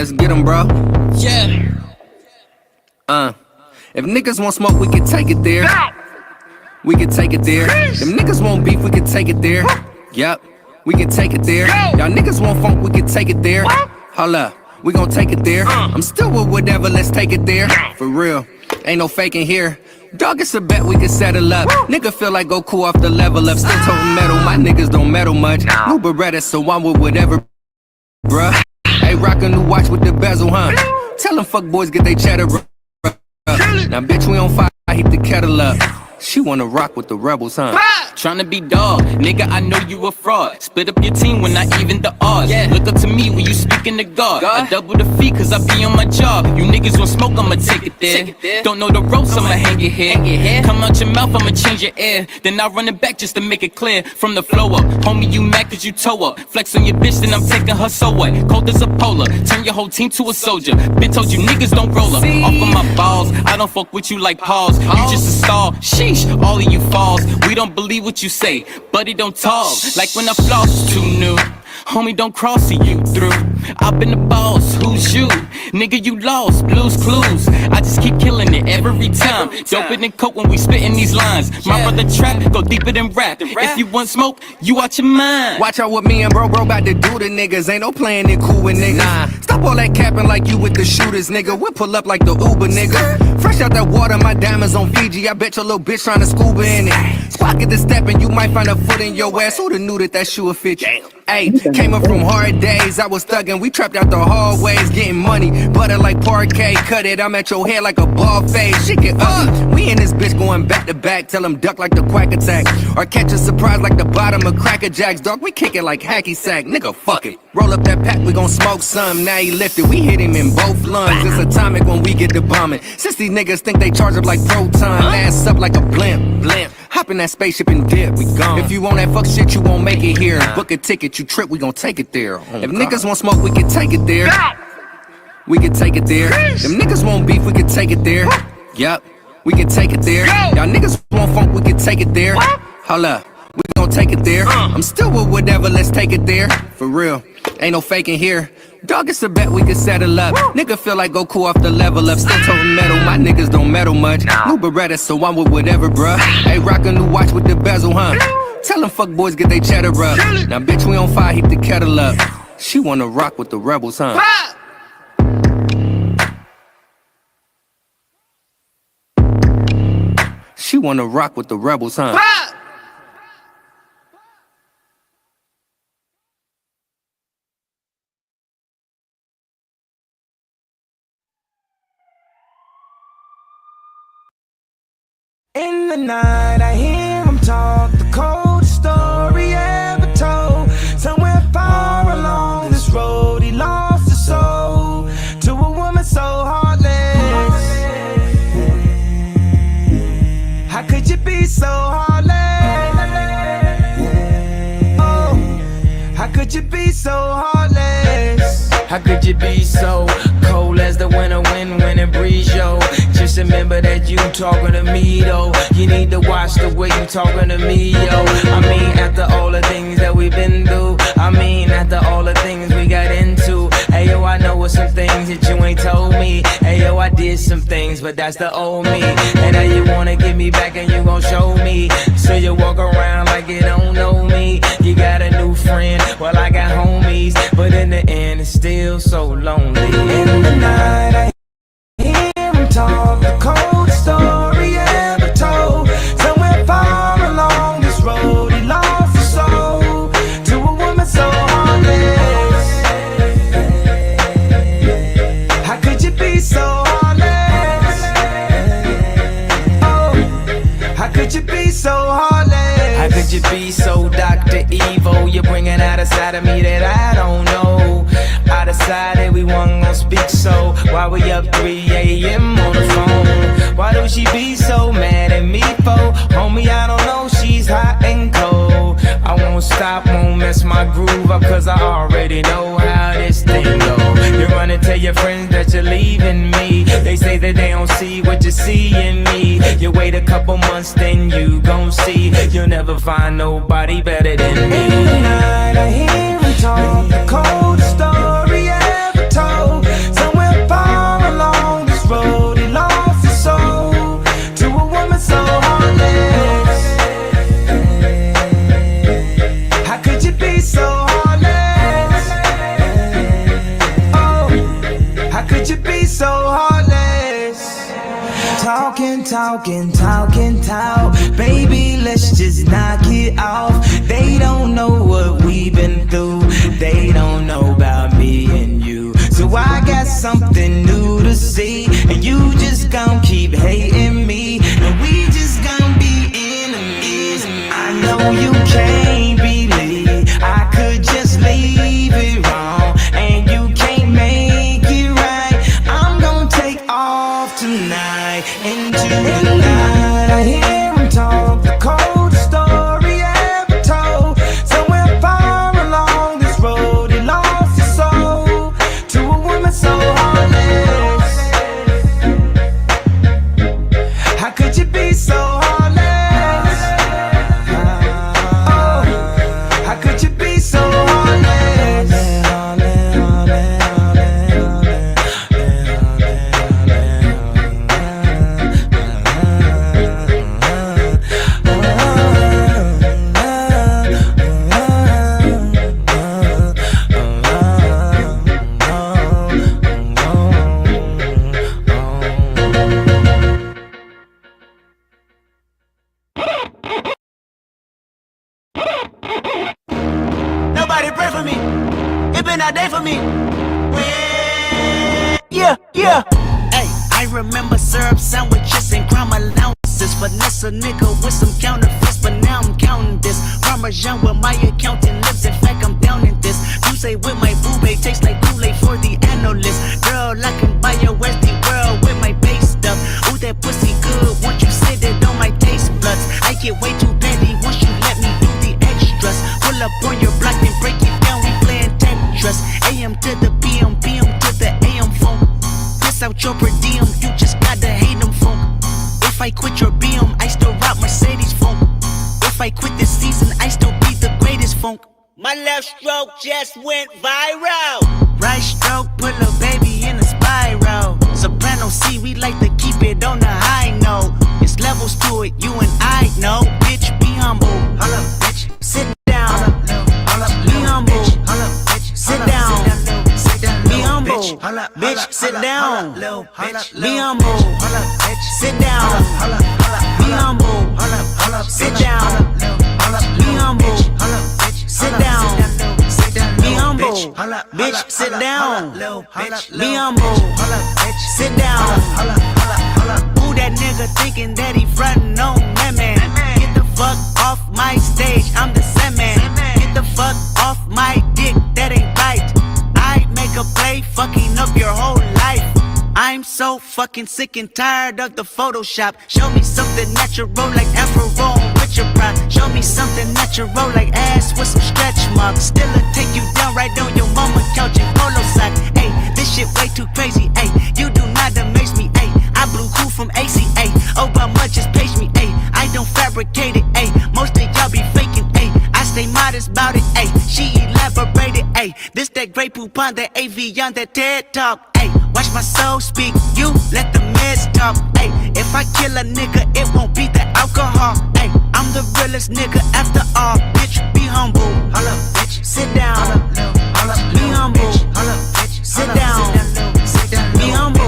let's get them, bro. Yeah. If niggas want smoke, we can take it there. We can take it there. Them niggas want beef, we can take it there. Yup, we can take it there. Y'all niggas want funk, we can take it there. Hold up, we gon' take it there. I'm still with whatever, let's take it there. For real, ain't no faking here. Dog, it's a bet we can settle up. Nigga feel like Goku off the level up. Still toting metal, my niggas don't meddle much. New Beretta, so I'm with whatever, bruh. Hey, rock a new watch with the bezel, huh? Tell them fuck boys get they cheddar up. Now bitch, we on fire, I heat the kettle up. She wanna rock with the rebels, huh? Tryna be dog, nigga, I know you a fraud. Split up your team when not even the odds. Look up to me when you speaking to God. I double the fee cause I be on my job. You niggas want smoke, I'ma take it there. Don't know the ropes, I'ma hang your head. Come out your mouth, I'ma change your air. Then I run it back just to make it clear. From the flow up, homie, you mad cause you toe up. Flex on your bitch, then I'm taking her so what? Cold as a polar, turn your whole team to a soldier. Been told you niggas don't roll up. Off of my balls, I don't fuck with you like pause. You just a star, sheesh, all of you falls. We don't believe what you say, buddy don't talk. Like when I floss, too new. Homie, don't cross, see you through. I've been the boss, who's you? Nigga, you lost, blues clues. I just keep killing it every time. Doper than coke when we spitting these lines. My brother trap, go deeper than rap. If you want smoke, you watch your mind. Watch out what me and bro about to do to niggas. Ain't no playing it cool with niggas. Stop all that capping like you with the shooters, nigga. We'll pull up like the Uber, nigga. Fresh out that water, my diamonds on Fiji. I bet your little bitch trying to scuba in it. Spot get the step and you might find a foot in your ass. Who'da knew that shoe would fit you? Ayy, came up from hard days, I was thuggin'. We trapped out the hallways, getting money. Butter like parquet, cut it, I'm at your head like a ball fade. Shit get ugly. We in this bitch going back to back. Tell them duck like the quack attack. Or catch a surprise like the bottom of Cracker Jacks. Dog, we kick it like hacky sack. Nigga, fuck it. Roll up that pack, we gon' smoke some. Now he lifted, we hit him in both lungs. It's atomic when we get the bombing. Since these niggas think they charge up like proton. Ass up like a blimp. Hop in that spaceship and dip, we gone. If you want that fuck shit, you won't make it here. Book a ticket, you trip, we gon' take it there. If niggas want smoke, we can take it there. We can take it there. Them niggas want beef, we can take it there. Yup, we can take it there. Y'all niggas want funk, we can take it there. Hold up, we gon' take it there. I'm still with whatever, let's take it there. For real, ain't no faking here. Dog, it's a bet we can settle up. Nigga feel like Goku off the level up. Still toting metal, my niggas don't meddle much. New Beretta, so I'm with whatever, bruh. Hey, rock a new watch with the bezel, huh? Tell them fuck boys get they cheddar up. Now bitch, we on fire, heat the kettle up. She wanna rock with the rebels, huh? She wanna rock with the rebels, huh? In the night I hear him talk, the coldest story ever told. Somewhere far along this road he lost his soul to a woman so heartless. How could you be so heartless? Oh, how could you be so heartless? How could you be so cold as the winter wind when it breeze, yo? Just remember that you talking to me, though. You need to watch the way you talking to me, yo. I mean, after all the things that we've been through, I mean, after all the things we got into. Hey, yo, I know what some things that you ain't told me. Hey, yo, I did some things, but that's the old me. And now you wanna get me back and you gon' show me. So you walk around like you don't know me. You got a new friend, well, I got homies. But in the end, it's still so lonely. In the night I hear him talk, the coldest story ever told. Somewhere far along this road he lost his soul to a woman so heartless. How could you be so heartless? Oh, how could you be so heartless? How could you be so Dr. Evil? You're bringing out a side of me that I don't know. I decided we weren't gonna speak, so why we up 3 a.m. on the phone? Why do she be so mad at me for? Homie, I don't know, she's hot and cold. I won't stop, won't mess my groove up, cause I already know how this thing go. You run and tell your friends that you're leaving me. They say that they don't see what you see in me. You wait a couple months, then you gon' see. You'll never find nobody better than me. In the night I hear him talk, the coldest story ever told. talk. Baby, let's just knock it off. They don't know what we've been through. They don't know about me and you. So I got something new to see. And you just gon' keep hating me. And we just gon' be enemies. I know you can't believe I could just leave it wrong. And you can't make it right. I'm gon' take off tonight into the night. I hear him talk, the coldest story ever told. Somewhere far along this road, he lost his soul to a woman so heartless. How could you be so heartless? Oh, how could you be so heartless? Nobody pray for me. It been a day for me. Yeah. Hey, I remember syrup sandwiches and crime allowances. Finesse a nigga with some counterfeits, but now I'm counting this. Parmesan with my accountant lips. In fact, I'm down in this. You say with my boo babe tastes like Kool-Aid for the analyst. Girl, I can buy your Westie world with my base stuff. Ooh, that pussy good. Once you sit it on my taste buds, I get way too petty once you let me do the extras. Pull up on your block and break it down. We playing Tetris. AM to the PM, PM to the AM phone. Piss out your per diem, you just gotta hate them phone. If I quit your BM, I still rock Mercedes phone. If I quit this season, I still be the greatest funk. My left stroke just went viral. Right stroke put a baby in a spiral. Soprano C, we like to keep it on the high note. It's levels to it, you and I know. Bitch, be humble. Hold up, bitch. Sit down. Be humble. Sit down. Be humble. Bitch, sit down. Be humble. Sit down. Be humble. Sit down. Be humble. Sit down. Be humble. Bitch, sit down. Be humble. Sit down. Who that nigga thinking that he frontin' on that man? Get the fuck off my stage, I'm the same man. Get the fuck off my dick, that ain't right. I make a play, fucking up your whole life. I'm so fucking sick and tired of the Photoshop. Show me something natural like Afro with your pride. Show me something natural like ass with some stretch marks. Still'll take you down right on your mama couch in polo socks. Ayy, this shit way too crazy. Ayy, you do not amaze me. Ayy, I blew cool from ACA. Obama just paged me. Ayy, I don't fabricate it. Ayy, most of y'all be faking. Ayy, I stay modest about it. Ayy, she elaborated. Ayy, this that Grey Poupon, that AV on that TED Talk. Ayy, watch my soul speak, you let the meds talk. Ayy, if I kill a nigga, it won't be the alcohol. Ayy, I'm the realest nigga after all. Bitch, be humble. Hold up, bitch. Sit down. Be humble. Sit down. Be humble.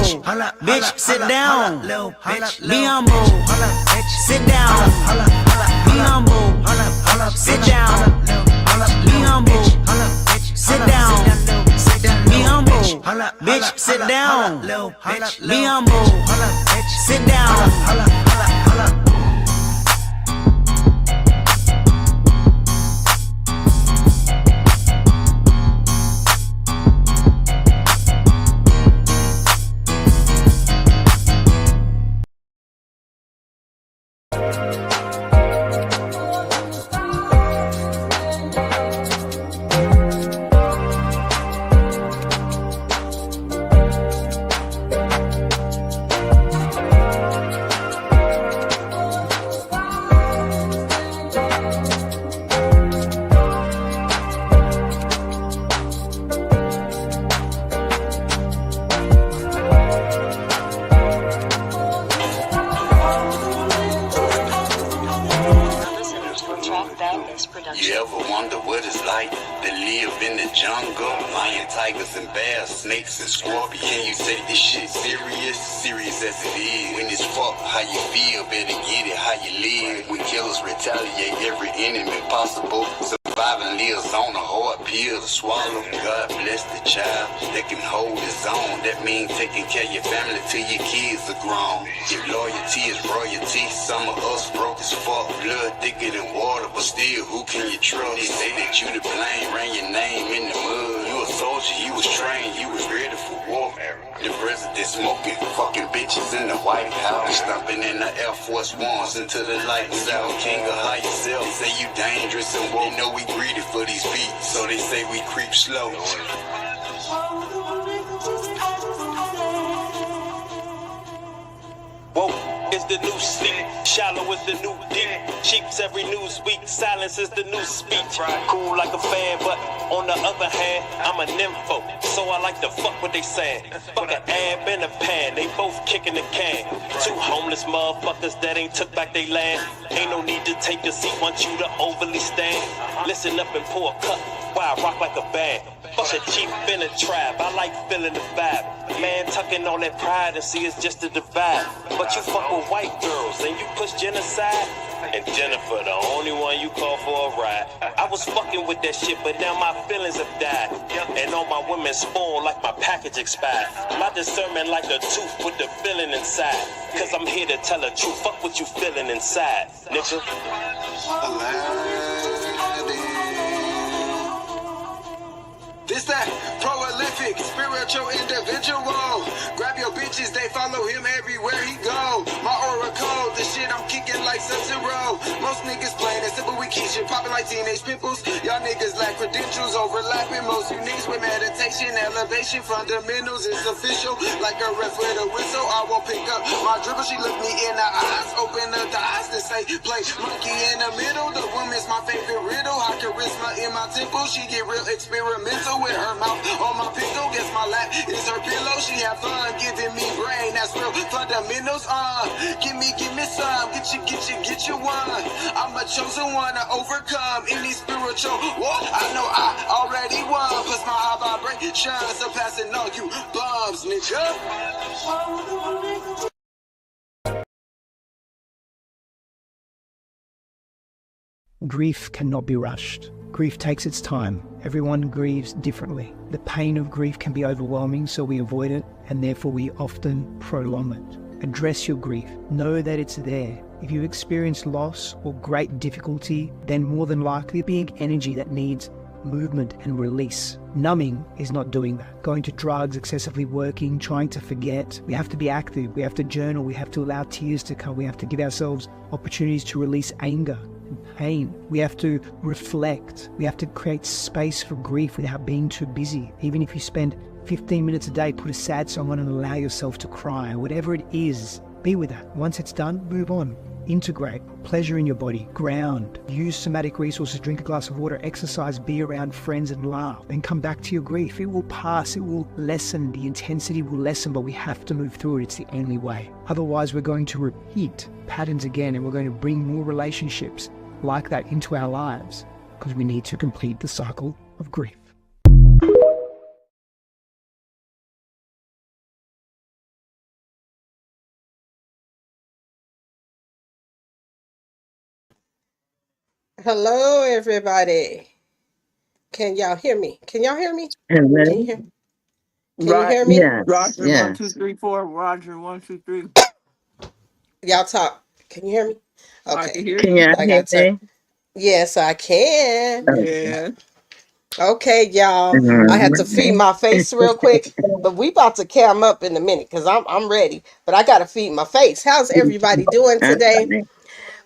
Bitch, sit down. Be humble. Sit down. Be humble. Sit down. Be humble. Sit down. Be humble. Bitch, sit down. Be humble. Sit down. nigga. Lion, tigers, and bears, snakes, and scorpions. Can you take this shit serious? Serious as it is. When it's fuck, how you feel, better get it how you live. When killers retaliate every enemy possible. Surviving lives on a hard pill to swallow. God bless the child that can hold his own. That means taking care of your family till your kids are grown. If loyalty is royalty, some of us broke as fuck. Blood thicker than water, but still, who can you trust? They say that you to blame, ran your name in the mud. You a soldier, you was trained, you was ready for war. The president smoking, fucking bitches in the White House, stomping in the Air Force Ones until the lights out. King of high yourself, they say you dangerous and won't know we greedy for these beats, so they say we creep slow. Whoa, is the new sleep, shallow is the new deep. Cheeks every news week, silence is the new speech. Cool like a fan, but on the other hand, I'm a nympho, so I like to fuck what they saying. Fuck an ab and a pan, they both kicking the can. Two homeless motherfuckers that ain't took back they land. Ain't no need to take a seat, want you to overly stand. Listen up and pour a cup, while I rock like a band. Fuck a chief in a trap, I like feeling the vibe. Man, tucking all that pride and see it's just a divide. But you fuck with white girls and you push genocide. And Jennifer, the only one you call for a ride. I was fucking with that shit, but now my feelings have died. And all my women spoil like my package expired. My discernment like a tooth with the feeling inside. Cause I'm here to tell the truth, fuck what you feeling inside, nigga. This that prolific, spiritual individual. Grab your bitches, they follow him everywhere he go. My oracle, the shit I'm kicking like Sub-Zero. Most niggas playing it simple, we keep shit popping like teenage pimples. Y'all niggas lack credentials, overlapping most uniques with meditation, elevation, fundamentals. It's official, like a ref with a whistle. I won't pick up my dribble, she look me in the eyes, open up the eyes to say, play monkey in the middle. The woman's my favorite riddle, high charisma in my temple. She get real experimental with her mouth on my pillow. Guess my lap is her pillow. She have fun giving me brain. That's real fundamentals. Give me some. Get you one. I'm a chosen one to overcome any spiritual war. I know I already won. Plus my high vibration surpassing all you bums, nigga. Grief cannot be rushed. Grief takes its time. Everyone grieves differently. The pain of grief can be overwhelming, so we avoid it, and therefore we often prolong it. Address your grief. Know that it's there. If you experience loss or great difficulty, then more than likely big energy that needs movement and release. Numbing is not doing that. Going to drugs, excessively working, trying to forget. We have to be active. We have to journal. We have to allow tears to come. We have to give ourselves opportunities to release anger and pain. We have to reflect. We have to create space for grief without being too busy. Even if you spend 15 minutes a day, put a sad song on and allow yourself to cry. Whatever it is, be with that. Once it's done, move on. Integrate pleasure in your body, ground, use somatic resources, drink a glass of water, exercise, be around friends and laugh, then come back to your grief. It will pass, it will lessen, the intensity will lessen, but we have to move through it. It's the only way. Otherwise, we're going to repeat patterns again, and we're going to bring more relationships like that into our lives because we need to complete the cycle of grief. Hello, everybody. Can y'all hear me? Can y'all hear me? Hello. Can you hear, can you hear me? Yes. Roger, Yes. 1, 2, 3, 4. Roger, 1, 2, 3. Y'all talk. Can you hear me? I can Okay. hear Can you. y'all I hear got to. me? Yes, I can. Yeah. Okay, y'all. I had to feed my face real quick, but we about to cam up in a minute because I'm ready. But I gotta feed my face. How's everybody doing today?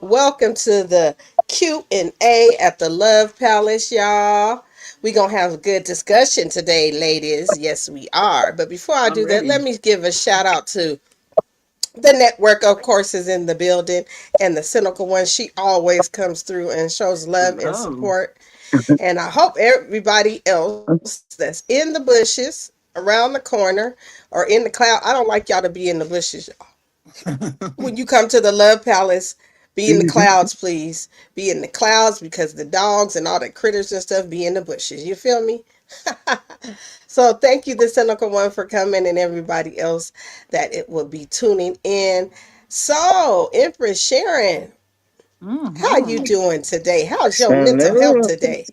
Welcome to the Q&A at the Love Palace, y'all. We're going to have a good discussion today, ladies. Yes, we are. But before I do that, let me give a shout out to the network, of course, is in the building. And the cynical one, she always comes through and shows love and support. And I hope everybody else that's in the bushes, around the corner, or in the cloud. I don't like y'all to be in the bushes, y'all. When you come to the Love Palace, be in the clouds, please. Be in the clouds because the dogs and all the critters and stuff be in the bushes. You feel me? So thank you, the cynical one, for coming, and everybody else that it will be tuning in. So, Empress Sharon, how you Mm-hmm. doing today? How's your mental health Hello. today?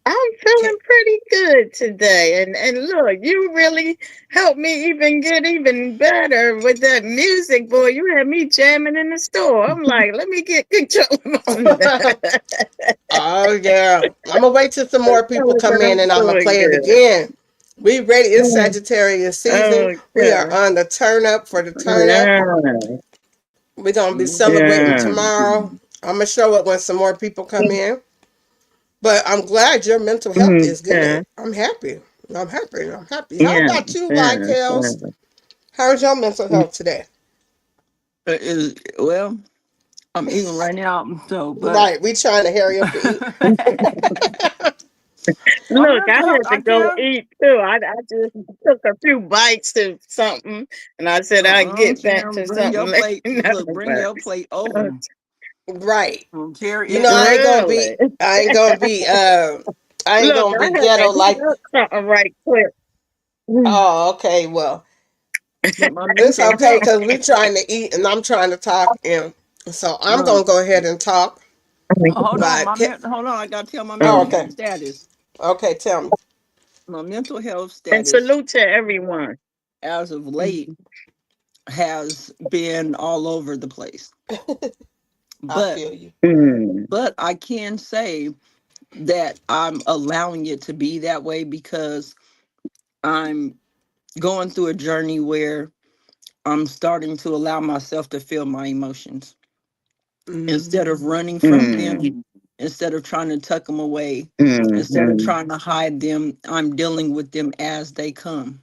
I'm Can, feeling pretty good today. And look, you really helped me even get even better with that music, boy. You had me jamming in the store. I'm like, let me get control of that. oh yeah, I'm gonna wait till some more people Oh, come but in, I'm and I'm gonna doing play it good. again. We ready? It's Mm. Sagittarius season. We are Okay. on the turn up for the turn up. Yeah. We're gonna be celebrating Yeah. tomorrow. I'm gonna show up when some more people come in. But I'm glad your mental health is good. Okay. I'm happy. I'm happy. I'm happy. How Yeah. about you, Yeah. Vitals? Yeah. How's your mental health today? Well, I'm eating right now, so but Right, we trying to hurry up and eat. my Look, I mental health, had to I go tell. eat too. I just took a few bites of something, and I said I'd get back Tim, to bring your something later. plate. No, Look, bring but your plate over. Right. Carry You it know, I ain't over. gonna be. really, I ain't gonna be. I ain't look, gonna I be had to ghetto heat like. up something right quick. Oh, okay. Well, But my it's mental okay health. because we trying to eat and I'm trying to talk, and so I'm Uh, gonna go ahead and talk. hold on, But hold on. I gotta tell my oh, mental okay. health status. Okay, tell me. My mental health And status, salute to everyone. as of late, has been all over the place. I But feel you. Mm, I can say that I'm allowing it to be that way because I'm going through a journey where I'm starting to allow myself to feel my emotions instead of Mm. running from mm, them, instead of trying to tuck them away, instead of mm, trying to hide them. I'm dealing with them as they come.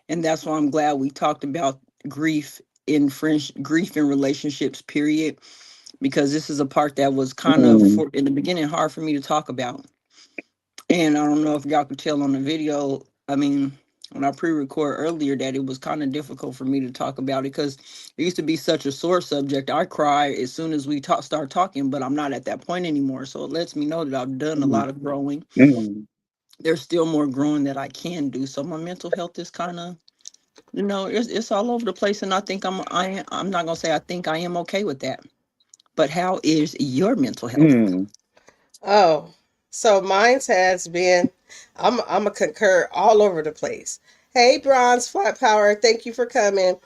And that's why I'm glad we talked about grief in grief in relationships, period, because this is a part that was kind of, mm, in the beginning, hard for me to talk about. And I don't know if y'all could tell on the video. I mean, when I pre-record earlier, that it was kind of difficult for me to talk about it because it used to be such a sore subject. I cry as soon as we start talking, but I'm not at that point anymore. So it lets me know that I've done a lot of growing. mm, There's still more growing that I can do. So my mental health is kind of, it's all over the place. And I think I'm not gonna say I think I am okay with that. But how is your mental health? mm. Oh, so mine's has been. I'm a concur all over the place. Hey, Bronze Flat Power, thank you for coming.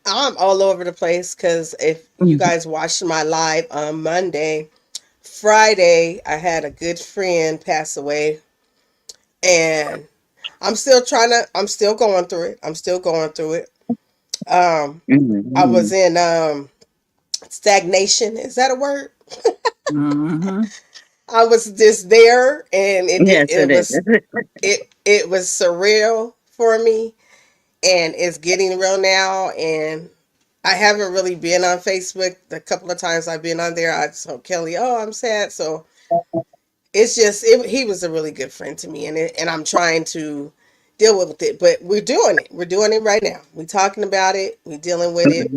I'm all over the place because if you guys watched my live on Monday, Friday, I had a good friend pass away, and I'm still going through it. I'm still going through it. Um, I was Mm, in stagnation. Is that a word? Mm-hmm. I was just there, and yes, it is. it was surreal for me, and it's getting real now. And I haven't really been on Facebook. The couple of times I've been on there, I told Kelly, "Oh, I'm sad." So it's just he was a really good friend to me, and I'm trying to deal with it. But we're doing it. We're doing it right now. We're talking about it. We're dealing with it.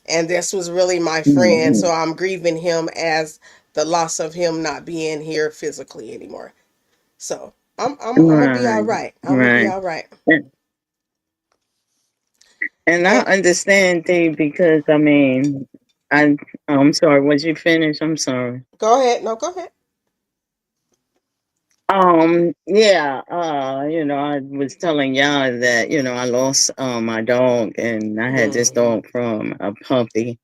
And this was really my friend, so Mhm. I'm grieving him as the loss of him not being here physically anymore. So I'm gonna be all Right, right. I'm gonna be right. all right. And I And understand thee because I mean, I I'm sorry. Was you finished? I'm sorry. go ahead. No, go ahead. Yeah, I was telling y'all that, I lost my dog and I had this Mm-hmm. dog from a puppy.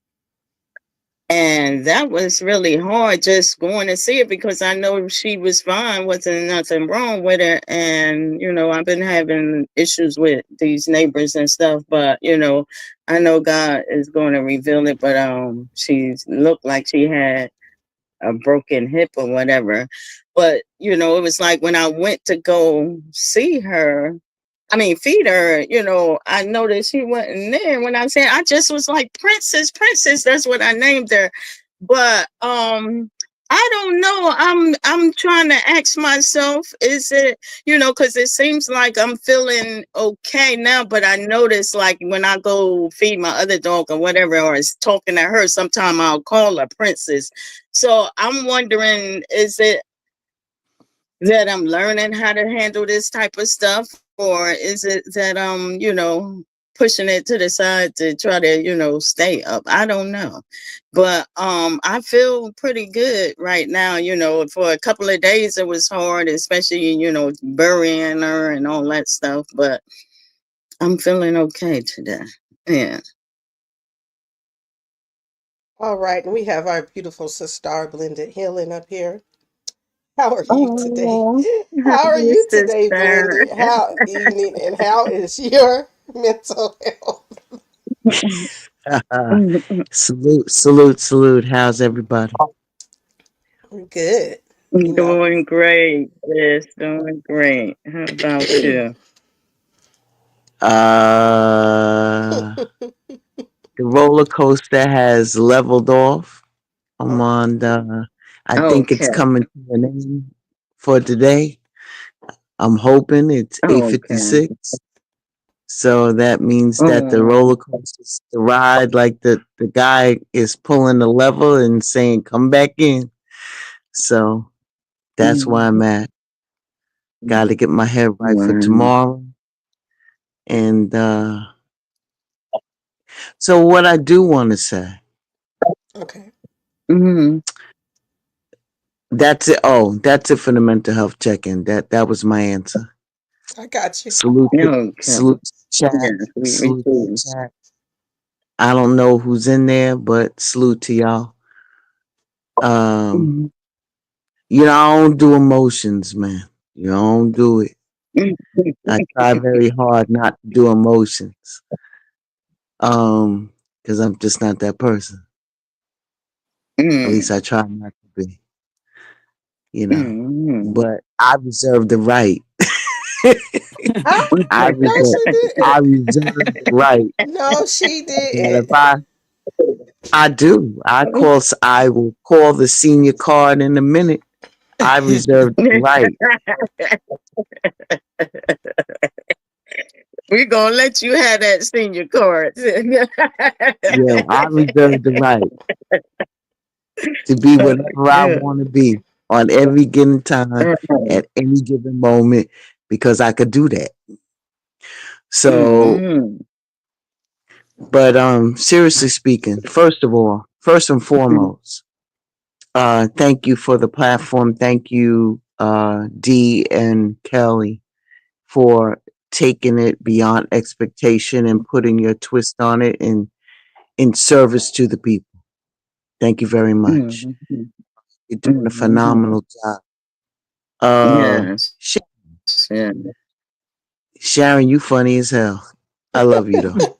And that was really hard just going to see it because I know she was fine, wasn't nothing wrong with her. And, I've been having issues with these neighbors and stuff, but I know God is going to reveal it, but she looked like she had a broken hip or whatever. But, it was like when I went to go see her, I mean, feed her, I noticed she wasn't there. When I said, I just was like, Princess, Princess, that's what I named her. But I don't know. I'm trying to ask myself, is it, because it seems like I'm feeling okay now, but I notice like when I go feed my other dog or whatever, or is talking to her, sometime I'll call her Princess. So I'm wondering, is it that I'm learning how to handle this type of stuff, or is it that I'm, pushing it to the side to try to, stay up? I don't know. But I feel pretty good right now. For a couple of days it was hard, especially, burying her and all that stuff, but I'm feeling okay today. Yeah. All right, and we have our beautiful sister Blended Healing up here. How are you today? Oh, hi, How are you today, sister. Blended? How evening and how is your mental health? Salute, salute, salute. How's everybody? Good. You know. Doing great. Yes, doing great. How about you? Uh, the roller coaster has leveled off. I'm on the, I think it's Okay. coming to an end for today. I'm hoping it's Okay. 8:56. So that means that the Oh. roller coaster, the ride, like the guy is pulling the lever and saying, come back in. So that's where I'm at. Got to get my head right for Wow. tomorrow. And so what I do want to say, Okay. Mm-hmm. that's it. Oh, that's it for the mental health check-in. That was my answer. I got you. Okay. Salute to the chat. Yes, we Salute to the too. chat. I don't know who's in there, but salute to y'all. Mhm. I don't do emotions, man. You don't do it. I try very hard not to do emotions. Because I'm just not that person. At least I try not to be. Mm-hmm. But I reserve the right. Huh? I No, reserve, she I didn't. reserve the right No, she that didn't. if I do, I will call the senior card in a minute. I reserve the right. We're gonna let you have that senior card. Yeah, I reserve the right to be whatever I Yeah. want to be on every given time at any given moment because I could do that. So, Mm-hmm. but seriously speaking, first and foremost, thank you for the platform. Thank you, Dee and Kelly, for taking it beyond expectation and putting your twist on it in service to the people. Thank you very much. Mm-hmm. You're doing a Mm-hmm. phenomenal job. Uh, Yes. Sh- Yeah. Sharon, you funny as hell. I love you though.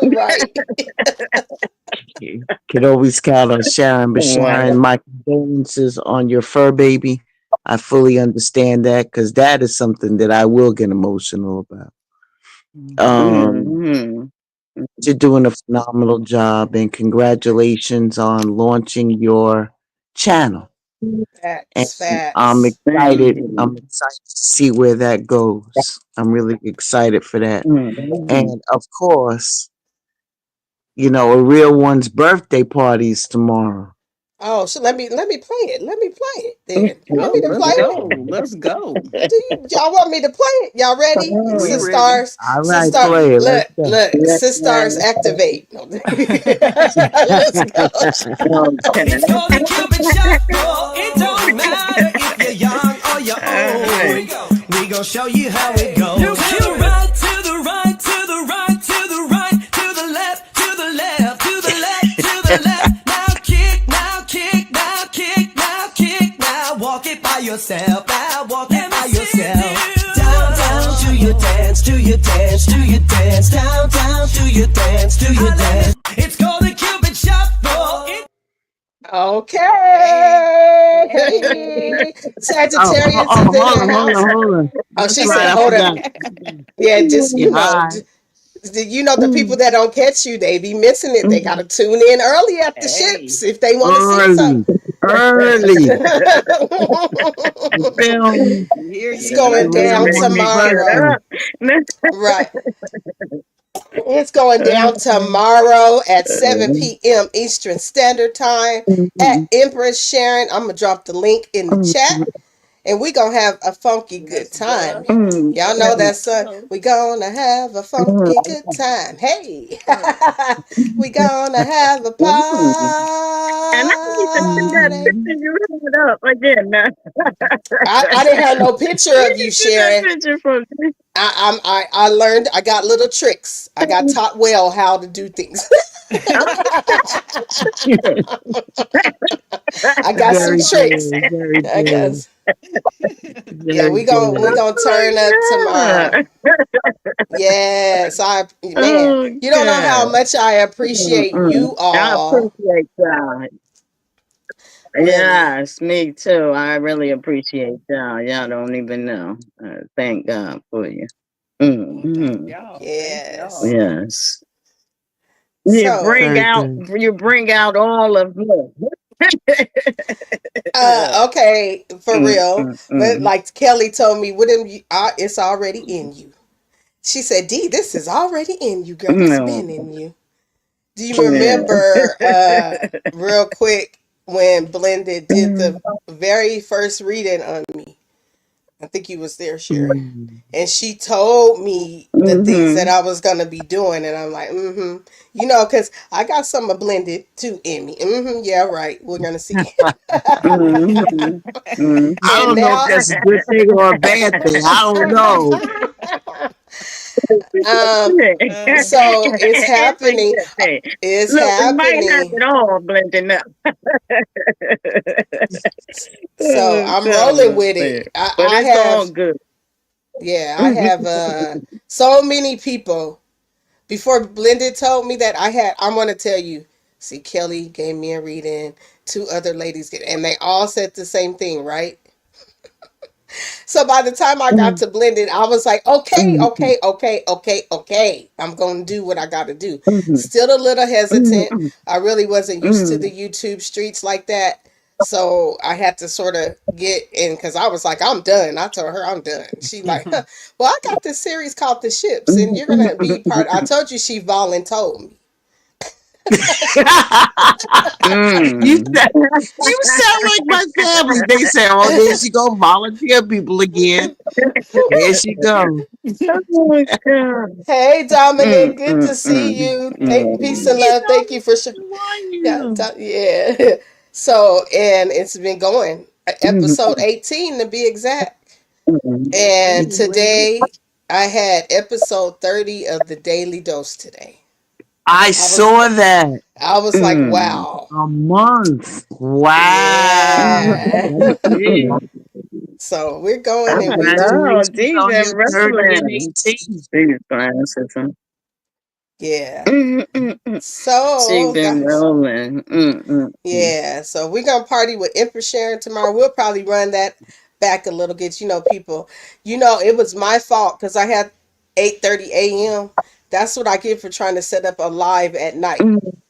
Right. You can always count on Sharon, but Sharon, Wow. my condolences on your fur baby. I fully understand that because that is something that I will get emotional about. Um, Mm-hmm. you're doing a phenomenal job, and congratulations on launching your channel. And Facts, I'm facts. excited. Thank I'm you. excited to see where that goes. I'm really excited for that. Mm-hmm. And of course, a real one's birthday party is tomorrow. Oh, so let me play it. Let me play it then. You want Oh, me to play let's it? go. Let's go. Y'all want me to play it? Y'all ready? We Oh, ready. Sisters, All right, sister, play it. Let's look, go. look, sisters activate. No. Let's go. It's okay. called the Cupid Shuffle. It don't matter if you're young or you're All right. old. We gon' show you how it goes. To the right, to the right, to the right, to the right, to the left, to the left, to the left, to the left. Now kick, now kick, now kick, now kick, now walk it by yourself. Now walk it by yourself. Down, down, do your dance, do your dance, do your dance. Down, down, do your dance, do your dance. It's called the Cupid Shuffle. Okay. Hey. Sagittarius is in the house. Hold on. Oh, That's she right. said, I hold up. forgot. Yeah, just, Yeah, all right. the people that don't catch you, they be missing it. They got to tune in early at the Hey. ships if they want to see Early, something. early. You feel me? You hear It's you, The going Joe? real down one's Get tomorrow. birthday. up. Right. It's going down tomorrow at 7 p.m. Eastern Standard Time at Empress Sharon. I'm going to drop the link in the chat. And we gonna have a funky good time. Mm, Y'all know that song. We gonna have a funky good time. Hey, we gonna have a mm. And I need to see that party. picture you had up again. Now. I didn't have no picture Where of you you, get that Sharon. picture from? I learned. I got little tricks. I got taught well how to do things. I got some Very tricks. good. Very I good. guess. Yeah, Very we good. gonna turn up tomorrow. Oh, Yes, man, oh you don't know how God. much I appreciate Mm-mm. you I all. appreciate y'all. Really. Yes, me too. I really appreciate y'all. Y'all don't even know. Thank God for you. Well, thank Mm-hmm. y'all. Thank Yes. y'all. Yes. So, Very good. You bring out all of me. okay, for Mm, real. mm, But mm. like Kelly told me, it's already in you. She said, "D, this is already in you, girl. This No. been in you." Do you Yeah. remember, real quick, when Blended did Mm, the very first reading on me? I think you was there, Sherry. Mm. And she told me the things that mhm, I was gonna be doing, and I'm like, you know, because I got some of Blended too in me. Yeah, right. We're gonna see. mhm, I And don't know if now, that's a good thing or a bad thing. I don't know. um, so it's Every happening. good thing. It's Look, we might have happening. it all blending up. So I'm rolling with it. But I it's all have, good. yeah, I have so many people. Before Blended told me that I want to tell you, see, Kelly gave me a reading, two other ladies, and they all said the same thing, right? So by the time I got to Blended, I was like, okay, okay, okay, okay, okay. I'm going to do what I got to do. Still a little hesitant. I really wasn't used to the YouTube streets like that. So I had to sort of get in because I was like, I'm done. I told her I'm done. She like, huh, well, I got this series called The Ships, and you're gonna be part. I told you she voluntold me. You sound like my family. They say, "Oh, there she go, volunteer people again. There she go." Oh, God. Hey, Mm, Dominic, good mm, to see mm, you. Peace and Hey, love. Thank you for how are yeah, you? yeah. So, and it's been going mm, episode 18 to be exact. mm, And Well, today I had episode 30 of the Daily Dose today. I I was saw that. I was like, mm. wow. A month. Wow. Yeah. That's big. So we're going I and we do know. Congratulations Deep on and your 30 and wrestling. 18. These glasses. yeah. Mm, mm, mm. She So been guys, rolling. Mm, mm, mm. yeah, so we're gonna party with Empress Sharon tomorrow. We'll probably run that back a little bit. You know, people. You know, it was my fault because I had 8:30 a.m. That's what I get for trying to set up a live at night Mm.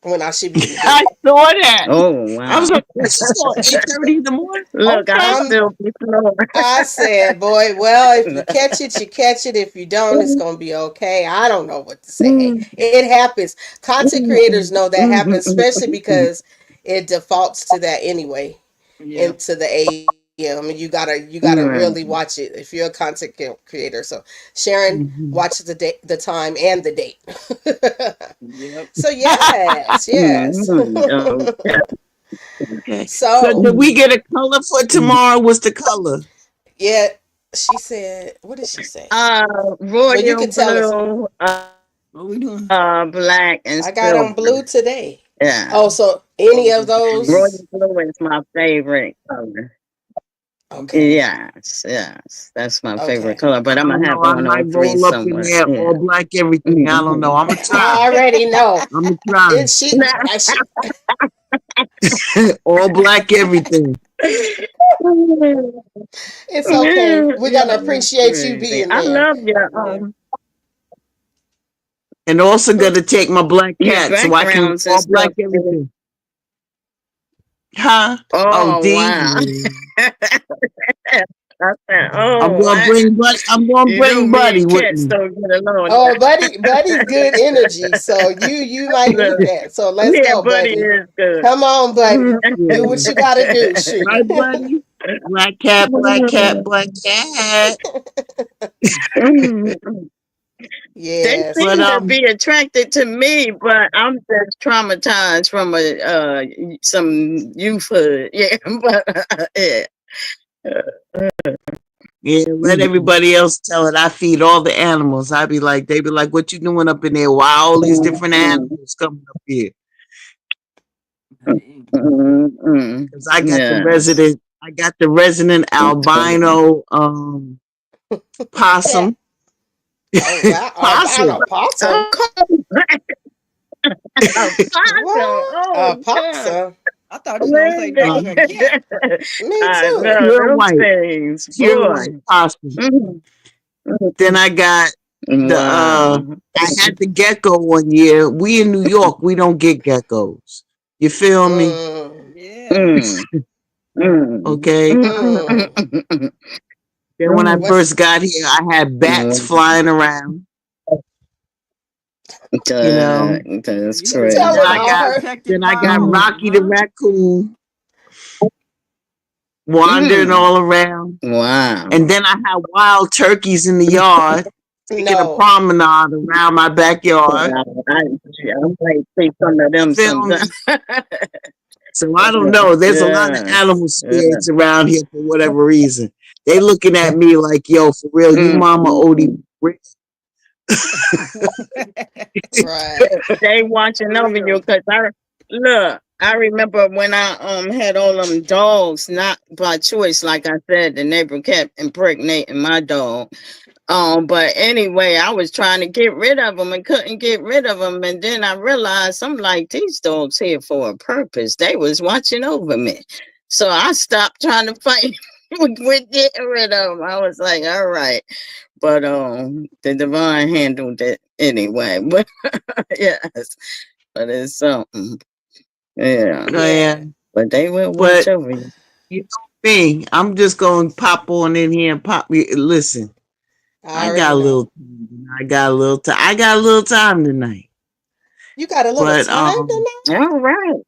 when I should be in I bed. saw that. Oh, I was wow. like, "What, she's on 8:30 in the morning?" Look, I Okay. I'm still be slow. I said, boy, well, if you catch it, you catch it. If you don't, it's gonna be okay. I don't know what to say. Hey, Mm, it happens. Content mm, creators mm, know that mm, happens, mm, especially mm, because it defaults to that anyway. Yep. Into the AM, and you gotta mm. really watch it if you're a content creator. So Sharon, Mhm. watch the date, the time, and the date. Yep. So yes, yes. Mm, okay. Okay. So, So did we get a color for tomorrow? What's the color? yeah, she said, what did she say? Well, you Royal can tell us. blue, What we doing? black, and I got on silver. blue today. Yeah. Oh, so any of Oh, okay. Royal those? blue is my favorite color. Okay. Okay, Yes, yes. That's my favorite okay. color. But I I'm don't gonna have know. I on all might three roll up in somewhere. there Yeah. all black everything. I don't know. Mhm. I'm gonna try. I already know. I'm gonna try. It, she, All black everything. it's okay. Yeah, We're gonna yeah, appreciate you crazy. being I there. love And also gonna take my black your cat so I can backgrounds and all black stuff too. everything. Huh? Oh, Oh D. wow. I said, I'm oh, gonna bring Buddy. I'm gonna you know bring me Buddy and with cats me. don't get along. Oh, buddy's good energy. So you might Look, need that. So let's yeah, go, buddy buddy. is good. Come on, buddy. Do Yeah. what you gotta do, shoot. Right, Buddy? Black cat, black cat, black cat. They Yes. But seem to be attracted to me, but I'm just traumatized from some youthhood. Yeah, but yeah. yeah, let everybody else tell it. I feed all the animals. I be like, they be like, what you doing up in there? Why all these different animals coming up here? Because Yes. I got the resident albino possum. Oh wow. Possum. A possum. Oh, come on. A possum. What? A Oh, God. possum. I thought you were gonna say dog or cat. Me I too. know Pure those white. things, Pure boy. white possum. Mhm. Then I got the Wow. I had the gecko one year. We in New York, we don't get geckos. You feel me? Mm. Yeah. Mm. Mm. Okay. Mm. Then when I What's first got here, I had bats Mm. flying around, you know. That's You need to tell Then her I crazy. about got her? protected by Rocky the huh? raccoon wandering Mm. all around. Wow. And then I had wild turkeys in the yard taking a No. promenade around my backyard. Wow. I might see some of them Feel sometime. me? So I don't know. There's a lot of Yes. animal Yeah. spirits around here for whatever reason. They looking at me like, yo, for real, you Mm. mama Odie. Right. They watching For over you real. because I remember when I had all them dogs, not by choice, like I said, the neighbor kept impregnating my dog. But anyway, I was trying to get rid of them and couldn't get rid of them. And then I realized I'm like, these dogs here for a purpose. They was watching over me. So I stopped trying to fight with getting rid of them. I was like, all right. But the divine handled it anyway. But yes, but it's something. Yeah. Yeah. Yeah. But they will watch But over you. you know me, I'm just going to pop on in here and pop. Listen, I I already got a know. little, I got a little time. I got a little time tonight. You got a little But time tonight? All right.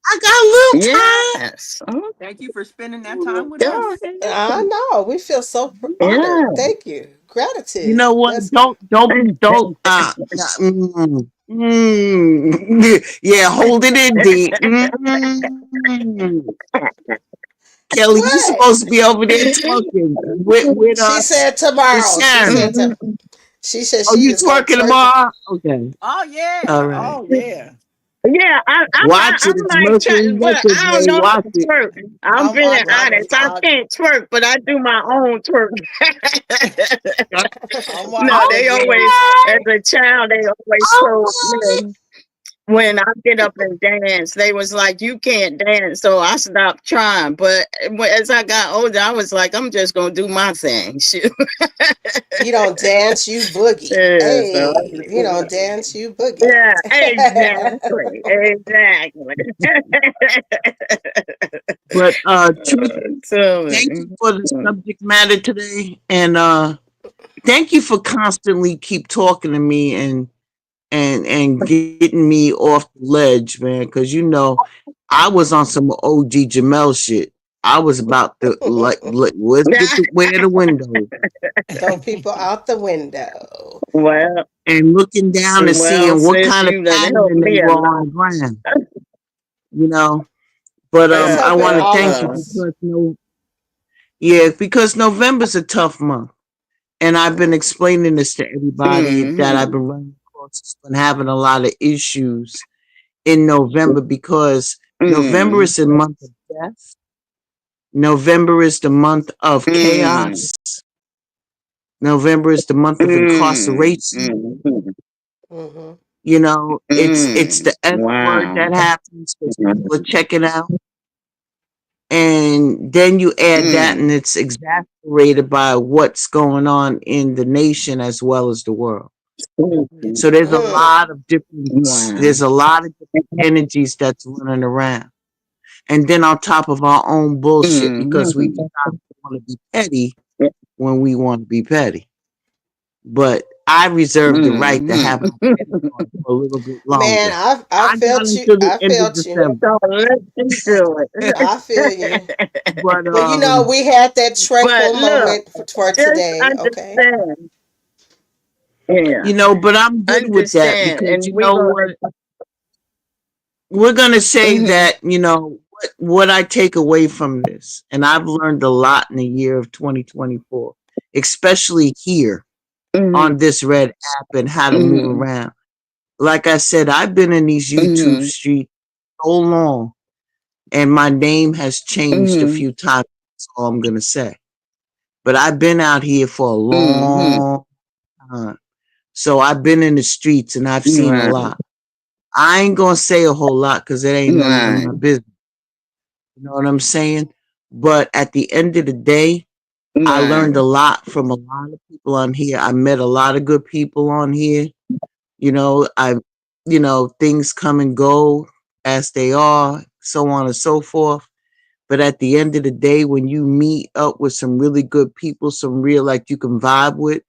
I got a little time. Yes. Oh, Thank you for spending that time with go us. I ahead. know. We feel so honored. Yeah. Thank you. You Gratitude. know what? Let's yeah, hold it in, D. Kelly, you what? supposed to be over there talking with She us, said with tomorrow. Sharon. She said Oh, she you is gonna twerking twerk. tomorrow? Okay, Oh all yeah. right. Oh yeah. Yeah, Watch it. I'm It's like, Mercury but I don't retrograde. know how Watch to it. twerk. I'm being honest. I I can't twerk, but I do my own twerk. I'm No, watching they you do always, it. as a child, they always told me when I get up and dance, they was like, you can't dance. So I stopped trying. But as I got older, I was like, I'm just going to do my thing. Shoot. You don't dance, you boogie. Yeah, so I Hey, just you do don't my thing. dance, you boogie. Yeah, exactly. Exactly. But truth, So, thank you for the subject matter today, and thank you for constantly keep talking to me and getting me off the ledge, man. Because you know, I was on some OG Jamel shit. I was about to let's get the way of the window Throw people out the window. well, and looking down and seeing what sis, kind of you done helped pattern they me a were on lot. the ground, you know. But He's I helping want to all of thank you us. because because November's a tough month, and I've been explaining this to everybody that I've been running across and having a lot of issues in November because November Mm, is the month of death. November is the month of mm, chaos. November is the month of mm, incarceration. mm, Hmm. You know, it's the F word wow. that happens because people are checking out. And then you add that, Mm, and it's exasperated by what's going on in the nation as well as the world. mm, So there's a Mm. lot of different wow. there's a lot of different energies that's running around. and then on top of our own bullshit because we Mm-hmm. decide we want to be petty when we want to be petty. But I reserve the right to have my Mm-hmm. petty on for a little bit Man, longer. I I got felt you. until the I end of felt you. December. So let's do I feel you. it. But But you know, we had that But tranquil look, moment for just today. Okay. understand. Yeah, but I'm good with that understand. because And you we're know going what? We're gonna say to. that, what I take away from this, and I've learned a lot in the year of 2024, especially here Hmm. on this red app and how to move Hmm. around. Like I said, I've been in these YouTube Hmm. streets so long, and my name has changed a Hmm. few times. That's all I'm gonna say. But I've been out here for a Hmm. long time, so I've been in the streets and I've seen a Right. lot. I ain't gonna say a whole lot because it ain't none of Right. my business. You know what I'm saying? But at the end of the day, I Right. learned a lot from a lot of people on here. I met a lot of good people on here. I, things come and go as they are, so on and so forth. But at the end of the day, when you meet up with some really good people, some real, like, you can vibe with,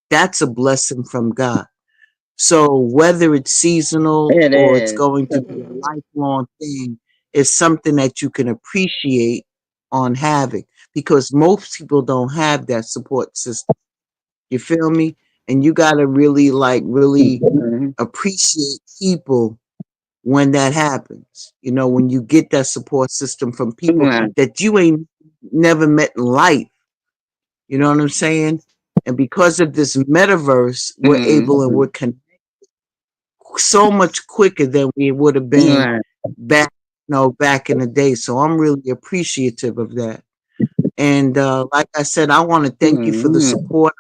that's a blessing from God. So whether it's seasonal It or it's is. going to be a Mhm. lifelong thing, it's something that you can appreciate on having because most people don't have that support system. You feel me? And you got to really, like, really Mhm. appreciate people when that happens. When you get that support system from people Right. that you ain't never met in life. You know what I'm saying? And because of this metaverse, we're able and Mhm. we're connected so much quicker than we would have been Right. back, back in the day. So I'm really appreciative of that. And like I said, I want to thank you for the Mhm. support,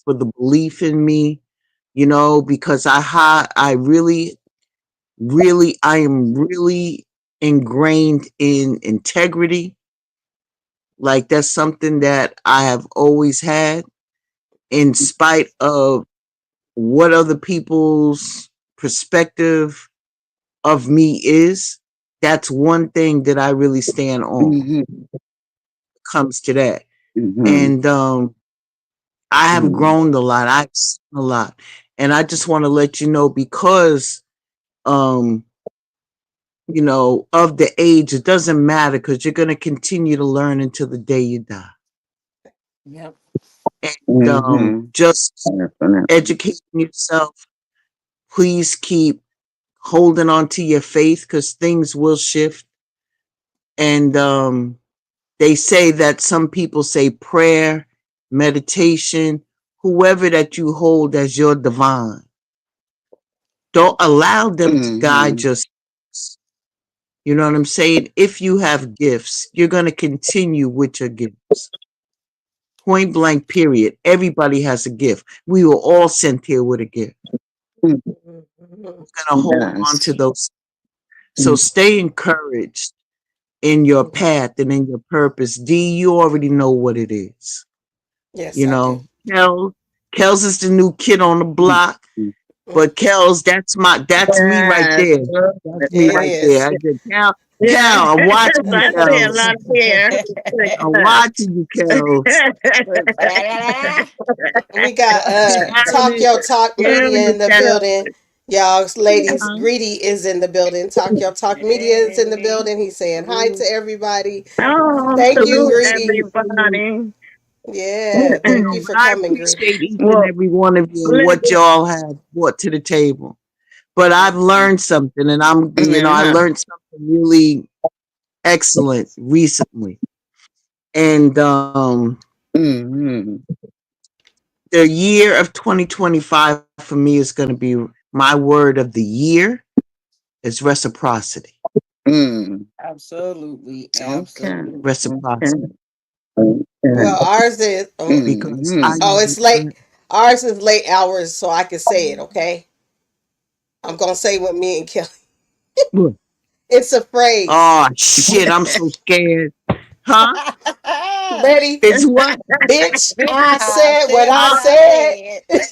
for the belief in me, because I really, really, I am really ingrained in integrity. Like that's something that I have always had, in spite of what other people's perspective of me is. That's one thing that I really stand on Mhm. comes to that. Mhm. And I have Mhm. grown a lot. I've seen a lot. And I just want to let you know because um, of the age, it doesn't matter because you're gonna continue to learn until the day you die. Yep. And Mhm. just Definitely. educating yourself. Please keep holding on to your faith because things will shift. And they say that some people say prayer, meditation, whoever that you hold as your divine. Don't allow them to guide Mhm. your steps. You know what I'm saying? If you have gifts, you're going to continue with your gifts. Point blank, period. Everybody has a gift. We were all sent here with a gift. Mhm. We're going to hold on to Yes. those. So stay encouraged in your Mhm. path and in your purpose. D, you already know what it is. Yes, You I do. know, Kels is the new kid on the block. Mhm. Mm. But Kels, that's me right Yes. there. Love That's me It right it. there. is. I said, Yeah. Cal, I'm watching you, I see a Kels. lot here. I'm watching you, Kels. We got Talk Carrying Your Talk Media it, in the Kels. building. Y'all, ladies, Huh? Greedy is in the building. Talk Your Talk Media is in the Hey. building. He's saying hi to everybody. Oh, Thank you, salute Greedy. everybody. Yeah, thank you But for I coming, Greedy. appreciate each and Well, every one of you and what listen. y'all have brought to the table. But I've Mhm. learned something, and I Yeah. learned something really excellent recently. And Mhm. the year of 2025 for me is going to be, my word of the year is reciprocity. Mm. Absolutely. Okay. Absolutely. Reciprocity. Okay. Okay. Well, ours is. Because Mhm. Oh, it's late. Ours is late hours, so I can say it. Okay, I'm gonna say what me and Kelly. It's a phrase. oh shit, I'm so scared. Huh? Ready, It's what? bitch? Bitch, I I said what said I what Huh? I said. said.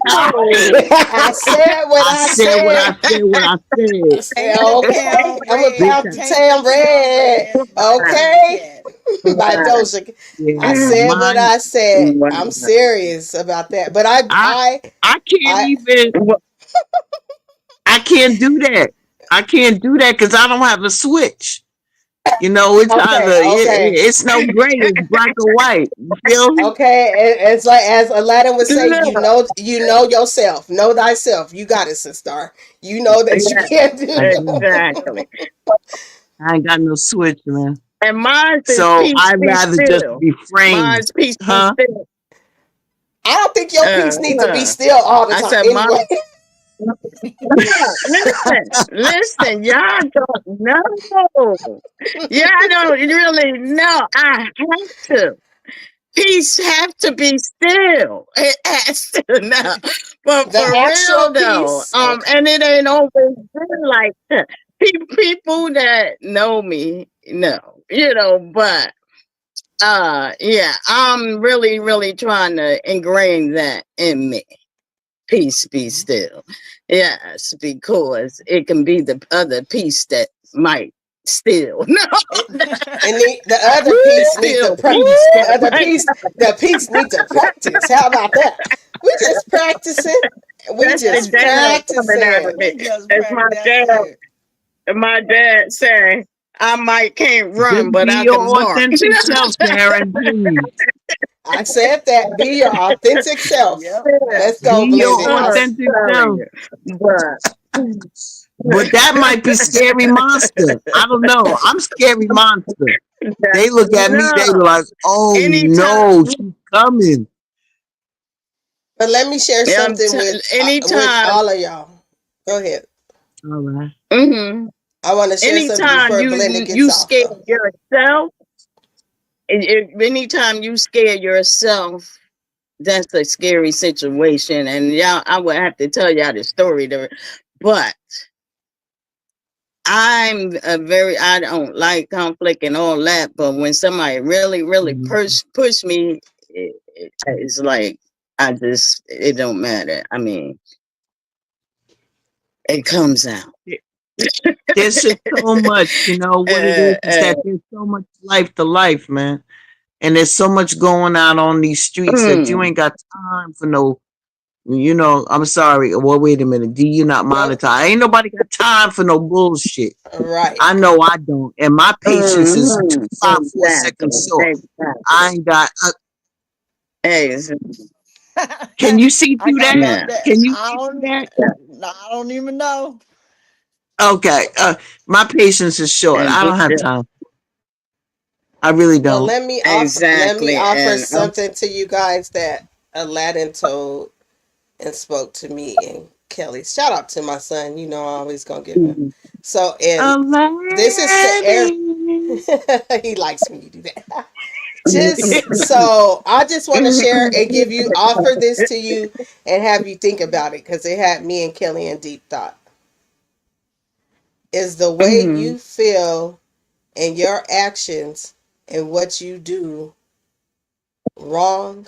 I said what I said what I said. said. What I said. Okay, I'm Big about time. to tell red. Okay, by Doja. I Yeah, said what mine. I said. I'm serious about that. But I I can't I. even. I can't do that. I can't do that because I don't have a switch. You know, it's either Okay, okay, it's no gray, it's black or white. You feel me? okay. It's like as Aladdin would say, you know yourself, know thyself. You got it, sister. You know that you Yeah, can't do. exactly. I ain't got no switch, man. And mine is So peace I'd be rather just still. be framed, Mine's peace be huh? still. I don't think your piece need to be Uh. still all the I time. said, Mom, Anyway, listen, y'all don't know. Y'all don't really know. I have to. Peace have to be still. It has to now. But the for real actual though, piece. Okay. and it ain't always been like that. People that know me know, but yeah, I'm really, really trying to ingrain that in me. Peace be still. Yes, because it can be the other piece that might still. No, And the other piece need to still peace. the other piece, the piece need to practice. How about that? We just practicing. We That's the just dad coming out of practicing. me. As my dad said, I might can't run, Just but be I your can bark. authentic self, Karen. Please. I said that. Be your authentic self. Let's go, Be Blended. your I, authentic self. But But that might be scary monster. I don't know. I'm scary monster. They look at me, they no, like, oh anytime, no, she's coming. but let me share something with anytime, all of y'all. Go ahead. All right. hmm I want to share something anytime before you Blended gets you off, scare though. yourself, anytime you scare yourself, that's a scary situation. And y'all, I would have to tell y'all the story there, but I don't like conflict and all that, but when somebody really, really push me, it's like, it don't matter. I mean, it comes out. There's just so much, you know what it Uh, is uh, that there's so much life to life, man. And there's so much going on these streets that you mm, ain't got time for no, I'm sorry. Well, wait a minute. Do you not Nope. monetize? Ain't nobody got time for no bullshit. Right. I know I don't. And my patience is mhm, 2, 5, 4 seconds short. exactly. I ain't got, Hey, can you see I through got that? about yeah. that. Can you I see through don't. that? No, I don't even know. Okay. My patience is short. And I don't have time. I really Well, don't. let me exactly. offer And something to you guys that Aladdin told and spoke to me and Kelly. Shout out to my son. You know I always gonna give him. So and this is to air. Aladdin. He likes when you do that. Just so I just want to share and offer this to you and have you think about it because it had me and Kelly in deep thought. Is the way mhm, you feel and your actions and what you do wrong,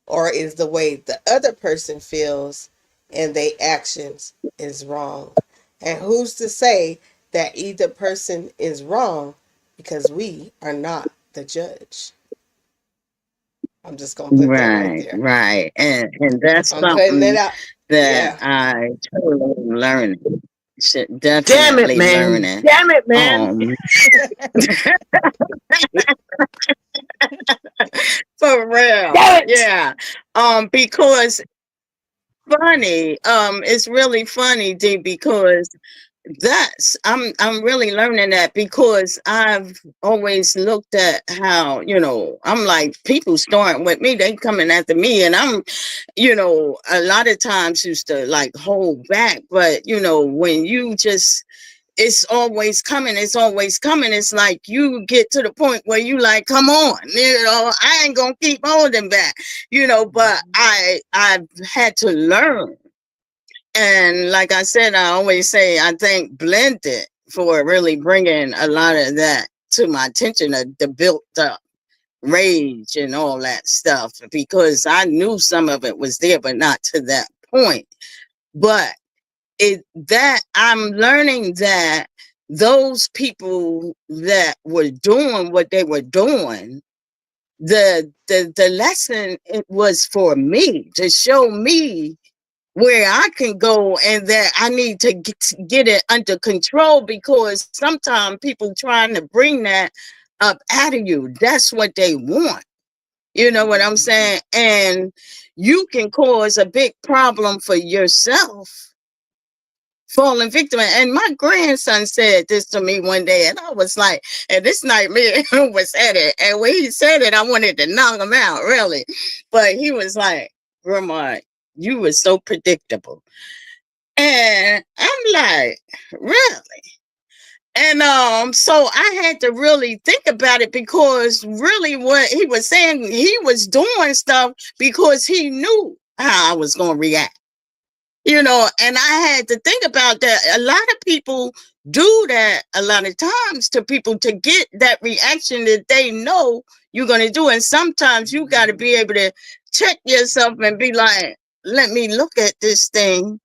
or is the way the other person feels and their actions is wrong? And who's to say that either person is wrong because we are not the judge? I'm just gonna put that right right, there. right. And that's I'm putting it something out. that Yeah. I totally am learning. Should Damn it, definitely man. learning. Damn it, man. Um, for real, Damn it. yeah. Because it's really funny, D, because I'm really learning that because I've always looked at how, I'm like, people starting with me, they coming after me, and I'm, a lot of times used to like hold back, but when you just, it's always coming, it's always coming. It's like you get to the point where you like, come on, I ain't gonna keep holding back, but I've had to learn. And like I said, I always say, I thank Blended for really bringing a lot of that to my attention, the built up rage and all that stuff, because I knew some of it was there, but not to that point. But that I'm learning that those people that were doing what they were doing, the lesson, it was for me to show me where I can go, and that I need to get it under control, because sometimes people trying to bring that up out of you. That's what they want. You know what I'm saying? And you can cause a big problem for yourself, falling victim. And my grandson said this to me one day, and I was like, and this nightmare was at it. And when he said it, I wanted to knock him out, really. But he was like, Grandma, you were so predictable. And I'm like, really? And so I had to really think about it, because really what he was saying, he was doing stuff because he knew how I was going to react. You know, and I had to think about that. A lot of people do that a lot of times to people to get that reaction that they know you're going to do. And sometimes you got to be able to check yourself and be like, let me look at this thing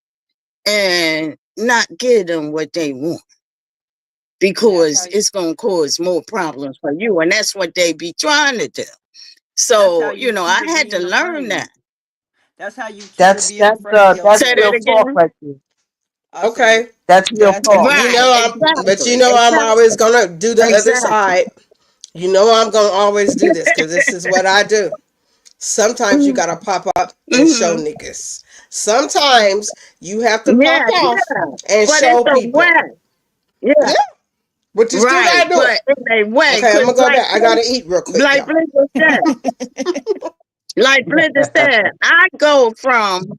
and not give them what they want, because it's going to cause more problems for you. And that's what they be trying to do. So, you know, I had to learn that. That's how you keep That's it being afraid of that's Say yourself. that real talk again. right there. Okay. That's real That's talk. You Right, know but you exactly, know I'm always exactly, gonna do the other exactly. side. You know I'm gonna always do this because this is what I do. Sometimes you gotta pop up and show Mm-hmm. niggas. Sometimes you have to Yeah, pop off yeah. and But it's show a people. way. Yeah, Yeah, but you still right. gotta do it. But in a way, Okay, I'm because gonna go back. I gotta eat real quick, like y'all. Brenda said, I go from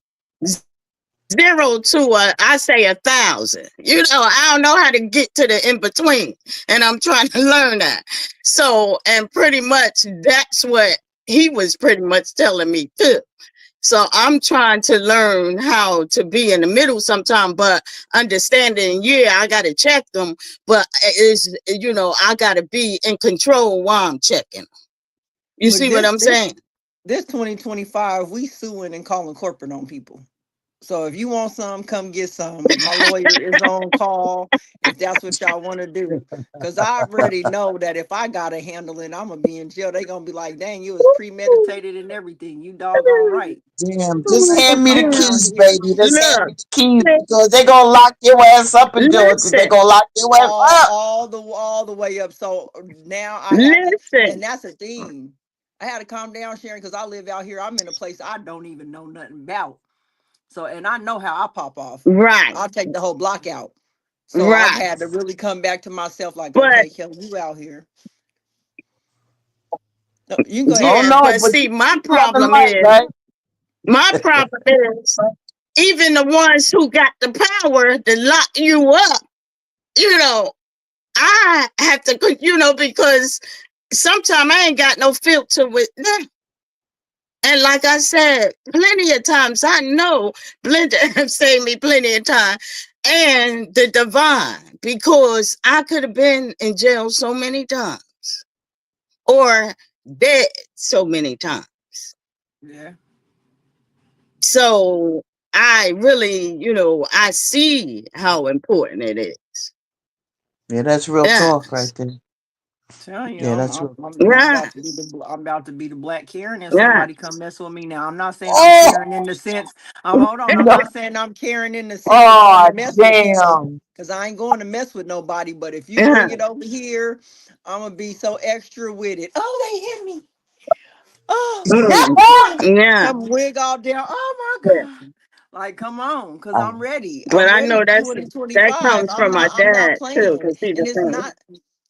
0 to I say 1,000. You know, I don't know how to get to the in between, and I'm trying to learn that. So, and pretty much that's what he was pretty much telling me too. So I'm trying to learn how to be in the middle sometime, but understanding, yeah, I got to check them, but is, you know, I got to be in control while I'm checking. You But see what I'm saying? this 2025, we suing and calling corporate on people. So if you want some, come get some. My lawyer is on call if that's what y'all want to do. Because I already know that if I got to handle it, I'm going to be in jail. They going to be like, dang, you was premeditated and everything. You doggone right. Damn, just But you hand me the come down keys, here, baby. Just hand Look, me the keys, because they gonna lock your ass up in Georgia. They listen, gonna lock your ass up. all the way up. So now I have to, and listen, that's a thing. I had to calm down, Sharon, because I live out here. I'm in a place I don't even know nothing about. So, and I know how I pop off. right, I'll take the whole block out. So I've right. had to really come back to myself like, But okay, Kelly, you out here. No, you can go Oh ahead. yeah, no, but but see, you loving my problem is, even the ones who got the power to lock you up, you know, I have to, you know, because sometimes I ain't got no filter with them. And like I said, plenty of times, I know Blender have saved me plenty of time, and the divine, because I could have been in jail so many times or dead so many times. Yeah. So I really, you know, I see how important it is. Yeah, that's real talk right Yes. there. Telling you, Yeah, that's real. I'm about to be Yes. I'm about to be the black Karen if Yes. somebody come mess with me. Now I'm not saying I'm Oh Karen in the sense. Hold on. I'm no! not saying I'm Karen in the sense of going Oh to mess with people damn! because I ain't going to mess with nobody. But if you bring Yes. it over here, I'm gonna be so extra with it. Oh, they hit me. Oh, Mm. Yeah. I'm wig all down. Oh my God. Like, come on, because I'm ready. But I'm I ready. know that 2025. comes from my I'm not dad too, playing. because he's And the it's same. not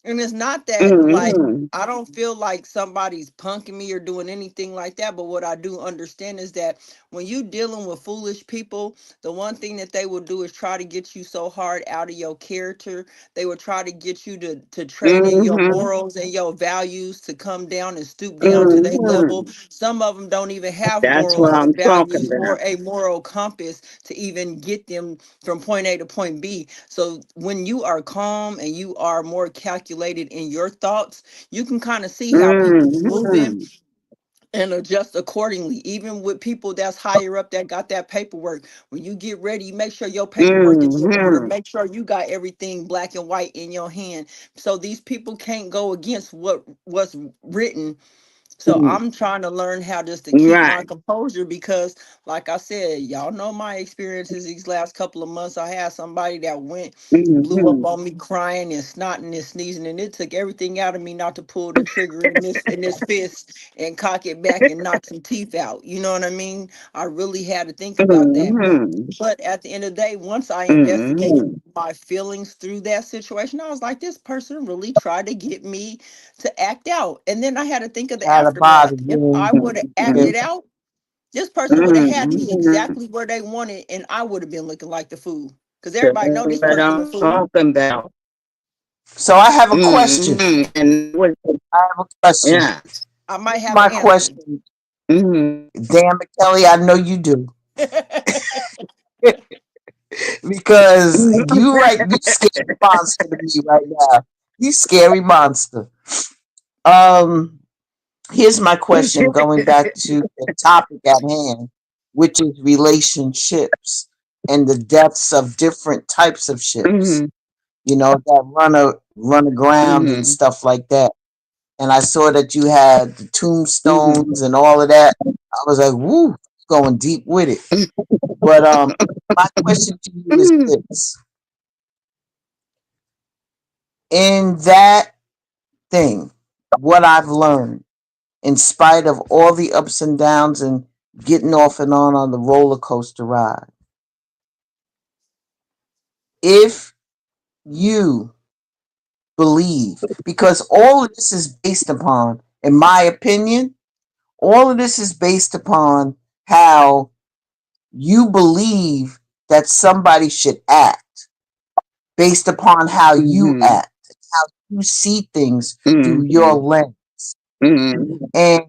and it's not that like Mm-hmm. I don't feel like somebody's punking me or doing anything like that. But what I do understand is that when you dealing with foolish people, the one thing that they will do is try to get you so hard out of your character. They will try to get you to trade in your Mm-hmm. morals and your values to come down and stoop down to their level. Mm-hmm. Some of them don't even have That's morals what or I'm talking values or about. a moral compass to even get them from point A to point B. So when you are calm and you are more calculated in your thoughts, you can kind of see how people's moving. Mm-hmm. and adjust accordingly. Even with people that's higher up that got that paperwork, when you get ready, make sure your paperwork is in order. Mm-hmm. Make sure you got everything black and white in your hand, so these people can't go against what's written. So I'm trying to learn how just to keep my Right. composure because, like I said, y'all know my experiences these last couple of months. I had somebody that went, blew up Mm-hmm. on me crying and snotting and sneezing, and it took everything out of me not to pull the trigger in this fist and cock it back and knock some teeth out. You know what I mean? I really had to think about that. Mm-hmm. But at the end of the day, once I investigated Mm-hmm. my feelings through that situation, I was like, this person really tried to get me to act out. And then I had to think of the Had a aftermath. body. If I would have Yeah. acted out, this person would have had me Mm-hmm. exactly where they wanted, and I would have been looking like the fool. Because That's everybody know this what person a I'm fool. talking about. So I have a question. Mm-hmm. And what? I have a question. Yeah. I might have an My answer. question, Mm-hmm. damn it, Kelly, I know you do. Because you scary monster to me right now. You scary monster. Um, Here's my question going back to the topic at hand, which is relationships and the depths of different types of ships, Mm-hmm. that run aground and Mm-hmm. stuff like that. And I saw that you had the Mm-hmm. tombstones and all of that. I was like, woo, going deep with it. But my question to you is Mm-hmm. this. In that thing, what I've learned, in spite of all the ups and downs and getting off and on the roller coaster ride, if you believe, because all of this is based upon, in my opinion, all of this is based upon how you believe that somebody should act, based upon how you Mm-hmm. act, how you see things through your Mm-hmm. lens. Mm-hmm. And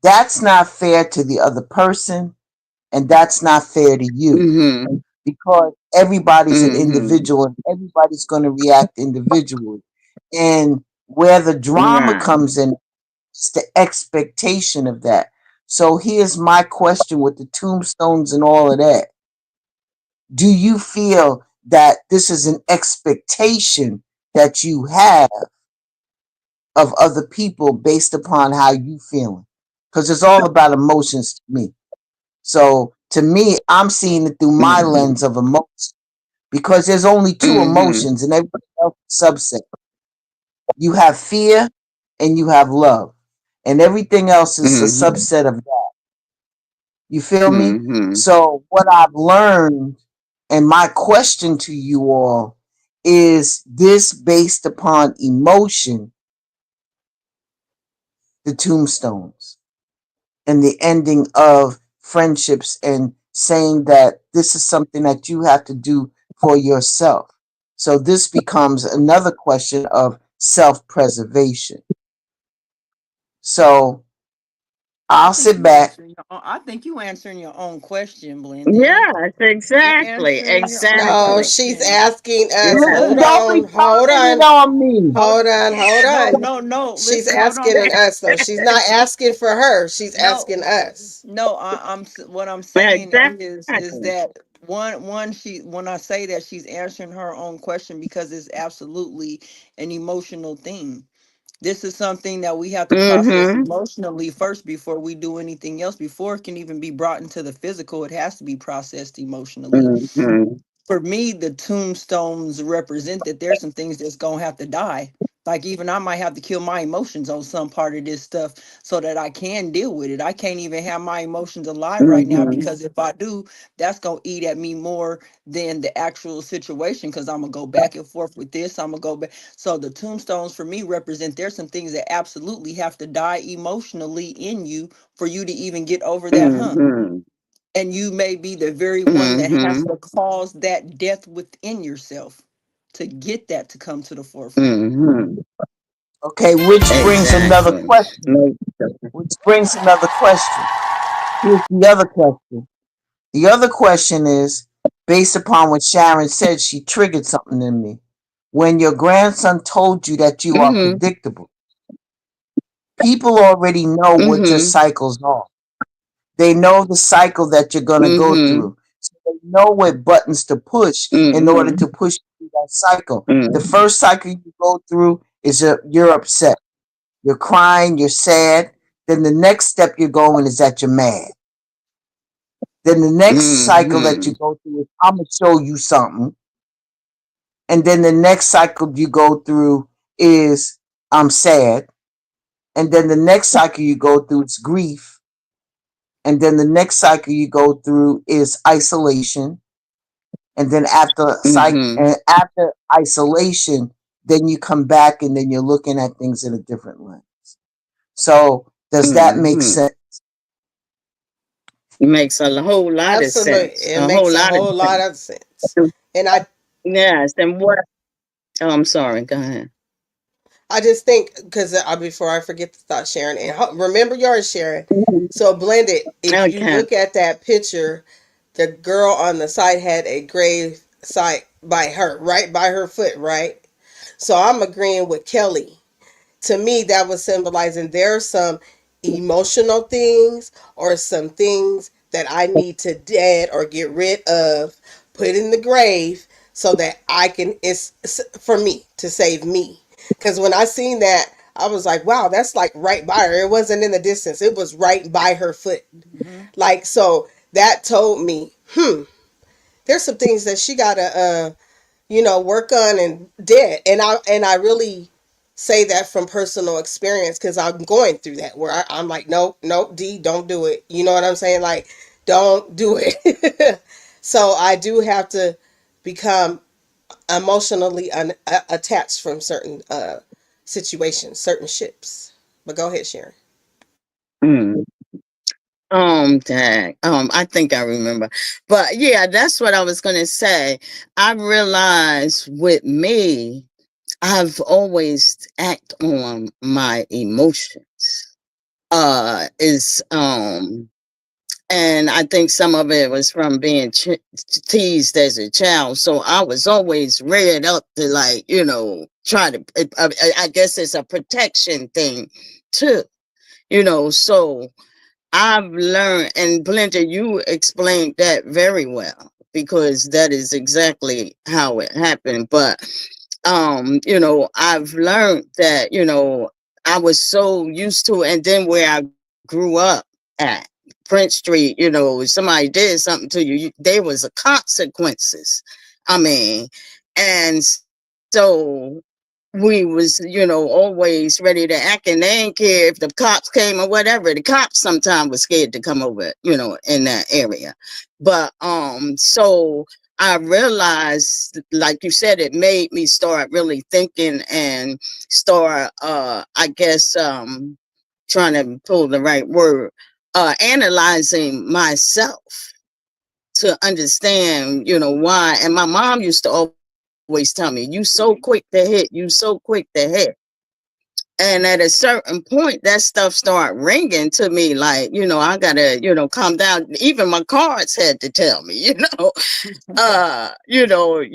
that's not fair to the other person, and that's not fair to you, Mm-hmm. because everybody's an Mm-hmm. individual and everybody's going to react individually. And where the drama Right. comes in is the expectation of that. So here's my question with the tombstones and all of that. Do you feel that this is an expectation that you have of other people based upon how you feeling? Because it's all about emotions to me. So to me, I'm seeing it through my Mm-hmm. lens of emotion, because there's only two Mm-hmm. emotions and everybody else is subset. You have fear and you have love, and everything else is a Mm-hmm. subset of that. You feel me? Mm-hmm. So what I've learned, and my question to you all, is this based upon emotion, the tombstones, and the ending of friendships, and saying that this is something that you have to do for yourself. So this becomes another question of self-preservation. So I I'll think sit you back. answering your own, I think you answering your own question, Blended. Yes, You exactly. answering your own No, Exactly. she's question. asking us. Yeah. Hold Don't be on, hold throwing it on, on me. Hold hold on, hold no, on. no, no. She's Listen, hold asking on. us though. She's not asking for her. She's No, asking us. no. What I'm saying is Exactly. that one she when I say that she's answering her own question because it's absolutely an emotional thing. This is something that we have to process Mm-hmm. emotionally first before we do anything else. Before it can even be brought into the physical, it has to be processed emotionally. Mm-hmm. For me, the tombstones represent that there's some things that's gonna have to die. Like even I might have to kill my emotions on some part of this stuff so that I can deal with it. I can't even have my emotions alive right now Mm-hmm. because if I do, that's gonna eat at me more than the actual situation because I'm gonna go back and forth with this. I'm gonna go back. So the tombstones for me represent there's some things that absolutely have to die emotionally in you for you to even get over that hump, Mm-hmm. and you may be the very one that has Mm-hmm. to cause that death within yourself to get that to come to the forefront. Mm-hmm. Okay, which brings another Exactly. question. Here's the other question. The other question is based upon what Sharon said, she triggered something in me. When your grandson told you that you are Mm-hmm. predictable, People already know what your Mhm. cycles are. They know the cycle that you're gonna go Mhm. through. So they know what buttons to push in order Mhm. to push through that cycle. The Mhm. first cycle you go through is you're upset. You're crying, you're sad. Then the next step you're going is that you're mad. Then the next cycle that you Mhm. go through is I'm gonna show you something. And then the next cycle you go through is I'm sad. And then the next cycle you go through is grief. And then the next cycle you go through is isolation. And then Mhm. after isolation, then you come back and then you're looking at things in a different lens. So does that make Mhm. sense? Makes a whole lot of Absolutely. sense. It A whole makes a lot of whole lot sense. of sense. And Yes. And what? Oh, I'm sorry. Go ahead. I just think because before I forget the thought, Sharon, and remember yours, Sharon. So blended. If you Okay. look at that picture, the girl on the side had a grave site by her, right by her foot, right. So I'm agreeing with Kelly. To me, that was symbolizing there's some emotional things or some things that I need to dead or get rid of, put in the grave so that I can, it's for me to save me. Because when I seen that, I was like, wow, that's like right by her. It wasn't in the distance, it was right by her foot. Mhm. Like, so that told me, there's some things that she gotta work on and did. And I really say that from personal experience because I'm going through that where I'm like, nope, nope, D, don't do it. You know what I'm saying? Like, don't do it. So I do have to become emotionally attached from certain situations, certain ships. But go ahead, Sharon. Mm. Dang. I think I remember. But yeah, that's what I was gonna say. I realized with me, I've always act on my emotions. Is And I think some of it was from being teased as a child. So I was always reared up to, like, try to, I guess it's a protection thing too, So I've learned, and Blender, you explained that very well because that is exactly how it happened. But I've learned that, I was so used to, and then where I grew up at Prince Street, if somebody did something to you, there was a consequences. I mean, and so we was, always ready to act, and they didn't care if the cops came or whatever. The cops sometimes were scared to come over, in that area. But so I realized, like you said, it made me start really thinking and start, I guess, trying to pull the right word, analyzing myself to understand, why. And my mom used to always tell me, "You so quick to hit, you so quick to hit." And at a certain point, that stuff started ringing to me like, I gotta, calm down. Even my cards had to tell me,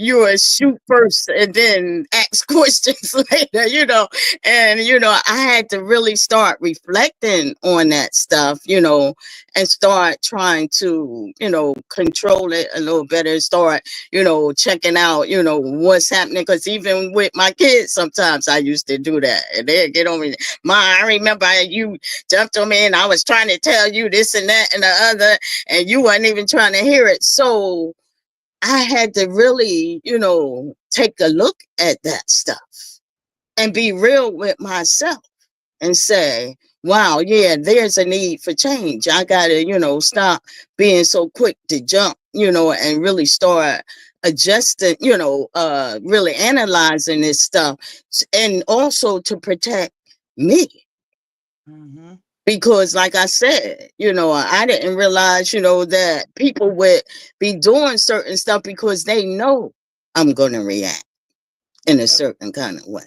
you a shoot first and then ask questions later, and I had to really start reflecting on that stuff, and start trying to, control it a little better, start, checking out, what's happening. Because even with my kids, sometimes I used to do that, and they'd get on me, "Ma, I remember you jumped on me and I was trying to tell you this and that and the other, and you weren't even trying to hear it." So I had to really, take a look at that stuff and be real with myself and say, wow, yeah, there's a need for change. I got to, stop being so quick to jump, and really start adjusting, really analyzing this stuff, and also to protect me. Mhm. Because like I said, I didn't realize, that people would be doing certain stuff because they know I'm going to react in a Yep. certain kind of way,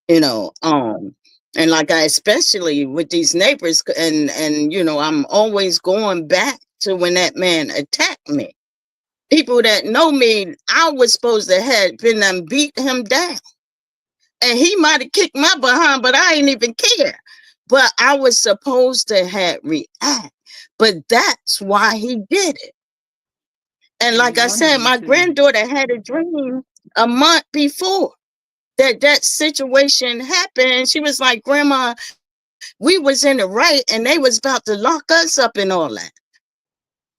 you know. And like I, especially with these neighbors, and I'm always going back to when that man attacked me. People that know me, I was supposed to have been and beat him down, and he might have kicked my behind, but I ain't even care. but I was supposed to have react. But that's why he did it. And like I said, my granddaughter had a dream a month before that situation happened. She was like, Grandma, we was in the right and they was about to lock us up and all that.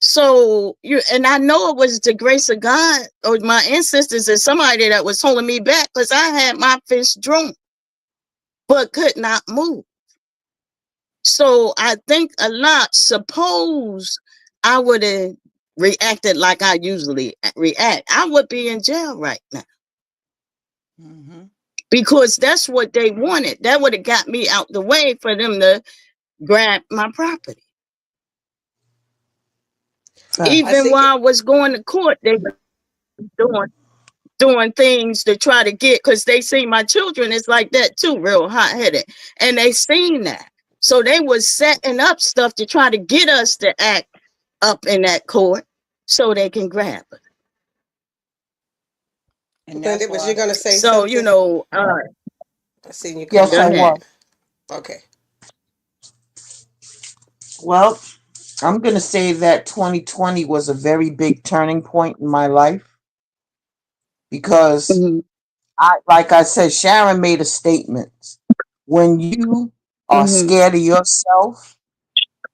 So and I know it was the grace of God or my ancestors or somebody that was holding me back, because I had my fist drawn but could not move. So I think a lot, suppose I would have reacted like I usually react, I would be in jail right now. Because that's what they wanted. That would have got me out the way for them to grab my property. Even while I was going to court, they were doing things to try to get, because they see my children is like that too, real hot-headed. And they seen that. So they was setting up stuff to try to get us to act up in that court so they can grab us. And Glenda, was you gonna say so, something? you know, I seen you come Yes, I was. Okay. Well, I'm going to say that 2020 was a very big turning point in my life because, like I said, Sharon made a statement. When you are scared of yourself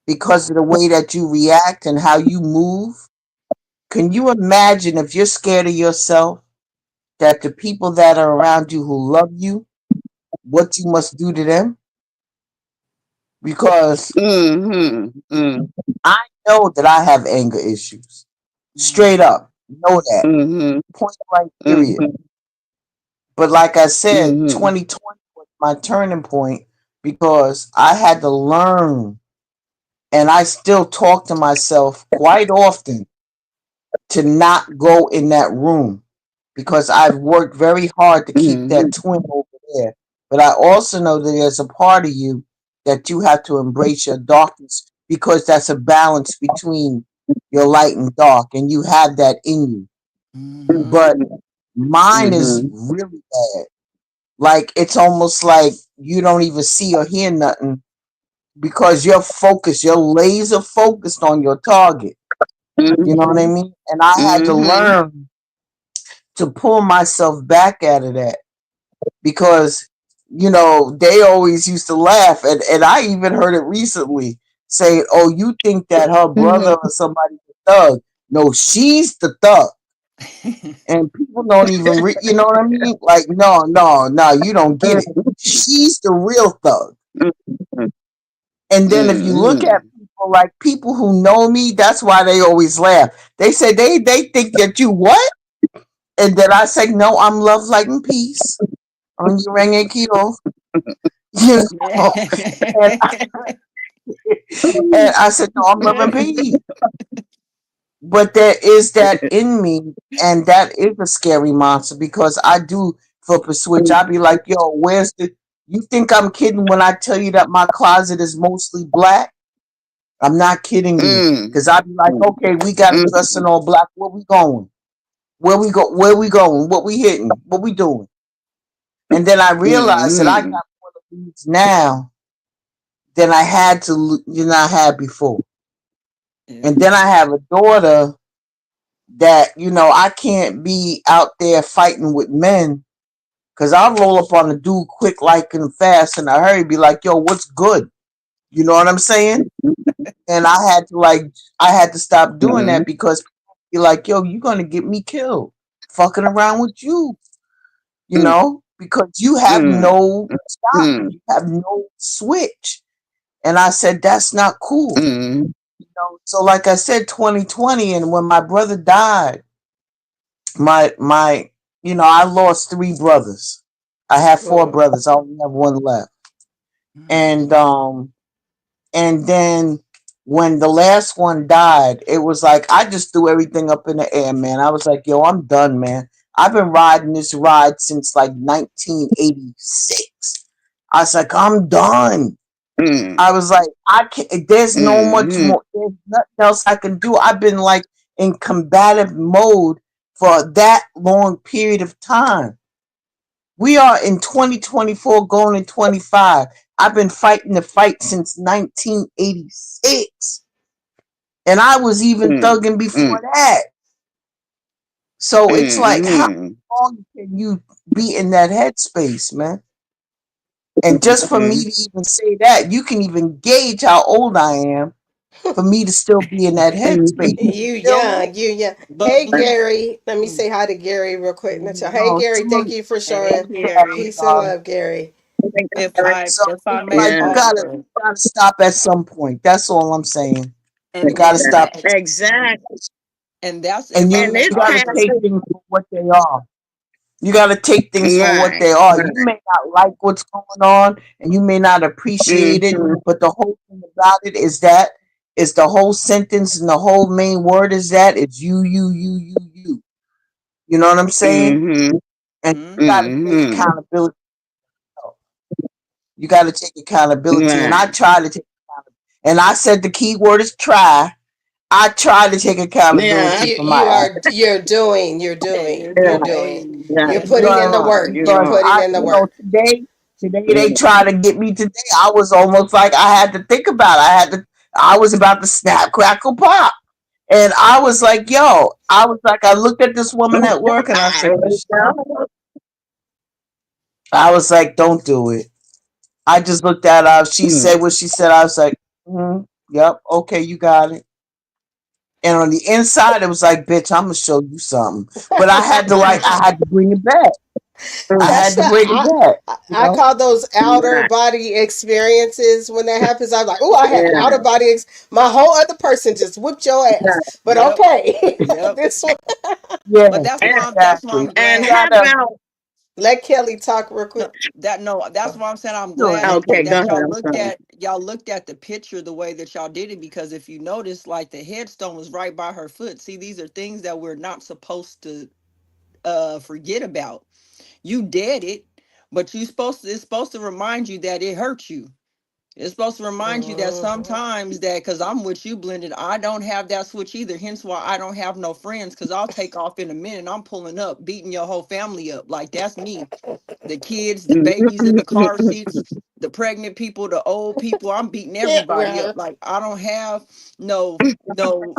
because of the way that you react and how you move, can you imagine if you're scared of yourself, that the people that are around you who love you, what you must do to them? Because I know that I have anger issues. Straight up. Know that. Point blank, period. But like I said, 2020 was my turning point because I had to learn, and I still talk to myself quite often, to not go in that room, because I've worked very hard to keep that twin over there. But I also know that there's a part of you that you have to embrace your darkness, because that's a balance between your light and dark, and you have that in you. But mine is really bad. Like, it's almost like you don't even see or hear nothing because you're focused, you're laser focused on your target. You know what I mean? And I had to learn to pull myself back out of that, because, you know, they always used to laugh. And I even heard it recently saying, oh, you think that her brother or somebody's a thug. No, she's the thug. And people don't even, you know what I mean? Like, no, you don't get it. She's the real thug. And then if you look at people, like people who know me, that's why they always laugh. They say they think that you what? And then I say, no, I'm love, light, and peace. On your ring and kilo. You know? And I said, no, I'm love and peace. But there is that in me, and that is a scary monster, because I do flip a switch. I be like, yo, where's the... You think I'm kidding when I tell you that my closet is mostly black? I'm not kidding you. Because I be like, okay, we got to dress in all black. Where we going? Where we going? What we hitting? What we doing? And then I realized that I got more of these now than I had before. And then I have a daughter that, you know, I can't be out there fighting with men, because I'll roll up on the dude quick, like, and fast in a hurry, be like, yo, what's good? You know what I'm saying? And I had to stop doing that, because you're like, yo, you're going to get me killed fucking around with you, you know, because you have no stop. You have no switch. And I said, that's not cool. You know, so like I said, 2020, and when my brother died, my you know, I lost 3 brothers. I have 4 brothers. I only have 1 left. And then when the last one died, it was like I just threw everything up in the air, man. I was like, yo, I'm done, man. I've been riding this ride since like 1986. I was like, I'm done. I was like, I can't, there's no much more, there's nothing else I can do. I've been like in combative mode for that long period of time. We are in 2024 going in 25. I've been fighting the fight since 1986. And I was even thugging before that. So it's like, how long can you be in that headspace, man? And just for me to even say that, you can even gauge how old I am for me to still be in that headspace. You You feel me? young, you young. But Hey Gary, let me say hi to Gary real quick in the chat. Hey No, Gary, thank seriously, you for hey showing Gary, peace and love, Gary. so if I it's may like offer, you gotta stop at some point. That's all I'm saying. You and gotta and stop, that Exactly. and that's and if I you And may it's gotta kind offer. take things for what they are. You got to take things for what right. they are. You may not like what's going on and you may not appreciate it, Mm-hmm. but the whole thing about it is that is the whole sentence and the whole main word is that it's you. You know what I'm saying? Mm-hmm. And you got to take Mm-hmm. accountability. You got to take accountability. And I Right. try to take accountability. And I said the key word is try. I try to take Yeah. accountability You for my you actions. are you're doing, you're Hey, doing, you're you're doing. doing. Hey, You're Right. you're putting doing in the Because, work. fine. You're because putting I, in the you know, work. today they try to get me today. I was almost like I had to think about it. I was about to snap, crackle, pop. And I was like, yo, I was like, I looked at this woman at work and I said, Michelle, I was like, don't do it. I just looked at her. She Mm. said what she said. I was like, yep, okay, you got it. And on the inside, it was like, bitch, I'm gonna show you something. But I had to bring it back. I That's had the to bring it back. You I know? call those outer Right. body experiences when that happens. I'm like, oh, I had an Yeah. outer body. My whole other person just whooped your Right. ass. But Yep, okay, yep. this one. Yeah, But that's And, why I'm exactly. You and glad. how gotta, about Let Kelly talk real No, quick. no, that's why I'm saying I'm no, glad okay, go ahead. I'm sorry. y'all looked at the picture the way that y'all did it, because if you notice, like, the headstone was right by her foot. See, these are things that we're not supposed to forget about. You did it, but it's supposed to remind you that it hurt you. It's supposed to remind you that Mhm. sometimes, that, because I'm with you, Blended, I don't have that switch either. Hence why I don't have no friends, because I'll take off in a minute and I'm pulling up, beating your whole family up. Like, that's me. The kids, the babies in the car seats, the pregnant people, the old people, I'm beating Yeah, everybody up. well, Like, I don't have no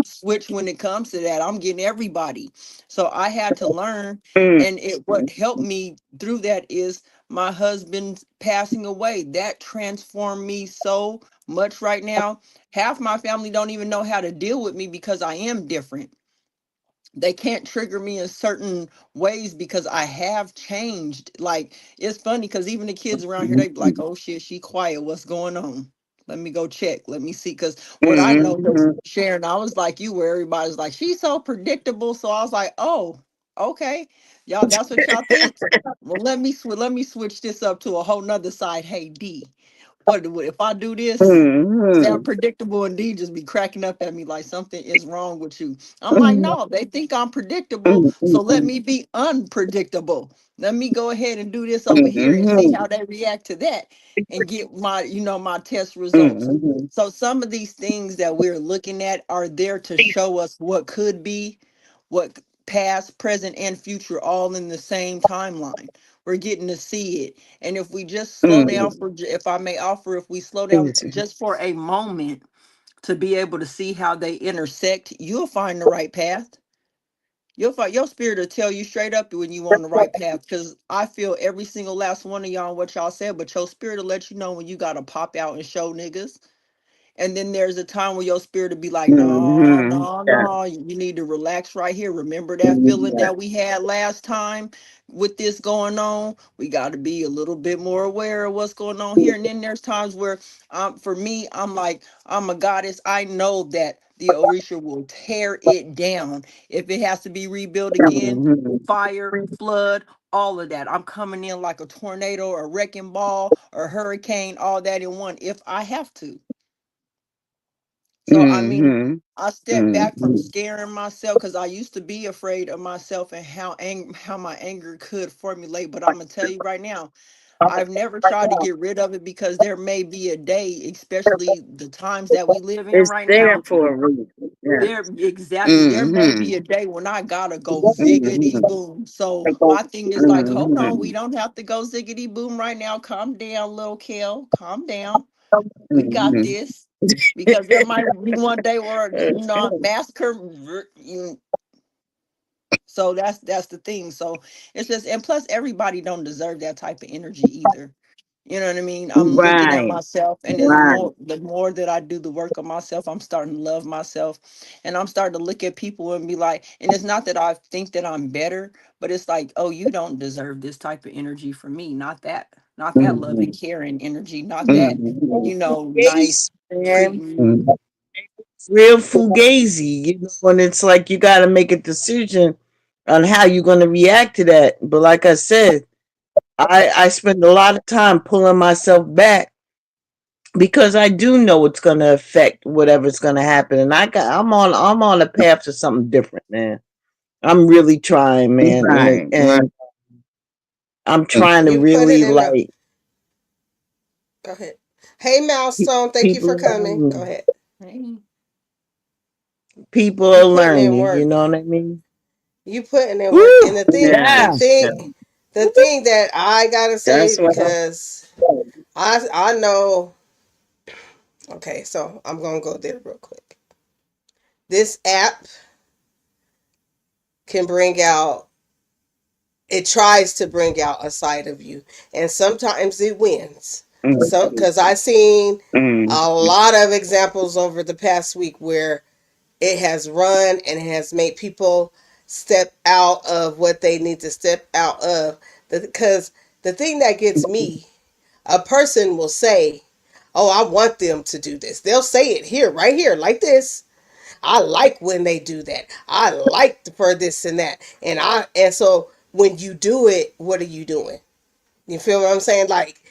switch when it comes to that. I'm getting everybody. So I had to learn, Mm. and it what helped me through that is my husband passing away. That transformed me so much right now. Half my family don't even know how to deal with me because I am different. They can't trigger me in certain ways because I have changed. Like, it's funny because even the kids around here, they be like, oh shit, she quiet. What's going on? Let me go check. Let me see. Because what I know, because Mm-hmm. Sharon, I was like you, where everybody's like, she's so predictable. So I was like, oh, okay. Y'all, that's what y'all think. Well, let me switch this up to a whole nother side. Hey, D, what if I do this? Sound Mm-hmm. predictable, and D just be cracking up at me like something is wrong with you. I'm like, no, they think I'm predictable, so let Mm-hmm. me be unpredictable. Let me go ahead and do this over here and see Mm-hmm. how they react to that and get my test results. Mm-hmm. So some of these things that we're looking at are there to show us what could be, what past, present, and future all in the same timeline. We're getting to see it. And if we just slow down if I may offer, if we slow down Mm-hmm. just for a moment to be able to see how they intersect, you'll find the right path. You'll find your spirit will tell you straight up when you on the right path. Because I feel every single last one of y'all and what y'all said, but your spirit will let you know when you gotta pop out and show niggas. And then there's a time where your spirit will be like, no, Mm-hmm. no, Yeah. no, you need to relax right here. Remember that feeling that we had last time with this going on? We got to be a little bit more aware of what's going on here. And then there's times where, for me, I'm like, I'm a goddess. I know that the Orisha will tear it down. If it has to be rebuilt again, Mm-hmm. fire, flood, all of that. I'm coming in like a tornado, a wrecking ball, or hurricane, all that in one if I have to. So I mean, Mm-hmm. I stepped back from Mm-hmm. scaring myself because I used to be afraid of myself and how my anger could formulate. But I'm gonna tell you right now, I've never tried to get rid of it because there may be a day, especially the times that we live in It's right there now. for a reason. Yeah. There exactly. There may Mm-hmm. be a day when I gotta go ziggity boom. So my thing is like, hold on, we Mm-hmm. don't have to go ziggity boom right now. Calm down, little Kel. Calm down. We got Mm-hmm. this. Because there might be one day where massacre. So that's the thing. So it's just, and plus everybody don't deserve that type of energy either. You know what I mean? I'm looking at Right. myself, and Right. the more that I do the work of myself, I'm starting to love myself, and I'm starting to look at people and be like, and it's not that I think that I'm better, but it's like, oh, you don't deserve this type of energy from me, not that love Mm-hmm. and caring energy, not that, Mm-hmm. nice Fugazi, man. treatment. Real fugazi, you know, and it's like you got to make a decision on how you're going to react to that. But like I said, I spend a lot of time pulling myself back because I do know it's going to affect whatever's going to happen, and I'm on a path to something different, man. I'm really trying, man, Right. Right. and I'm trying to You put it really in the. like Go ahead. Hey, Milestone. Thank you people for are coming. Go learning. ahead. Hey, People You are putting in learning. You work. know what I mean? You putting in work. And Woo! the thing, Yeah. the Yeah. thing, Yeah. the thing that I gotta say, That's what because I know. Okay, so I'm gonna go there real quick. This app can bring out. It tries to bring out a side of you, and sometimes it wins. So, mm-hmm. because I seen Mm-hmm. a lot of examples over the past week where it has run and it has made people step out of what they need to step out of. Because the thing that gets me, a person will say, "Oh, I want them to do this." They'll say it here, right here, like this. I like when they do that. I like for this and that. And so when you do it, what are you doing? You feel what I'm saying? Like,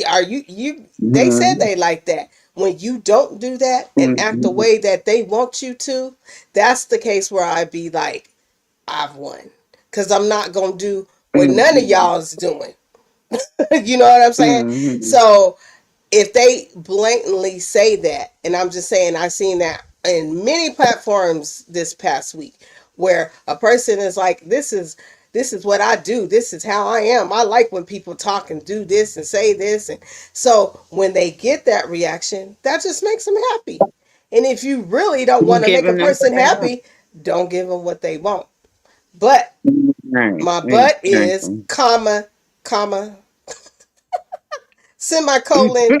are you they said they like that. When you don't do that and act the Mm-hmm. way that they want you to, that's the case where I'd be like, I've won. Cause I'm not gonna do what none of Mm-hmm. y'all is doing. You know what I'm saying? Mm-hmm. So if they blatantly say that, and I'm just saying I've seen that in many platforms this past week, where a person is like, this is what I do, this is how I am, I like when people talk and do this and say this. And so when they get that reaction, that just makes them happy. And if you really don't You want to make a giving them what person they want. happy, don't give them what they want. But Right. my but is Exactly. comma semicolon,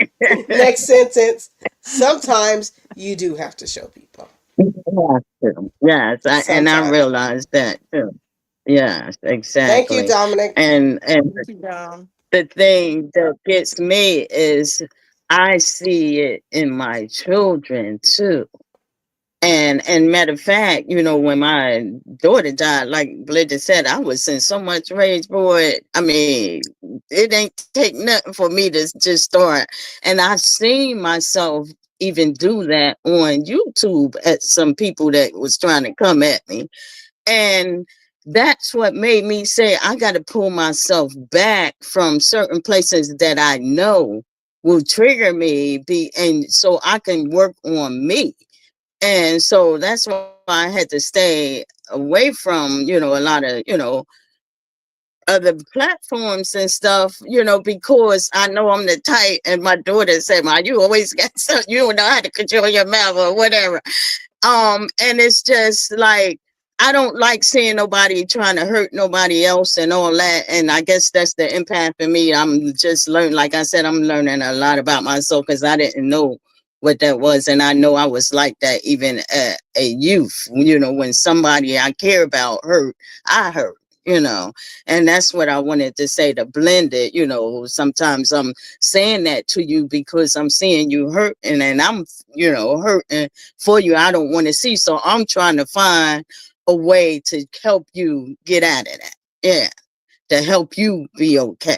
next sentence. Sometimes you do have to show people. Have to. Yes, and I Sometimes. realize that too. Yes, Thank you, exactly. Dominic. And thank you, down. the thing that gets me is I see it in my children too. And matter of fact, when my daughter died, like Glenda said, I was in so much rage, boy. I mean, it ain't take nothing for me to just start. And I've seen myself even do that on YouTube at some people that was trying to come at me. And that's what made me say I got to pull myself back from certain places that I know will trigger me, and so I can work on me. And so that's why I had to stay away from, a lot of, other platforms and stuff, because I know I'm the type, and my daughter said, "Ma, you always got something, you don't know how to control your mouth or whatever." And it's just like I don't like seeing nobody trying to hurt nobody else and all that. And I guess that's the impact for me. I'm just learning, like I said, I'm learning a lot about myself because I didn't know what that was. And I know I was like that even at a youth, when somebody I care about hurt, I hurt. And that's what I wanted to say, to blend it. Sometimes I'm saying that to you because I'm seeing you hurt, and I'm, hurting for you. I don't want to see. So I'm trying to find a way to help you get out of that. Yeah. To help you be okay.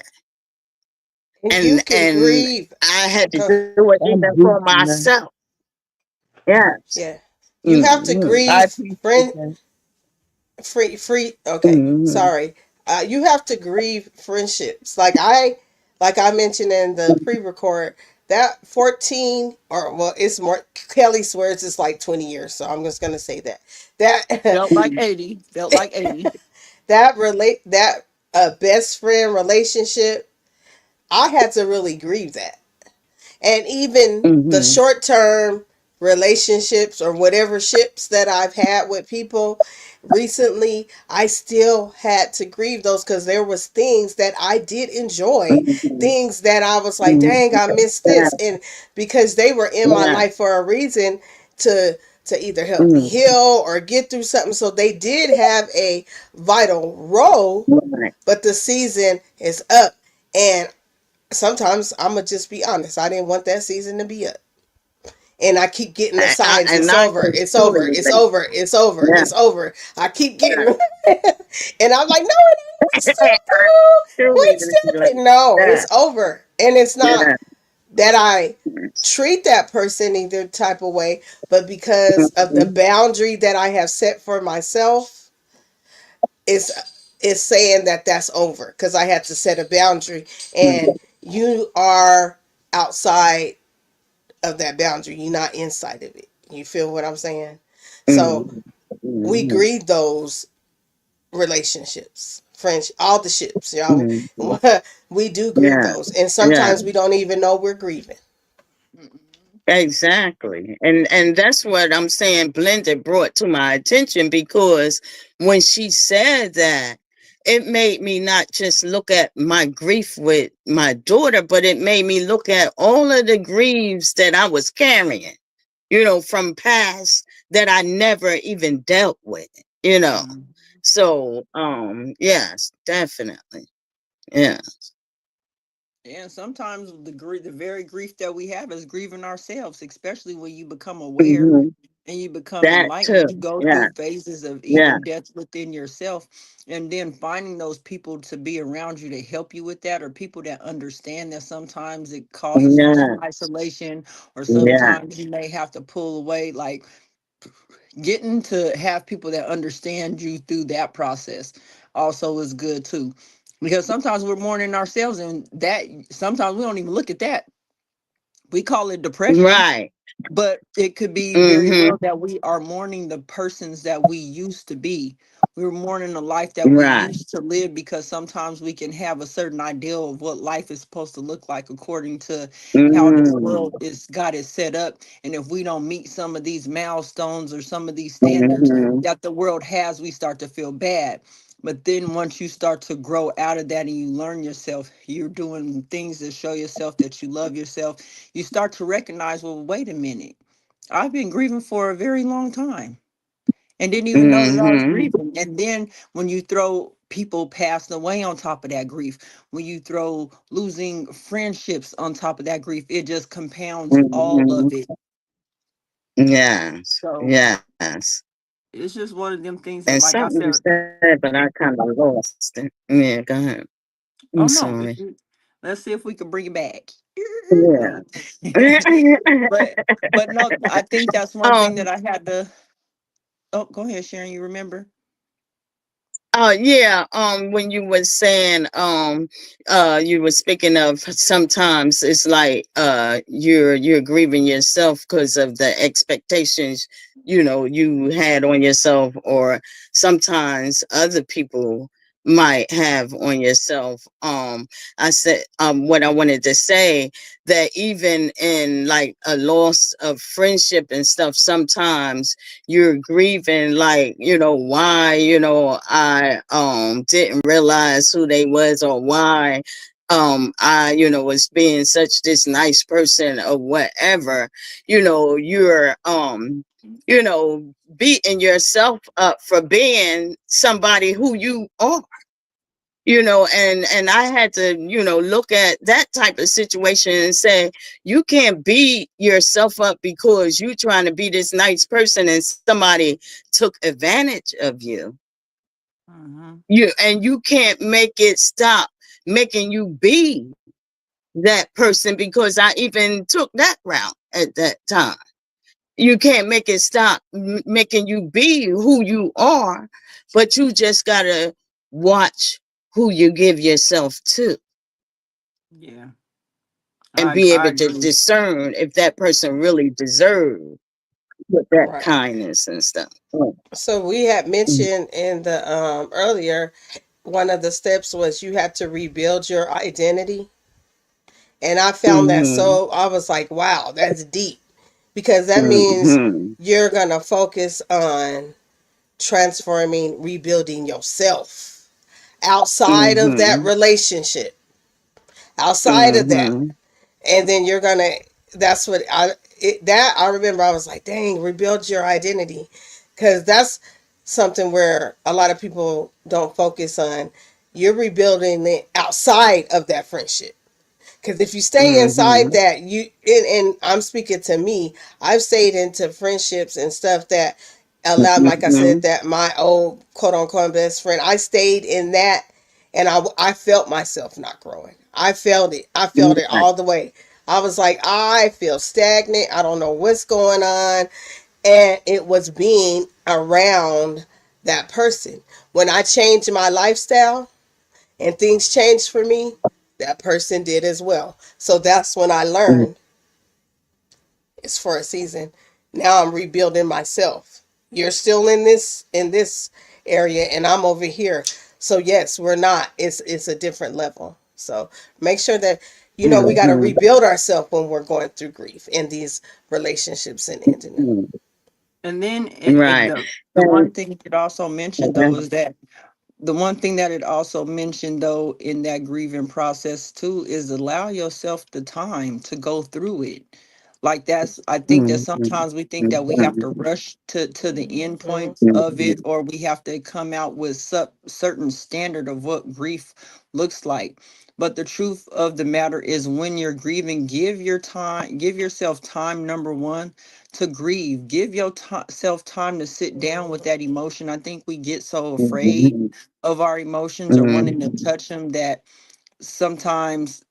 And you And can grieve. I had to Go. do it even I'm for Gucci, man. myself. Yes. Yeah. You have to Mm-hmm. I grieve, appreciate friend. that. Free. Okay. Mm-hmm. Sorry. You have to grieve friendships. Like, I like I mentioned in the pre-record, that 14 or well, it's more. Kelly swears it's like 20 years, so I'm just gonna say that that Felt like 80. Felt like 80. that best friend relationship. I had to really grieve that. And even the Mm-hmm. short term relationships or whatever ships that I've had with people recently, I still had to grieve those because there was things that I did enjoy, Mm-hmm. things that I was like, Mm-hmm. dang, I missed Yeah. this. And because they were in my Yeah. life for a reason to either help me Mm-hmm. heal or get through something. So they did have a vital role, Right. but the season is up. And sometimes I'm gonna just be honest. I didn't want that season to be up, and I keep getting the signs. And It's I over. can It's over. truly It's say, over. It's over. yeah. It's over. I keep getting, Yeah. and I'm like, no, it ain't. We still I cool. We truly still like no. that. It's over, and it's not Yeah. that I treat that person either type of way, but because of the Mm-hmm. boundary that I have set for myself, is saying that that's over because I had to set a boundary, and you are outside of that boundary. You're not inside of it. You feel what I'm saying? So Mm-hmm. we Mm-hmm. grieve those relationships, friends, all the ships, y'all. Mm-hmm. We do grieve Yeah. those, and Yeah. sometimes we don't even know we're grieving. Exactly. And that's what I'm saying Blended brought to my attention, because when she said that, it made me not just look at my grief with my daughter, but it made me look at all of the griefs that I was carrying, from past that I never even dealt with. Mhm. So, yes, definitely. Yeah. And sometimes the very grief that we have is grieving ourselves, especially when you become aware Hmm. and you become That enlightened. too. You go Yeah. through phases of Yeah. even death within yourself, and then finding those people to be around you to help you with that, or people that understand that sometimes it causes you some Yeah. isolation, or Yeah. sometimes you may have to pull away. Like getting to have people that understand you through that process also is good too, because sometimes we're mourning ourselves, and that sometimes we don't even look at that. We call it depression, Right. but it could be very Hmm. well that we are mourning the persons that we used to be. We're mourning the life that we Right. used to live, because sometimes we can have a certain ideal of what life is supposed to look like according to how this Mm. world is got it set up. And if we don't meet some of these milestones or some of these standards Mhm. that the world has, we start to feel bad. But then once you start to grow out of that and you learn yourself, you're doing things to show yourself that you love yourself. You start to recognize, well, wait a minute, I've been grieving for a very long time and didn't even know that I was Mhm. grieving. And then when you throw people passing away on top of that grief, when you throw losing friendships on top of that grief, it just compounds all Mhm. of it. Yes. So Yes. it's just one of them things that, And like I something you said, said, but I kind of lost it. Yeah, go ahead. I'm oh no, sorry. let's see if we can bring it back. Yeah. No. but no, I think that's one thing that um. I had to. Oh, go ahead, Sharon. You remember? Oh yeah. When you were saying, you were speaking of sometimes it's like you're grieving yourself because of the expectations you had on yourself, or sometimes other people might have on yourself. I said, what I wanted to say, that even in like a loss of friendship and stuff, sometimes you're grieving, like, why, I didn't realize who they was, or why I was being such this nice person or whatever. You're you know beating yourself up for being somebody who you are. And I had to look at that type of situation and say, you can't beat yourself up because you trying to be this nice person and somebody took advantage of you. Mm-hmm. You can't make it stop making you be that person, because I even took that route at that time. You can't make it stop making you be who you are, but you just gotta watch who you give yourself to. Yeah, and be I able to agree. discern if that person really deserves that Right. kindness and stuff. Mm, So we had mm, mentioned in the earlier, one of the steps was you had to rebuild your identity. And I found that, mhm, so I was like, wow, that's deep, because that means mhm, you're going to focus on transforming, rebuilding yourself outside of that mhm, relationship, outside of that. mhm, And then you're going to, that's what that I remember. I was like, dang, rebuild your identity. Because that's something where a lot of people don't focus on. You're rebuilding it outside of that friendship. Because if you stay inside mhm, that, and I'm speaking to me, I've stayed into friendships and stuff that allowed, like I said, mhm, that my old quote unquote best friend, I stayed in that, and I felt myself not growing. I felt it. I felt it right, all the way. I was like, I feel stagnant. I don't know what's going on. And it was being around that person. When I changed my lifestyle, and things changed for me, that person did as well. So that's when I mm, learned it's for a season. Now I'm rebuilding myself. You're still in this area and I'm over here. So yes, we're not. It's a different level. So make sure that we got to mhm, rebuild ourselves when we're going through grief in these relationships and ending them. mm, And then right. the And, one thing it also mentioned though okay. is that the one thing that it also mentioned though in that grieving process too is allow yourself the time to go through it. Like that's, I think that Mhm, sometimes we think that we have to mhm, rush to the end Mhm. points of it, mhm, or we have to come out with certain standard of what grief looks like. But the truth of the matter is, when you're grieving, give yourself time, number one, to grieve. Give yourself time to sit down with that emotion. I think we get so afraid mhm, of our emotions or wanting to mhm, touch them that sometimes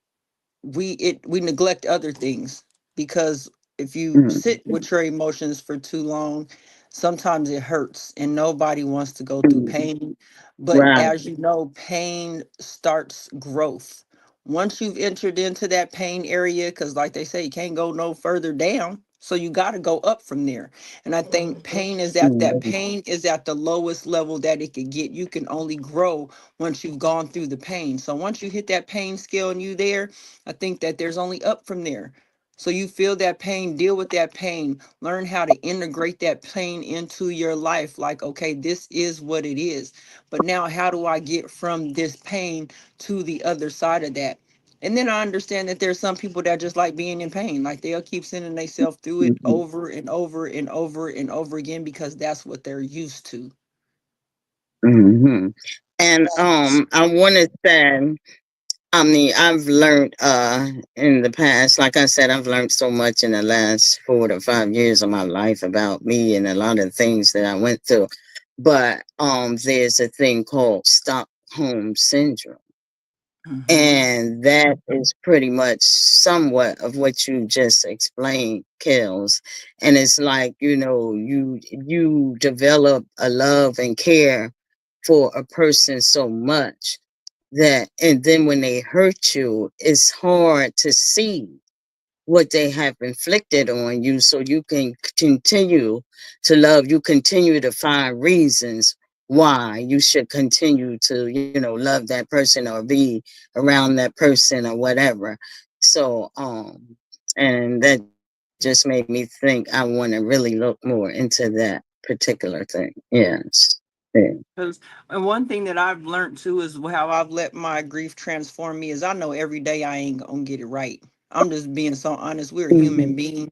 we neglect other things, because if you sit mhm, with your emotions for too long, sometimes it hurts and nobody wants to go through mhm, pain. But right. as you know, pain starts growth. Once you've entered into that pain area, because like they say, you can't go no further down, so you got to go up from there. And I think Mhm. Mhm, pain is at the lowest level that it could get. You can only grow once you've gone through the pain. So once you hit that pain scale and you there, I think that there's only up from there. So you feel that pain, deal with that pain, learn how to integrate that pain into your life. Like, okay, this is what it is. But now, how do I get from this pain to the other side of that? And then I understand that there's some people that just like being in pain. Like they'll keep sending themselves through it mhm, over and over and over and over again because that's what they're used to. mhm. And I want to say, I mean, I've learned in the past, like I said, I've learned so much in the last 4 to 5 years of my life about me and a lot of things that I went through. But there's a thing called Stockholm syndrome. Hmm. And that is pretty much somewhat of what you just explained, Kills. And it's like, you develop a love and care for a person so much that, and then when they hurt you, it's hard to see what they have inflicted on you, so you can continue to love. You continue to find reasons why you should continue to, love that person or be around that person or whatever. So and that just made me think I want to really look more into that particular thing. Yes. Yeah. Because and one thing that I've learned too is how I've let my grief transform me is I know every day I ain't gonna get it right. I'm just being so honest. We're human Hmm. beings.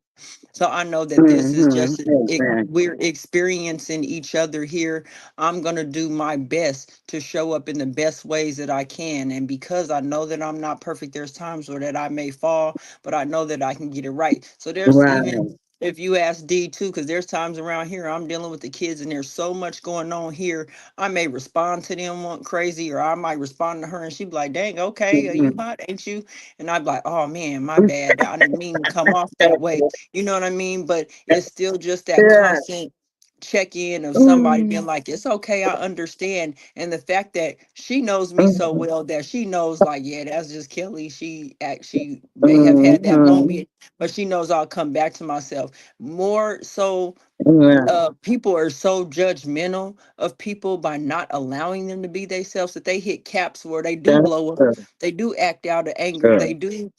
So I know that this is Hmm. just Exactly. we're experiencing each other here. I'm gonna do my best to show up in the best ways that I can. And because I know that I'm not perfect, there's times where that I may fall, but I know that I can get it right. So there's even, Right. if you ask D too, because there's times around here I'm dealing with the kids and there's so much going on here. I may respond to them one crazy, or I might respond to her and she'd be like, dang, okay, are you Hmm. hot? Ain't you? And I'd be like, oh man, my bad. I didn't mean to come off that way. You know what I mean? But it's still just that Yeah. constant. check in of somebody being Mm, like, it's okay, I understand. And the fact that she knows me so mm, well that she knows, like, yeah, that's just Kelly. She actually may have had that mhm, moment, but she knows I'll come back to myself. More so, yeah, people are so judgmental of people by not allowing them to be themselves that they hit caps where they do that's blow up. true, They do act out of anger. They true. do,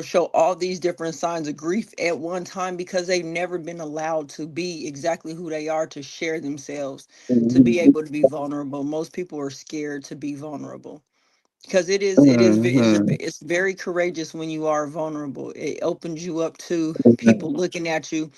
show all these different signs of grief at one time because they've never been allowed to be exactly who they are, to share themselves, to be Mhm, able to be vulnerable. Most people are scared to be vulnerable because mhm, it's very courageous when you are vulnerable. It opens you up to mhm, people looking at you,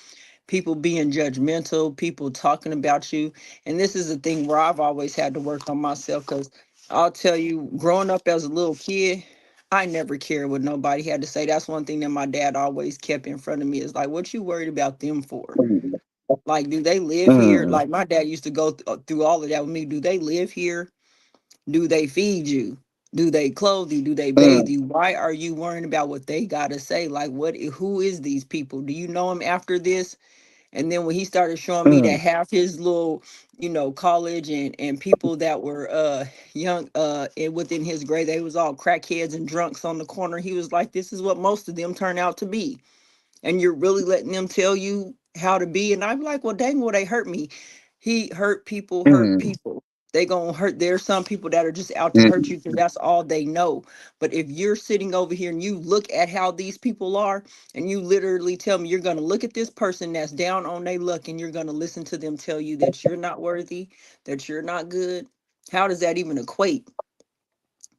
people being judgmental, people talking about you. And this is the thing where I've always had to work on myself, because I'll tell you, growing up as a little kid, I never cared what nobody had to say. That's one thing that my dad always kept in front of me, is like, what you worried about them for? mhm, Like, do they live here? mhm, Like, my dad used to go through all of that with me. Do they live here? Do they feed you? Do they clothe you? Do they bathe mhm, you? Why are you worrying about what they got to say? Like, who is these people? Do you know them after this? And then when he started showing me that mhm, half his little, college and people that were young and within his grade, they was all crackheads and drunks on the corner. He was like, this is what most of them turn out to be, and you're really letting them tell you how to be. And I'm like, well, dang, well, they hurt me. He hurt mhm, people. They gonna hurt. There's some people that are just out to hurt mhm, you because that's all they know. But if you're sitting over here and you look at how these people are, and you literally tell me, you're gonna look at this person that's down on their luck, and you're gonna listen to them tell you that you're not worthy, that you're not good. How does that even equate?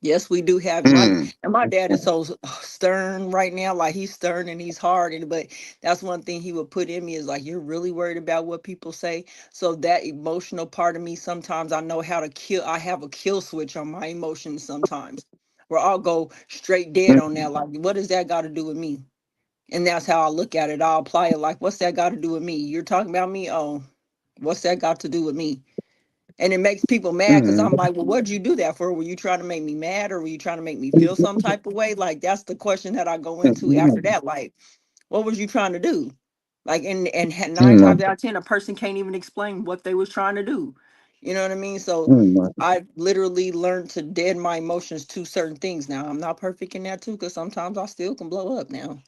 Yes, we do have mhm, my dad is so stern right now. Like, he's stern and he's hard, and but that's one thing he would put in me, is like, you're really worried about what people say. So that emotional part of me, sometimes I know how to kill. I have a kill switch on my emotions sometimes, where I'll go straight dead on that. Like, what does that got to do with me? And that's how I look at it. I'll apply it like, what's that got to do with me? You're talking about me? Oh, what's that got to do with me? And it makes people mad because I'm mhm, like, well, what'd you do that for? Were you trying to make me mad, or were you trying to make me feel some type of way? Like, that's the question that I go into after mhm, that. Like, what was you trying to do? Like, nine mhm, times out of 10, a person can't even explain what they was trying to do. You know what I mean? So mhm. I literally learned to dead my emotions to certain things. Now, I'm not perfect in that too, because sometimes I still can blow up now.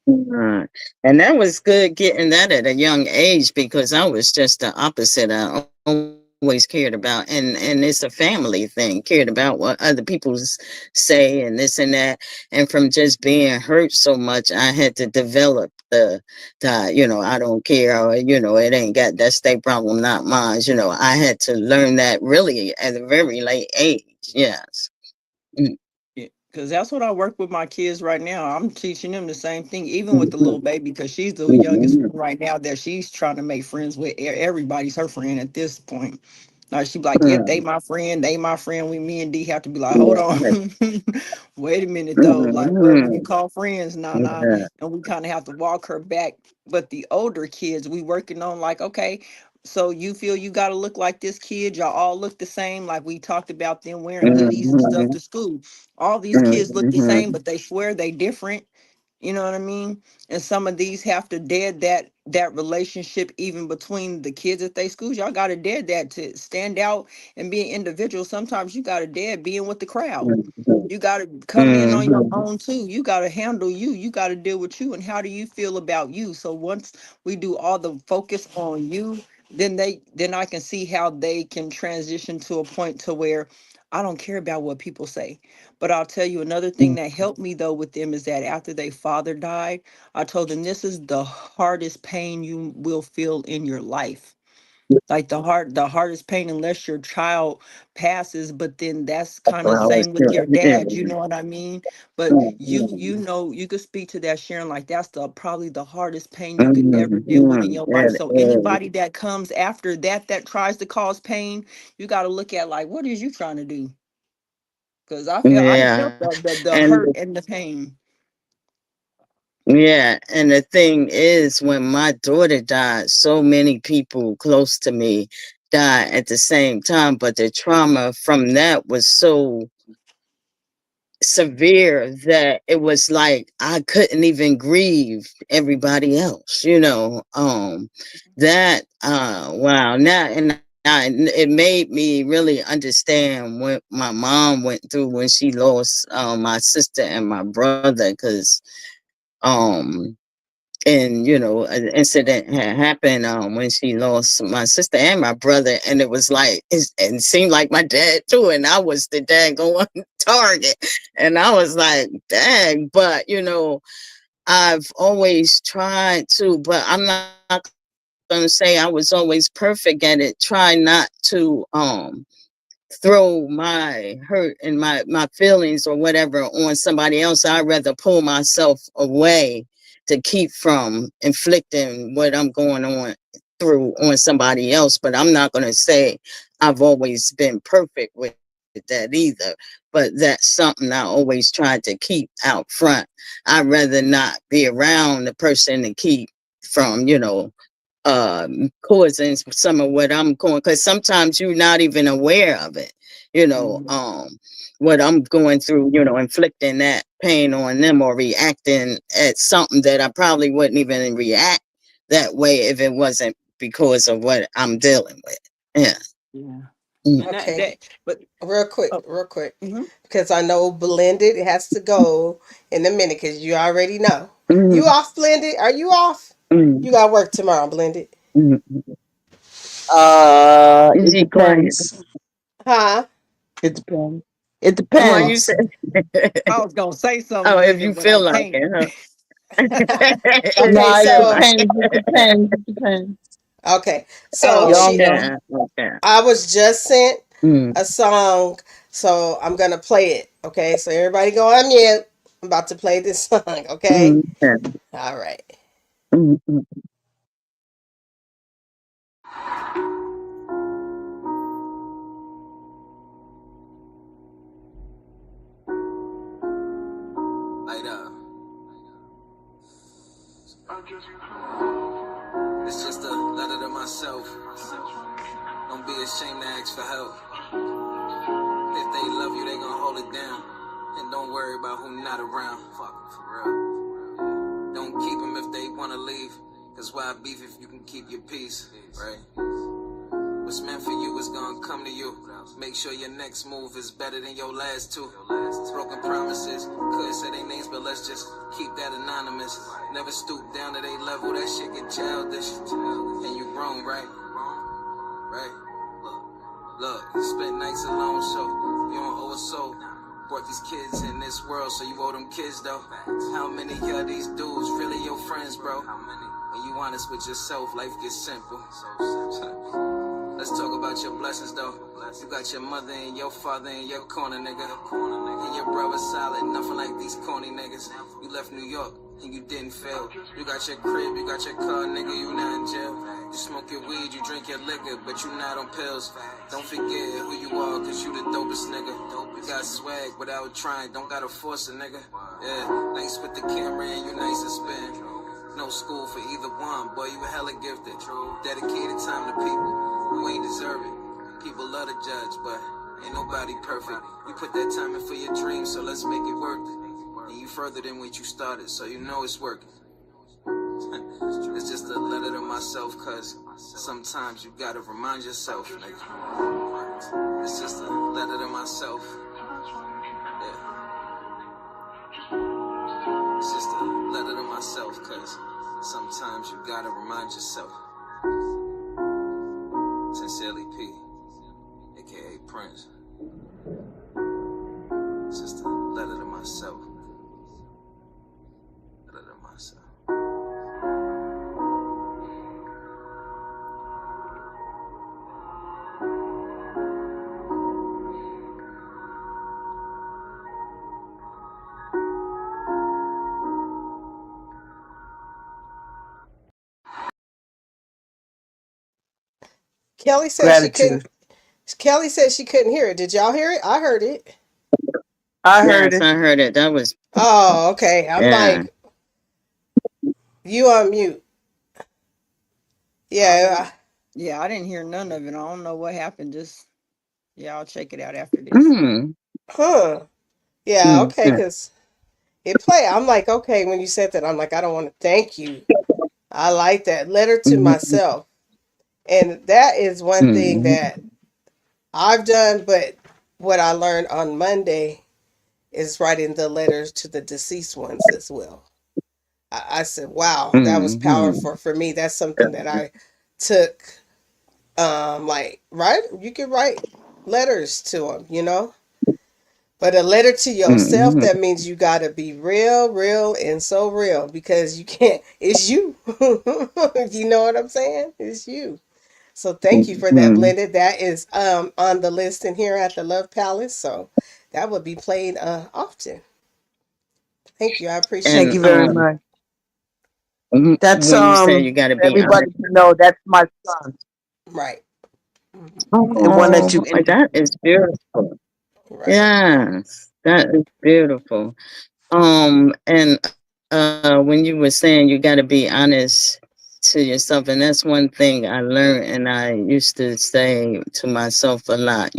Right. And that was good getting that at a young age, because I was just the opposite. I always cared about, and it's a family thing, cared about what other people say and this and that. And from just being hurt so much, I had to develop I don't care, or, it ain't got, that's their problem, not mine. I had to learn that really at a very late age. Yes. Mm, Yeah, because that's what I work with my kids right now. I'm teaching them the same thing, even with the mhm, little baby, because she's the youngest mhm, one right now that she's trying to make friends with. Everybody's her friend at this point. Like, she be like, yep, they mhm, my friend, they my friend. Me and D have to be like, hold on, mhm, wait a minute though. Like, what you mhm, call friends? Nah, nah. yeah, And we kind of have to walk her back. But the older kids, we working on, like, okay, so you feel you got to look like this kid? Y'all all look the same. Like, we talked about them wearing hoodies and stuff mhm, to school. All these kids look the same, mhm, but they swear they different. You know what I mean? And some of these have to dead that relationship even between the kids at they schools. Y'all gotta dead that to stand out and be an individual. Sometimes you gotta dead being with the crowd. mhm, You gotta come in on your mhm, own too. You gotta handle you. You gotta deal with you, and how do you feel about you? So once we do all the focus on you, then I can see how they can transition to a point to where I don't care about what people say. But I'll tell you another thing that helped me though with them is that after their father died, I told them, this is the hardest pain you will feel in your life. Like, the hardest pain, unless your child passes. But then that's kind of well, same with your yeah, dad, you know what I mean? But mhm, you could speak to that, Sharon, like, that's the probably the hardest pain you could ever deal with in mhm, your life. it So is, anybody that comes after that tries to cause pain, you got to look at, like, what is you trying to do? Because I done yeah, felt the and hurt and the pain. yeah, and the thing is, when my daughter died, so many people close to me died at the same time, but the trauma from that was so severe that it was like I couldn't even grieve everybody else, that wow. Now it made me really understand what my mom went through when she lost my sister and my brother, because um and an incident had happened when she lost my sister and my brother, and it was like and it seemed like my dad too, and I was the daggone target, and I was like, dang. But I've always tried to, but I'm not gonna say I was always perfect at it. Try not to throw my hurt and my feelings or whatever on somebody else. I'd rather pull myself away to keep from inflicting what I'm going on through on somebody else. But I'm not going to say I've always been perfect with that either. But that's something I always tried to keep out front. I'd rather not be around the person to keep from, causing some of what I'm going, because sometimes you're not even aware of it, what I'm going through, inflicting that pain on them or reacting at something that I probably wouldn't even react that way if it wasn't because of what I'm dealing with. Yeah. Yeah. Mm. And Okay. but Real quick, oh, real quick. mhm. Because I know Blended has to go in a minute because you already know. You Mm, off, Blended? Are you off? mm, You got work tomorrow, Blended. mm. It Be quiet. depends. Huh? It depends. It Come on, Oh. you depends. said. I was gonna say Oh, something if with you it, but I feel like can't. it, huh? Okay, No, it so depends. It depends. It depends. okay. So Oh, Y'all she know. yeah. Okay. I was just sent Mm, a song, so I'm gonna play it. Okay, so everybody go on mute. I'm about to play this song, okay? mm, yeah. All right. Mm, mm, Light up. It's just a letter to myself. Don't be ashamed to ask for help. If they love you, they gon' hold it down. And don't worry about who not around. Fuck 'em, for real. Don't keep them if they wanna leave. Cause why beef if you can keep your peace, right? What's meant for you is gonna come to you. Make sure your next move is better than your last two. Broken promises, couldn't say their names, but let's just keep that anonymous. Never stoop down to their level, that shit get childish. And you grown, right? Right? Look, you spent nights alone, so you don't owe a soul. Brought these kids in this world, so you owe them kids, though. How many of these dudes really your friends, bro? When you honest with yourself, life gets simple. Let's talk about your blessings, though. You got your mother and your father in your corner, nigga. And your brother solid, nothing like these corny niggas. You left New York and you didn't fail. You got your crib, you got your car, nigga, you not in jail. You smoke your weed, you drink your liquor, but you not on pills. Don't forget who you are, cause you the dopest nigga. You got swag without trying, don't gotta force a nigga. Yeah, nice with the camera and you nice to spin. No school for either one, boy, you hella gifted. Dedicated time to people who ain't deserve it. People love to judge, but ain't nobody perfect. You put that time in for your dreams, so let's make it work. And you further than what you started, so you know it's working. It's just a letter to myself, cause sometimes you gotta remind yourself, nigga. It's just a letter to myself. Yeah. It's just a letter to myself, cause sometimes you gotta remind yourself. Sincerely, P, aka Prince. It's just a letter to myself. Letter to myself. Kelly said she couldn't. Gratitude. Kelly said she couldn't hear it. Did y'all hear it? I heard it. I heard yes, it. I heard it. That was, Oh, okay. I'm yeah. like, you on mute. I didn't. Yeah. Yeah, I didn't hear none of it. I don't know what happened. Just yeah, I'll check it out after this. Mm, Huh. Yeah, okay, Mm-hmm. because it play. I'm like, okay, when you said that, I'm like, I don't want to thank you. I like that. Letter to Mm-hmm. myself. And that is one thing that I've done, but what I learned on Monday is writing the letters to the deceased ones as well. I said, wow, that was Mm-hmm. powerful for me. That's something that I took, like, right? You can write letters to them, you know? But a letter to yourself, Mm-hmm. that means you got to be real, real, and so real because you can't, it's you. You know what I'm saying? It's you. So thank you for that, Mm-hmm. Blended. That is on the list in here at the Love Palace. So that would be played often. Thank you. I Thank And you appreciate that. very much. That's when you say you got to be everybody honest. can know that's my son, Right. Mhm. the one that you Oh, interviewed. that is beautiful. Right. Yes, that is beautiful. And when you were saying you got to be honest to yourself, and that's one thing I learned, and I used to say to myself a lot.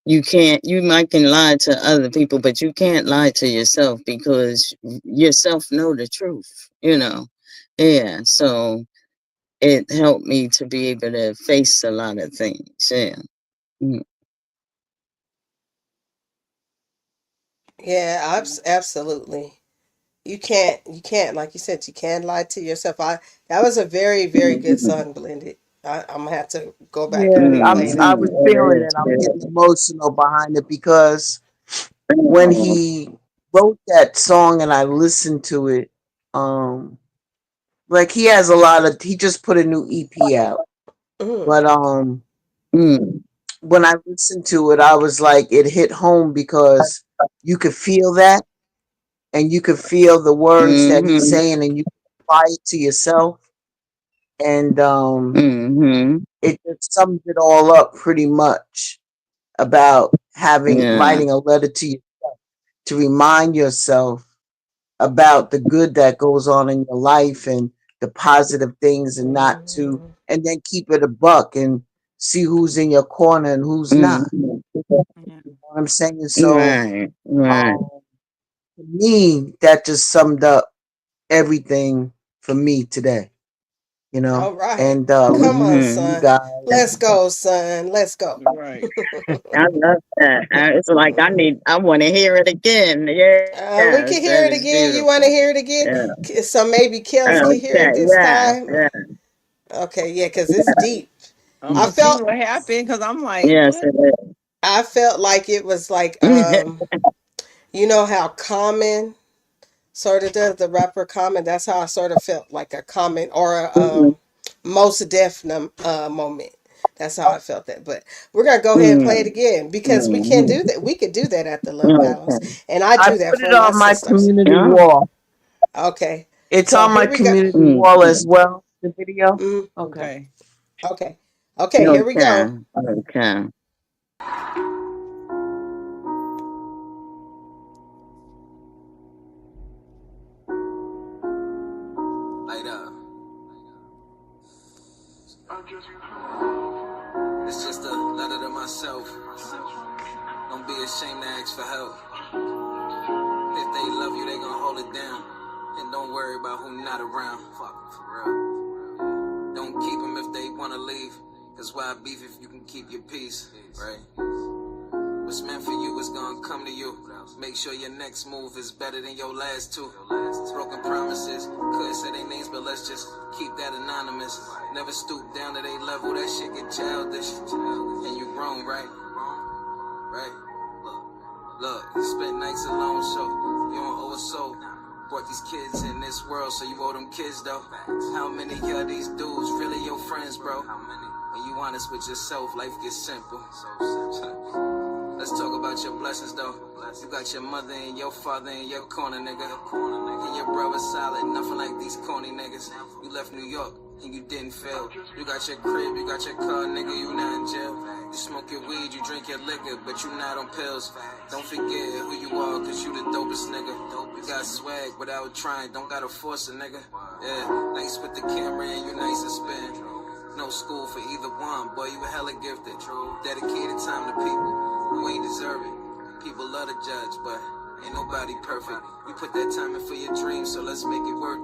You can't. You might can lie to other people, but you can't lie to yourself because yourself know the truth. Yeah. So it helped me to be able to face a lot of things. Yeah. Mm. Yeah, absolutely. You can't, like you said, you can't lie to yourself. That was a very, very good song, Blended. I'm gonna have to go back and Yeah, replay I that. was It feeling is. it. I'm It getting emotional behind it because when is. he wrote that song and I listened to it, um, like he has a lot of. He just put a new EP out, Mm, but Mm. when I listened to it, I was like, it hit home because you could feel that, and you could feel the words that he's Mhm. saying, and you could apply it to yourself, and Mhm. it just sums it all up pretty much about Yeah. writing a letter to you to remind yourself about the good that goes on in your life and the positive things, and not to, mm, and then keep it a buck and see who's in your corner and who's not. Mhm. Yeah. You know what I'm saying? So Right. Right. um, for me, that just summed up everything for me today. all right. And Come on, listening to you Mhm. son. guys. Let's go, son. Let's go. Right. I love that. It's like I want to hear it again. We Yes, can that hear it is again. You want to beautiful. hear it again? Yeah. So maybe Kels can hear Okay. it this Yeah. time. Yeah. Okay, yeah, because it's deep. I'm I gonna see felt what happened because I'm like, Yes, what? it I felt like it was like is. you know how Common sort of does, the rapper Common. That's how I sort of felt like a Common or a Most Def moment. That's how I felt that. But we're gonna go ahead and play it Mm. again because we can Mhm. do that. We could do that at the Love Palace, Okay. and I I do that put it for my on my sisters. community Yeah. wall. Okay, It's so on my here we go. community wall as Mhm. well, the video. Mm, Okay. Okay. okay, okay, here we go. Okay. Okay. Light up. It's just a letter to myself. Don't be ashamed to ask for help. If they love you, they gon' hold it down. And don't worry about who not around. Fuck, for real. Don't keep them if they wanna leave. Cause why beef if you can keep your peace, right? What's meant for you is gonna come to you. Make sure your next move is better than your last two. Broken promises, couldn't say their names, but let's just keep that anonymous. Never stoop down to their level, that shit get childish. And you grown, right? Right? Look, you spent nights alone, so you don't owe a soul. Brought these kids in this world, so you owe them kids, though. How many of these dudes really your friends, bro? When you honest with yourself, life gets simple. Let's talk about your blessings, though. You got your mother and your father in your corner, nigga. And your brother solid, nothing like these corny niggas. You left New York and you didn't fail. You got your crib, you got your car, nigga, you not in jail. You smoke your weed, you drink your liquor, but you not on pills. Don't forget who you are, cause you the dopest nigga. You got swag without trying, don't gotta force a nigga. Yeah, nice with the camera and you nice to spin. No school for either one, boy, you hella gifted. Dedicated time to people who ain't deserve it. People love to judge, but ain't nobody perfect. You put that time in for your dreams, so let's make it work.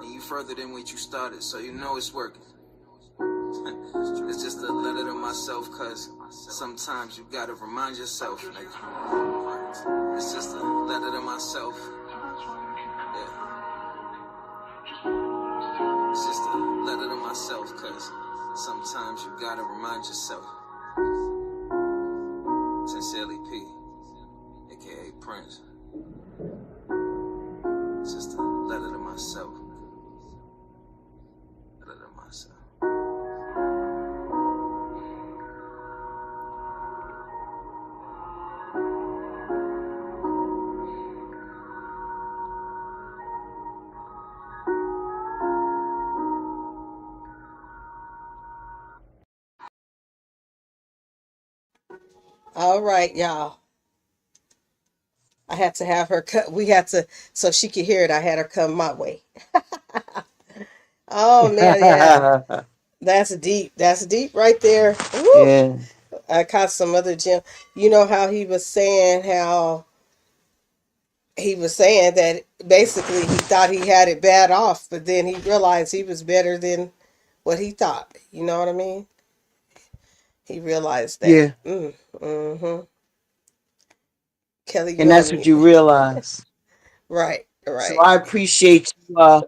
And you further than what you started, so you know it's working. It's just a letter to myself, cause sometimes you gotta remind yourself, nigga. It's just a letter to myself. Yeah. It's just a letter to myself, cause sometimes you gotta remind yourself. Sincerely P, aka Prince. It's just a letter to myself. Letter to myself. All right, y'all. I had to have her cut. We had to, so she could hear it. I had her come my way. Oh man, yeah. That's deep. That's deep right there. Woo. Yeah. I caught some other gem. You know how he was saying that basically he thought he had it bad off, but then he realized he was better than what he thought. You know what I mean? He realized that. Yeah. Mm-hmm. Kelly, And you that's on what me? you realize. Right, So right. I appreciate you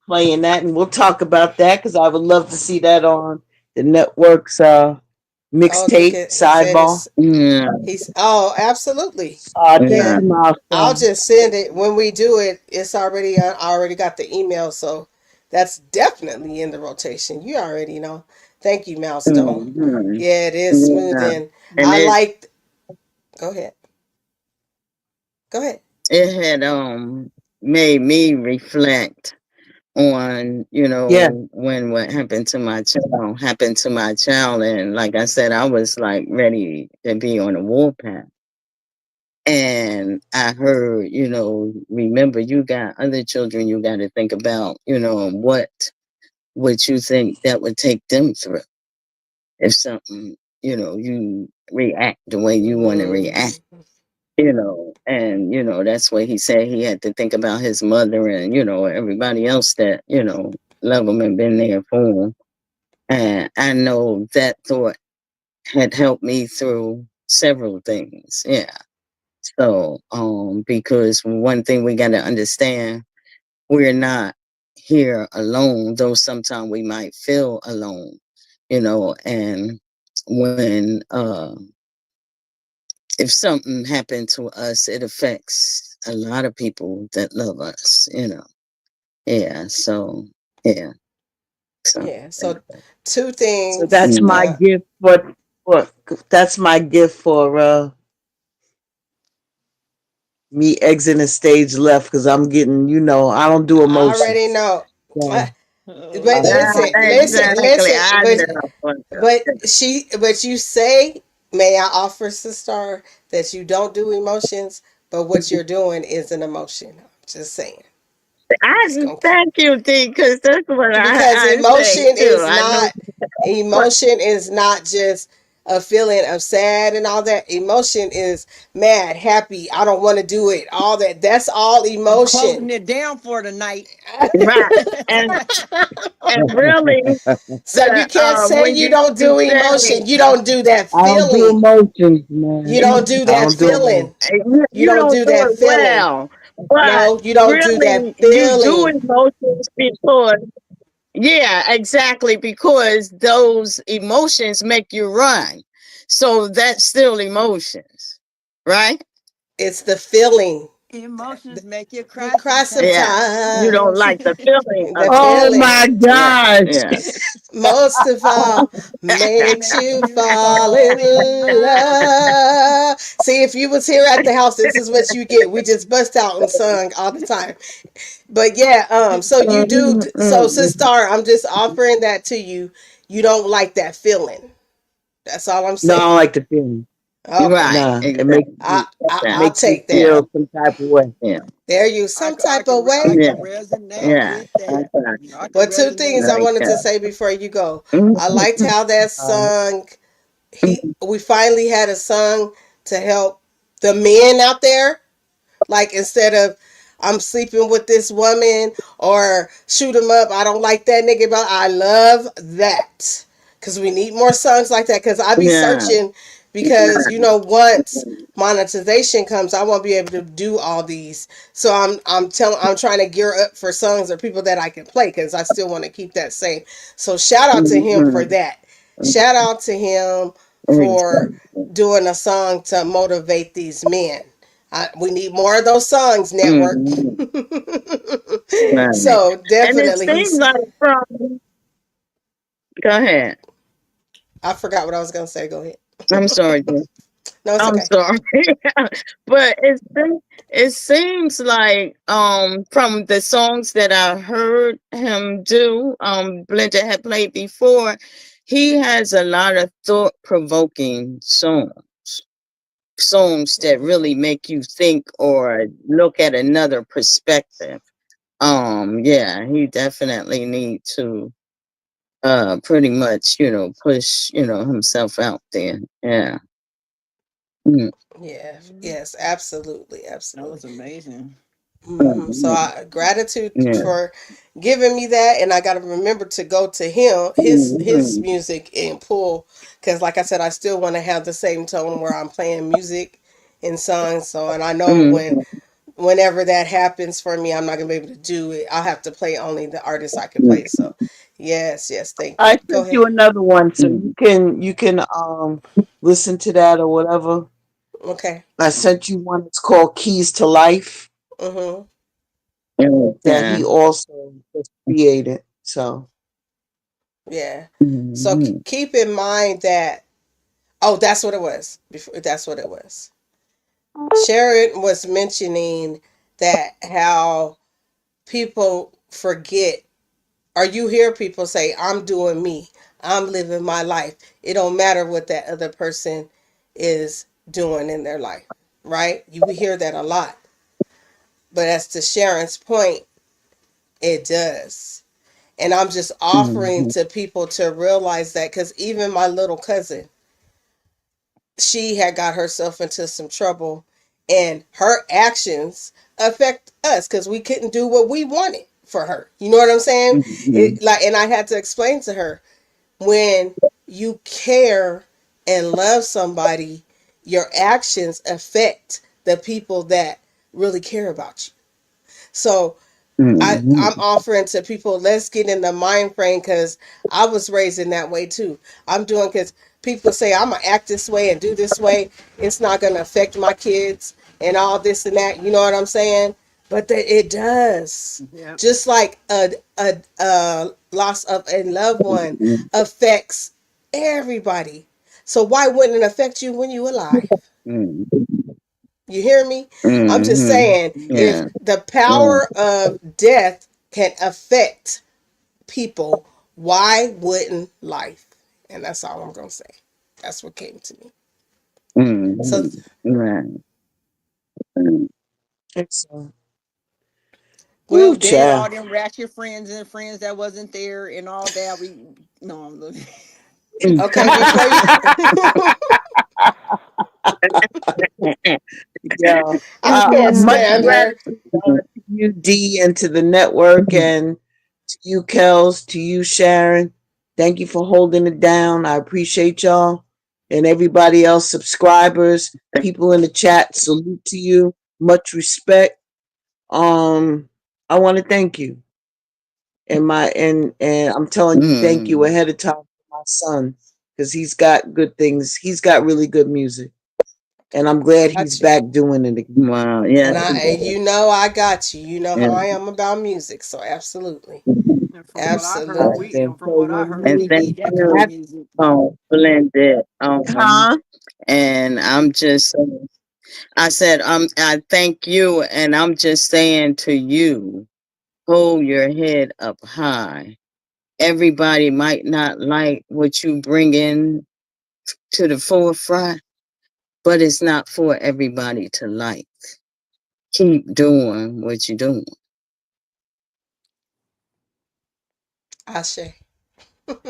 playing that, and we'll talk about that because I would love to see that on the network's Oh, look mixtape at he said sidebar. it's he's oh absolutely. That's Yeah, a I'll milestone. just send it when we do it. It's already I already got the email, so that's definitely in the rotation. You already know. Thank you, Milestone. Mhm. Yeah, it is smooth, Yeah. and And I liked. Go ahead. Go ahead. it had made me reflect on, Yeah. when what happened to my child, and like I said, I was like ready to be on a warpath. And I heard, remember, you got other children, you got to think about, what would you think that would take them through if something, you react the way you want to react. Mm-hmm. And that's what he said. He had to think about his mother and everybody else that love him and been there for him. And I know that thought had helped me through several things. Yeah. So because one thing we got to understand, we're not here alone, though sometimes we might feel alone. And when if something happened to us, it affects a lot of people that love us. Yeah. So, yeah. So, Yeah. So two So things. that's my gift for that's my gift for me exiting stage left because I'm getting, I don't do I already emotions. know. So, But listen, exactly. listen. I know. But you say, may I offer, sister, that you don't do emotions, but what you're doing is an emotion. I'm just saying. I'm I just gonna thank you, D, because that's what because I say too. I know. emotion is not just a feeling of sad and all that. Emotion is mad, happy, I don't want to do it, all that. That's all I'm closing emotion. it down for tonight. Right. And and really, So you can't say when you you don't do say emotion. You don't do that I don't do feeling. emotions, You man. don't do I that don't do emotions. feeling. You you don't don't do do that it feeling. well, but No, you don't do that really, you do feeling. emotions because, yeah, exactly, because those emotions make you run. So that's still emotions, right? It's the feeling. Emotions make you You cry cry Yeah. You sometimes. don't sometimes. like the feeling of The it. Oh feeling. my Right. gosh. Yeah. Most of all, makes Make you you fall fall in in love. love. See, if you was here at the house, this is what you get. We just bust out and sung all the time. But yeah, so you do. So, sister, I'm just offering that to you. You don't like that feeling. That's all I'm No, I don't saying. like the feeling. Okay, Right. Nah, it makes Exactly. me I'll makes me take that. Yeah. feel some type of way. Yeah. There you I, some c- I type of can I way. Yeah. can resonate Yeah. with that. I Okay. can But two resonate things I with wanted Okay. to that. say before you go. I Mhm. liked how that All right. song. We finally had a song to help the men out there. Like instead of I'm sleeping with this woman or shoot him up, I don't like that nigga. But I love that because we need more songs like that. Because I be Yeah. searching because once monetization comes, I won't be able to do all these. So I'm trying to gear up for songs or people that I can play because I still want to keep that same. So shout out to him for Mhm. that. Shout out to him for doing a song to motivate these men. We need more of those songs, network. Mhm. Right. So And it definitely, seems he's. like from, go ahead. I forgot what I was gonna say. Go ahead. I'm sorry. No, it's I'm okay. sorry. But it seems like from the songs that I heard him do, Blender had played before, he has a lot of thought provoking songs that really make you think or look at another perspective. Yeah, he definitely need to pretty much, push, himself out there. Yeah. Mm. Yeah. Mhm. Yes. Absolutely. That Absolutely. was amazing. So Mhm. gratitude Yeah. for giving me that, and I got to remember to go to him, his Mhm. music, and pull, because like I said, I still want to have the same tone where I'm playing music and songs. So, and I know Mhm. whenever that happens for me, I'm not gonna be able to do it. I'll have to play only the artists I can play. So, yes, yes, thank you. I Go sent you ahead. another one, so Mhm. you can listen to that or whatever. Okay. I sent you one. It's called Keys to Life Mhm. that he Okay. also just created. So Yeah. So Mhm. keep in mind that. Oh, that's what it was. Before that's what it was. Sharon was mentioning that how people forget, or you hear people say, "I'm doing me. I'm living my life." It don't matter what that other person is doing in their life, right? You we hear that a lot. But as to Sharon's point, it does. And I'm just offering Mhm. to people to realize that because even my little cousin, she had got herself into some trouble and her actions affect us because we couldn't do what we wanted for her. You know what I'm saying? Mhm. And I had to explain to her when you care and love somebody, your actions affect the people that really care about you. So I'm Mhm. offering to people, let's get in the mind frame because I was raised in that way too. I'm doing because people say I'm gonna act this way and do this way. It's not gonna affect my kids and all this and that. You know what I'm saying? But it does. Yeah. Just like a loss of a loved one affects everybody. So why wouldn't it affect you when you alive? Mhm. You hear me? I'm just Mhm. saying, if Yeah. the Yeah. power of death can affect people, why wouldn't life? And that's all I'm going to say. That's what came to me. So, Mhm. Right. Mhm. excellent. well, Woo, Forget all child. them ratchet friends and friends that wasn't there and all that. We no, I'm looking. okay, before you. Yeah. I can't Much stand her. gratitude to you, D, and to the network, and to you, Kels, to you, Sharon. Thank you for holding it down. I appreciate y'all. And everybody else, subscribers, people in the chat, salute to you. Much respect. Um, I want to thank you. And I'm telling you, thank you Mhm. ahead of time for my son. Because he's got good things. He's got really good music. And I'm glad he's Got you. back doing it again. Wow. Yes. And you know I got you. You know Yeah. how I am about music. So absolutely. And from what I heard, All right, Absolutely. we then. from So what I when heard, And we we thank need that kind of you, music. Blended. huh? And I'm just, I said, I thank you, and I'm just saying to you, hold your head up high. Everybody might not like what you bring in to the forefront, but it's not for everybody to like. Keep doing what you're doing. Ashe.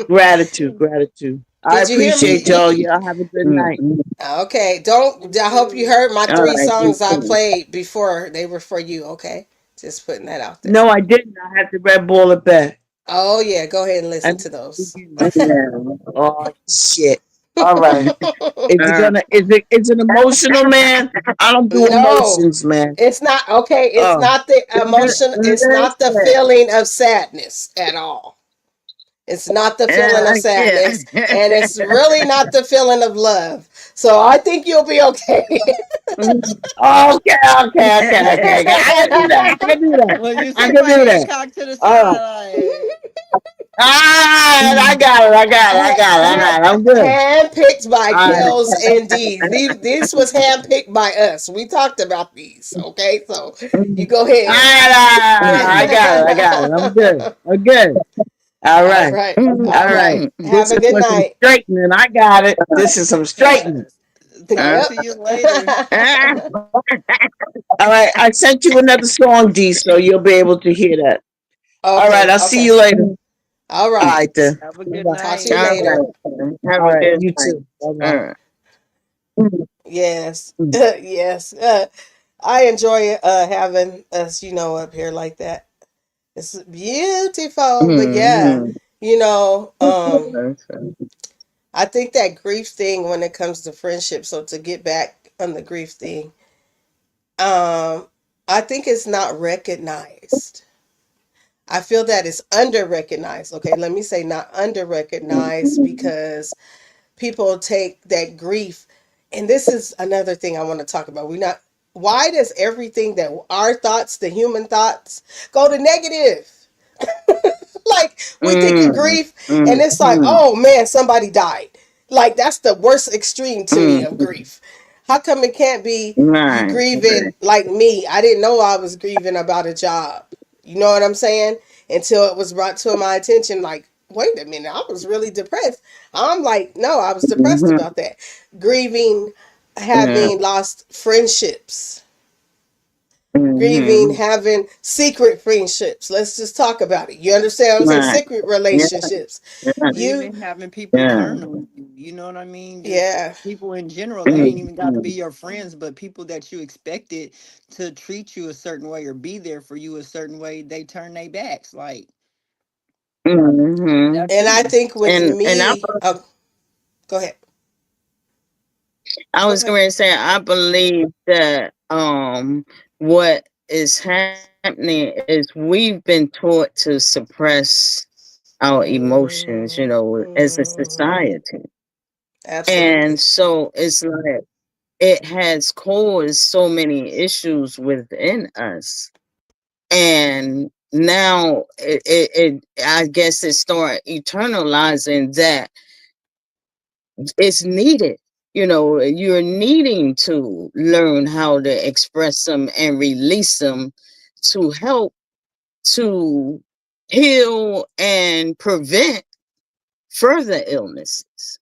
Gratitude, gratitude. I Did you hear appreciate me? y'all. Y'all have a good night. Okay, don't. You I hope you too. heard my All three right, you songs I too. played before. They were for you. Okay, just putting that out there. No, I didn't. I had to red ball it back. Oh yeah, go ahead and I listen need to to those. begin with. Yeah. Oh shit. All right. Is it Uh, gonna is it emotional, man? I don't do No, emotions, man. it's not okay. It's Oh. not the emotion. It's not the listen. feeling of sadness at all. It's not the feeling of Yeah. sadness, and it's really not the feeling of love. So I think you'll be okay. Okay. I can do that. I can do that. Well, you I see can my do head that. cocked to the All right. side, All right. I got it. I'm good. Handpicked by All right. Kels and D's. This was handpicked by us. We talked about these. Okay, so you go All ahead. right. I got it. I'm good. I'm good. All All right. right. All All right. right. Have This a is good for some night. straightening. I got it. This is some straightening. talk Yep. to you later. All right. I sent you another song, D, so you'll be able to hear that. All right. Okay. I'll see Okay. you later. All All right, right. then. Have a good Bye-bye. Talk to you night. All later. right. Have All a right. good You night. too. Bye-bye. Uh, Yes. Yes. I enjoy having us, up here like that. It's beautiful. But yeah, mm-hmm. you know, um, Listen. I think that grief thing when it comes to friendship, so to get back on the grief thing, um, I think it's not recognized. I feel that it's under recognized. Okay, let me say not under recognized because people take that grief, and this is another thing I want to talk about. Why does everything that our thoughts, the human thoughts, go to negative? Like we think of Mm, grief and it's like, mm, oh man, somebody died. Like that's the worst extreme to me of mm. grief. How come it can't be you Right. grieving like me? I didn't know I was grieving about a job. You know what I'm saying? Until it was brought to my attention, like, wait a minute, I was really depressed. I'm like, no, I was depressed Mm-hmm. about that. Grieving, Yeah. having lost friendships, grieving, Mm-hmm. having secret friendships. Let's just talk about it. You understand what I'm saying? Right. Secret Yeah. relationships. Yeah. You, Even having people Yeah. turn on you, you know what I mean? Just yeah. people in general, they ain't even got to be Mm-hmm. your friends, but people that you expected to treat you a certain way or be there for you a certain way, they turn their backs. Like Mm-hmm. that And I too. think with And me, oh, go ahead. I Go was ahead. going to say I believe that what is happening is we've been taught to suppress our emotions, as a Mm-hmm. society. And Absolutely. so it's like it has caused so many issues within us. And now I guess it start eternalizing that it's needed. You're needing to learn how to express them and release them to help to heal and prevent further illnesses.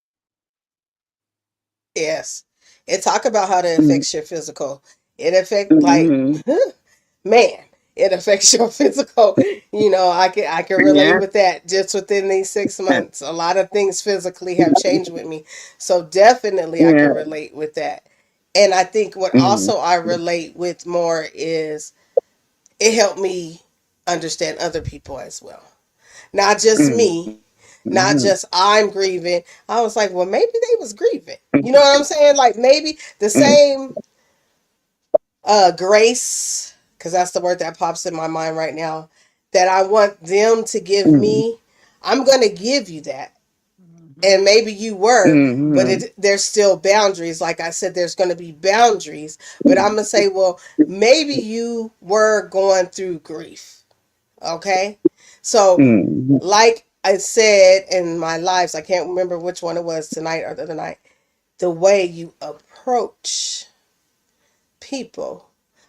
Yes. And talk about how that affects your physical. It affect like Mm-hmm. man, it affects your physical. I can relate Yeah. with that just within these 6 months. A lot of things physically have changed with me. So definitely I can Yeah. relate with that. And I think what Mm-hmm. also I relate with more is it helped me understand other people as well. Not just me, not just I'm grieving. I was like, well, maybe they was grieving. You know what I'm saying? Like maybe the same grace, because that's the word that pops in my mind right now, that I want them to give me. I'm gonna give you that, Mhm. and maybe you were, but Mm-hmm. there's still boundaries. Like I said, there's gonna be boundaries, but I'm gonna say, well, maybe you were going through grief. Okay, so Mm-hmm. like I said in my lives, I can't remember which one it was tonight or the other night. The way you approach people.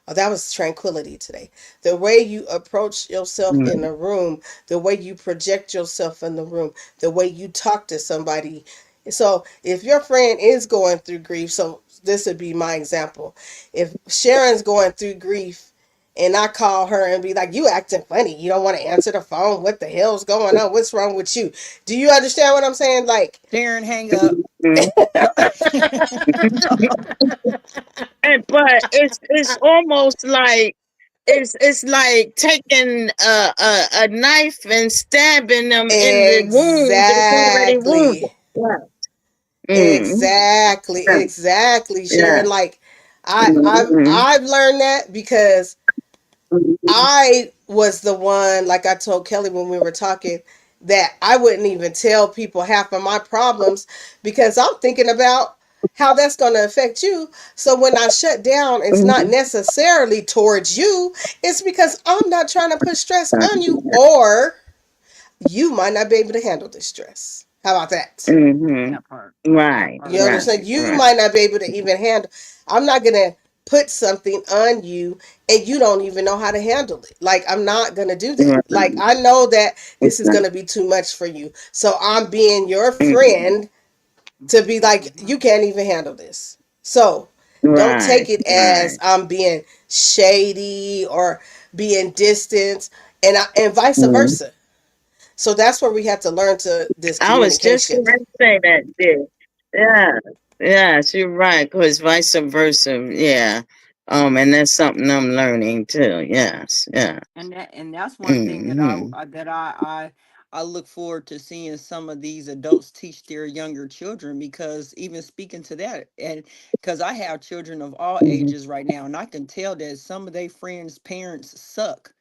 Oh, that was tranquility today. The way you approach yourself in a room, the way you project yourself in the room, the way you talk to somebody. So, if your friend is going through grief, so this would be my example. If Sharon's going through grief and I call her and be like, "You acting funny. You don't want to answer the phone. What the hell's going on? What's wrong with you?" Do you understand what I'm saying? Like, Darren, hang up. Mhm. But it's almost like it's like taking a knife and stabbing them in the wound that's already wounded. exactly. Yeah. Mm. Exactly, Yeah. exactly, Yeah. Sharon. Like Mhm. I've learned that because Mhm. I was the one, like I told Kelly when we were talking, that I wouldn't even tell people half of my problems because I'm thinking about how that's going to affect you. So when I shut down, it's not Mhm. necessarily towards you. It's because I'm not trying to put stress on you, or you might not be able to handle this stress. How about that? Mhm. That part. That Right. You part. Right. understand? You Right. might not be able to even handle. I'm not gonna put something on you and you don't even know how to handle it. Like, I'm not gonna do that. Right. Like, I know that this is Right. gonna be too much for you. So I'm being your Mhm. friend to be like, Mhm. you can't even handle this. So don't take Right. it as Right. I'm being shady or being distant, and vice Mhm. versa. So that's where we have to learn to this I was just communication. going to say that, dear. Yeah. Yes, you're right. Because vice versa. Yeah. And that's something I'm learning too. Yes. Yeah. And that's one thing that Mhm. I look forward to seeing some of these adults teach their younger children, because even speaking to that, and because I have children of all Mhm. ages right now, and I can tell that some of their friends' parents suck,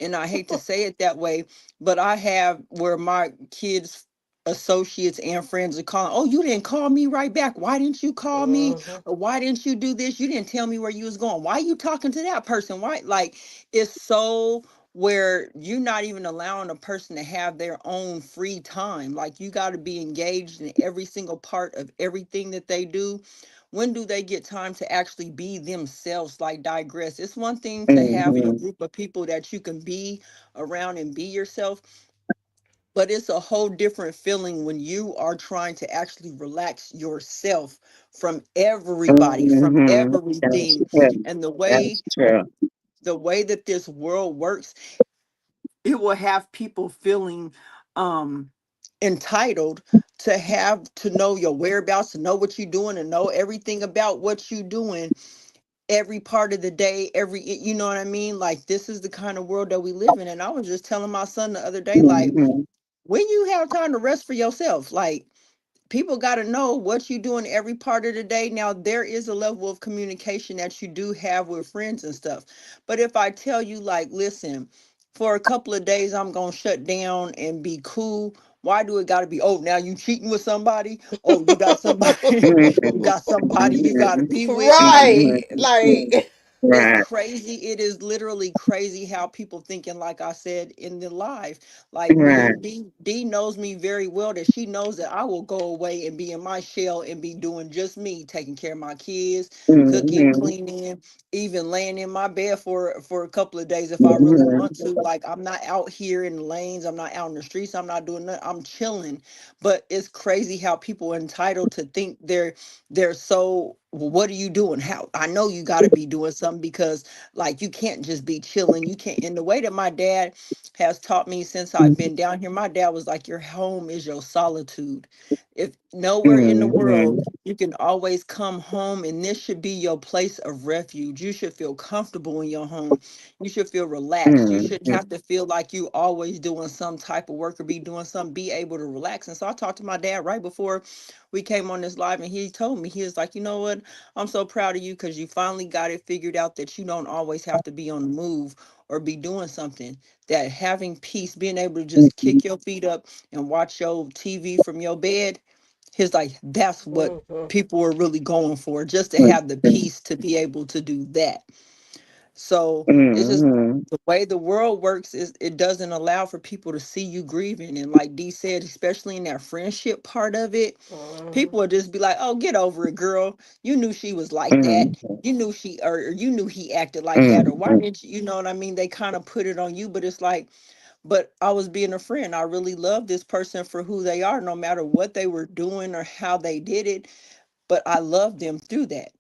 and I hate to say it that way, but I have where my kids associates and friends are calling, "Oh, you didn't call me right back. Why didn't you call me? Hmm. Or why didn't you do this? You didn't tell me where you was going. Why are you talking to that person? Why?" Like, it's so where you're not even allowing a person to have their own free time. Like, you got to be engaged in every single part of everything that they do. When do they get time to actually be themselves? Like, digress. It's one thing to have your Mhm. group of people that you can be around and be yourself, but it's a whole different feeling when you are trying to actually relax yourself from everybody, from Mhm. That's everything. true. And That's true. the way that this world works, it will have people feeling um entitled to have to know your whereabouts, to know what you're doing, and know everything about what you're doing every part of the day, you know what I mean? Like, this is the kind of world that we live in. And I was just telling my son the other day, like, Mhm. when you have time to rest for yourself, like, people got to know what you do in every part of the day. Now, there is a level of communication that you do have with friends and stuff, but if I tell you, like, listen, for a couple of days I'm gonna shut down and be cool, why do it got to be, oh, now you cheating with somebody, oh, you got somebody you Mhm. got somebody you got to Mhm. be with, like, Right. Mhm. Like, it's Right. crazy. It is literally crazy how people thinking, like I said in the live, like me Right. and D knows me very well, that she knows that I will go away and be in my shell and be doing just me, taking care of my kids, cooking, Mhm. cleaning, even laying in my bed for a couple of days if I really Mhm. want to. Like, I'm not out here in the lanes, I'm not out in the streets, I'm not doing that, I'm chilling. But it's crazy how people are entitled to think they're so, "Well, what are you doing? How I know you got to be doing something, because, like, you can't just be chilling. You can't." In the way that my dad has taught me since I've been down here, my dad was like, your home is your solitude. If nowhere in the world, Mhm. you can always come home, and this should be your place of refuge. You should feel comfortable in your home. You should feel relaxed. You Mhm. shouldn't have to feel like you always doing some type of work or be doing something. Be able to relax. And so I talked to my dad right before we came on this live, and he told me, he was like, "You know what? I'm so proud of you, because you finally got it figured out that you don't always have to be on the move or be doing something. That having peace, being able to just Mhm. kick your feet up and watch your TV from your bed." He's like, that's what mhm, people are really going for, just to have the peace to be able to do that. So it's just Mhm. the way the world works, is it doesn't allow for people to see you grieving. And like Dee said, especially in that friendship part of it, mhm, people will just be like, "Oh, get over it, girl. You knew she was like that. Mhm. You knew she, or you knew he acted like that. Or why Mhm. didn't you?" You know what I mean? They kind of put it on you, but it's like, but I was being a friend. I really love this person for who they are, no matter what they were doing or how they did it. But I love them through that.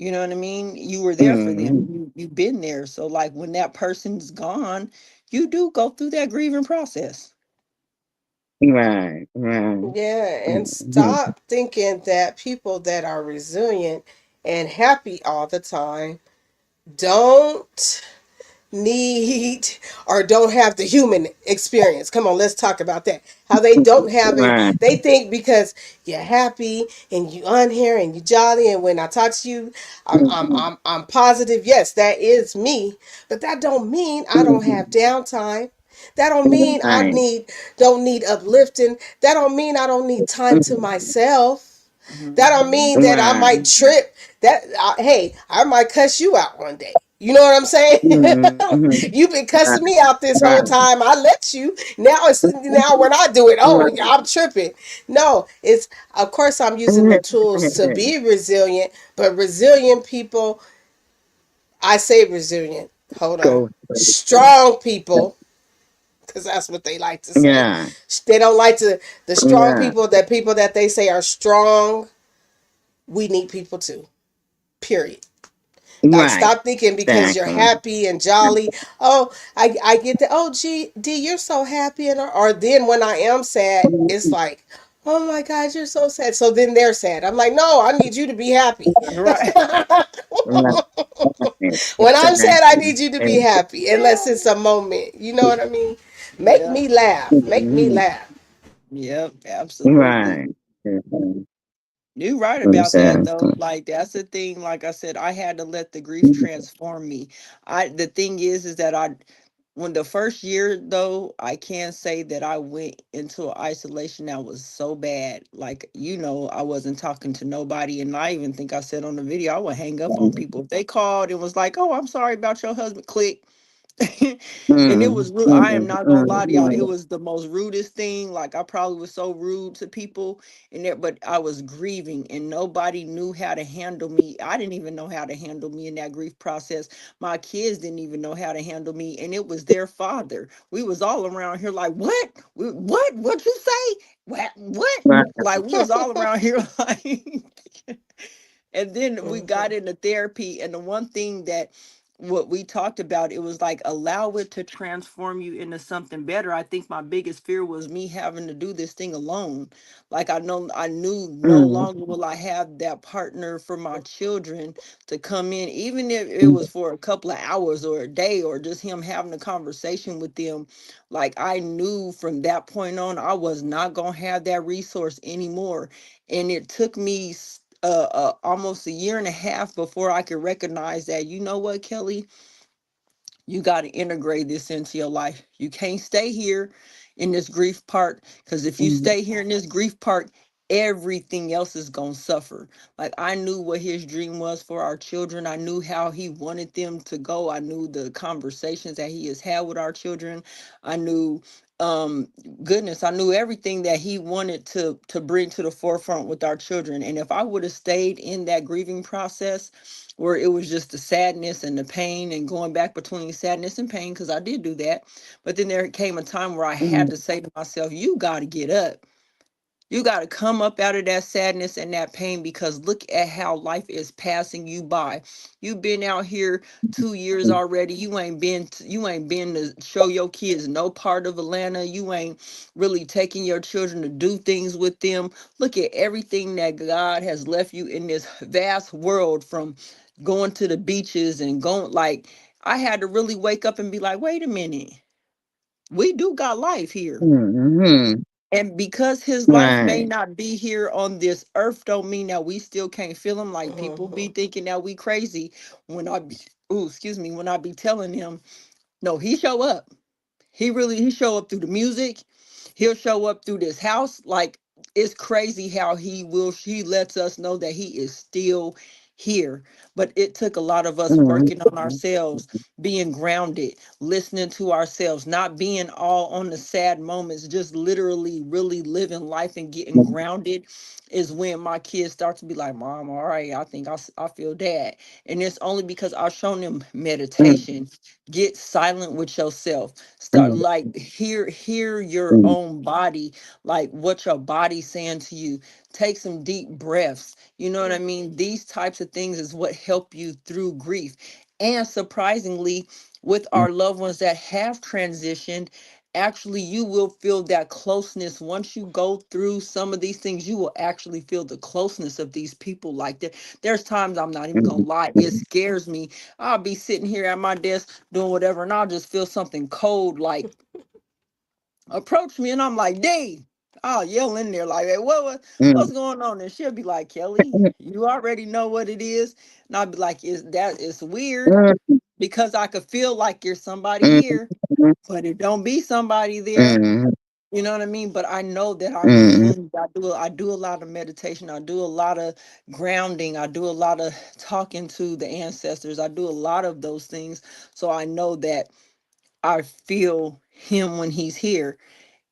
You know what I mean? You were there for them. Mm-hmm. You've been there. So like when that person's gone, you do go through that grieving process. Right, right. Yeah, and Mm-hmm. stop thinking that people that are resilient and happy all the time don't need or don't have the human experience. Come on, let's talk about that. How they don't have it. Right. They think because you're happy and you on here and you jolly, and when I talk to you, Mm-hmm. I'm positive. Yes, that is me, but that don't mean I don't Mm-hmm. have downtime. That don't mean I Right. don't need uplifting. That don't mean I don't need time to Mm-hmm. myself. That don't Hmm. mean that I Right. might trip. Hey, I might cuss you out one day. You know what I'm saying? Mm-hmm. You've been Right. cussing me out this whole Right. time. I let you. Now when I do it, oh, Right. I'm tripping. No, it's of course I'm using the tools to be resilient, but resilient people, I say resilient. Hold on. Go. Strong people, because that's what they like to say. Yeah. They don't like to the strong Yeah. people that they say are strong. We need people too. Period. Like, Right. stop thinking because you're Exactly. happy and jolly. Oh, I get that. Oh, gee, D, you're so happy. And or then when I am sad, it's like, oh my God, you're so sad. So then they're sad. I'm like, no, I need you to be happy. Right. Right. When I'm sad, I Exactly. need you to be happy, unless it's a moment. You know what I mean? Make Yeah. me laugh. Make me Mhm. laugh. Yep. Absolutely. Right. Mhm. You're right about that though. Exactly. Like that's the thing. Like I said, I had to let the grief transform me. The thing is that when the first year though, I can say that I went into an isolation that was so bad. Like, I wasn't talking to nobody. And I even think I said on the video, I would hang up on people. If they called and was like, oh, I'm sorry about your husband, click. And it Mm, was rude. I am mm, not gonna lie to y'all. It mm, was the most rudest thing. Like I probably was so rude to people and there, but I was grieving and nobody knew how to handle me. I didn't even know how to handle me in that grief process. My kids didn't even know how to handle me, and it was their father. We was all around here like, what? What you say? What? right. Like we was all around here like and then we Hmm. got into therapy, and the one thing that what we talked about, it was like allow it to transform you into something better. I think my biggest fear was me having to do this thing alone. Like I knew no Mm, longer will I have that partner for my children to come in, even if it was for a couple of hours or a day, or just him having a conversation with them. Like I knew from that point on I was not gonna have that resource anymore. And it took me almost a year and a half before I could recognize that, you know what, Kelly, you got to integrate this into your life. You can't stay here in this grief part, because if you mm, stay here in this grief part, everything else is going to suffer. Like I knew what his dream was for our children. I knew how he wanted them to go. I knew the conversations that he has had with our children. I knew um goodness, I knew everything that he wanted to bring to the forefront with our children. And if I would have stayed in that grieving process where it was just the sadness and the pain and going back between sadness and pain, because I did do that. But then there came a time where I had mm, to say to myself, you got to get up. You got to come up out of that sadness and that pain, because look at how life is passing you by. You've been out here 2 years mm, already. You ain't been to show your kids no part of Atlanta. You ain't really taking your children to do things with them. Look at everything that God has left you in this vast world, from going to the beaches and going, like, I had to really wake up and be like, wait a minute. We do got life here. mhm. And because his life may Right. not be here on this earth, don't mean that we still can't feel him. Like people be Hmm. thinking that we crazy when I be, ooh, excuse me, when I be telling him, no, he show up. He show up through the music. He'll show up through this house. Like it's crazy how he lets us know that he is still here. But it took a lot of us Mm, working on ourselves, being grounded, listening to ourselves, not being all on the sad moments, just literally really living life and getting grounded is when my kids start to be like, Mom, all right, I think I feel dad. And it's only because I've shown them mm, meditation. Get silent with yourself. Start mm, like hear your mm, own body, like what your body's saying to you. take some deep breaths. You know what I mean? These types of things is what help you through grief. And surprisingly, with our loved ones that have transitioned, actually you will feel that closeness once you go through some of these things. You will actually feel the closeness of these people. Like there's times, I'm not even gonna lie, it scares me. I'll be sitting here at my desk doing whatever, and I'll just feel something cold like approach me, and I'm like, "Dave!" I'll yell in there like, "Hey, what's going on?" And she'll be like, "Kelly, you already know what it is." And I'll be like, "Is that it's weird because I could feel like there's somebody here, but it don't be somebody there." You know what I mean? But I know that I can cleanse. I do a lot of meditation. I do a lot of grounding. I do a lot of talking to the ancestors. I do a lot of those things. So I know that I feel him when he's here.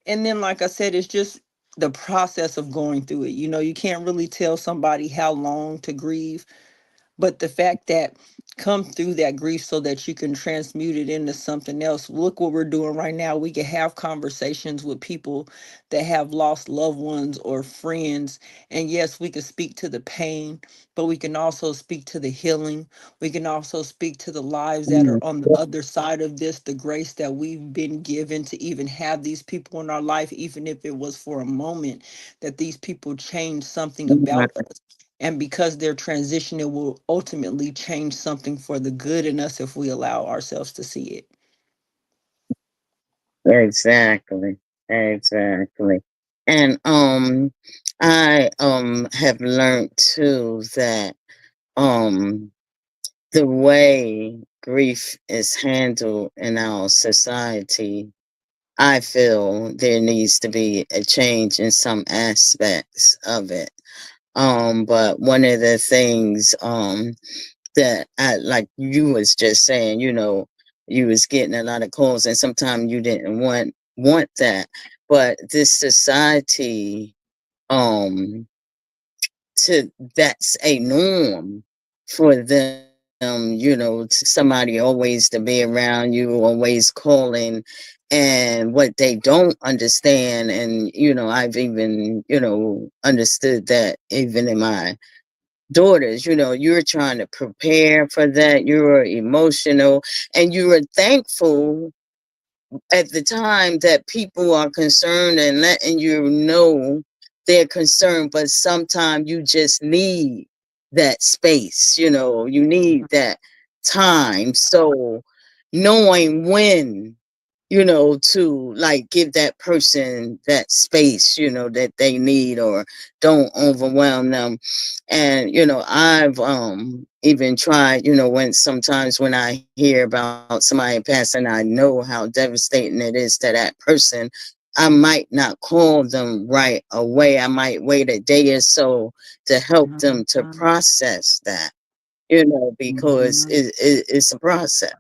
And then, like I said, it's just the process of going through it. You can't really tell somebody how long to grieve, but the fact that come through that grief so that you can transmute it into something else. Look what we're doing right now. We can have conversations with people that have lost loved ones or friends. And yes, we can speak to the pain, but we can also speak to the healing. We can also speak to the lives that are on the other side of this, the grace that we've been given to even have these people in our life, even if it was for a moment, that these people change something about us. And because they're transitioning, it will ultimately change something for the good in us if we allow ourselves to see it. Exactly. Exactly. And I have learned too that um the way grief is handled in our society, I feel there needs to be a change in some aspects of it. But one of the things that I like you was just saying, you was getting a lot of calls and sometimes you didn't want that. But this society, um to that's a norm for them, somebody always to be around you, always calling. And what they don't understand, and I've even understood that even in my daughters, you're trying to prepare for that, you're emotional, and you are thankful at the time that people are concerned and letting you know they're concerned, but sometimes you just need that space, you need that time. So knowing when, to like give that person that space, that they need, or don't overwhelm them. And I've even tried, when sometimes when I hear about somebody passing, I know how devastating it is to that person. I might not call them right away. I might wait a day or so to help them to process that, because Mhm. it's a process.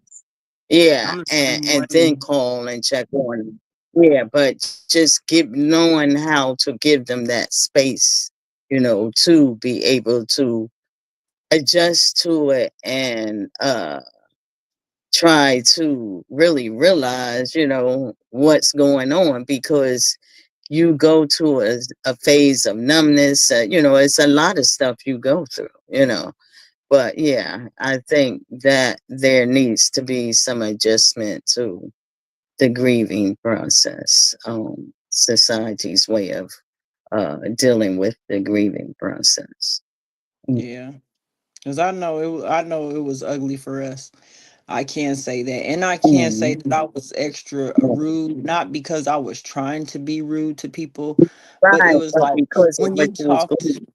Yeah, I'm the and same then way. call and check on them. Yeah, but just knowing how to give them that space, to be able to adjust to it, and try to really realize, what's going on, because you go to a phase of numbness. It's a lot of stuff you go through. But yeah, I think that there needs to be some adjustment to the grieving process, society's way of dealing with the grieving process. Mm. Yeah. Because I know it was ugly for us. I can't say that. And I can't say that I was extra rude, not because I was trying to be rude to people, but it Right, was but like because of when what you you was talked. going through.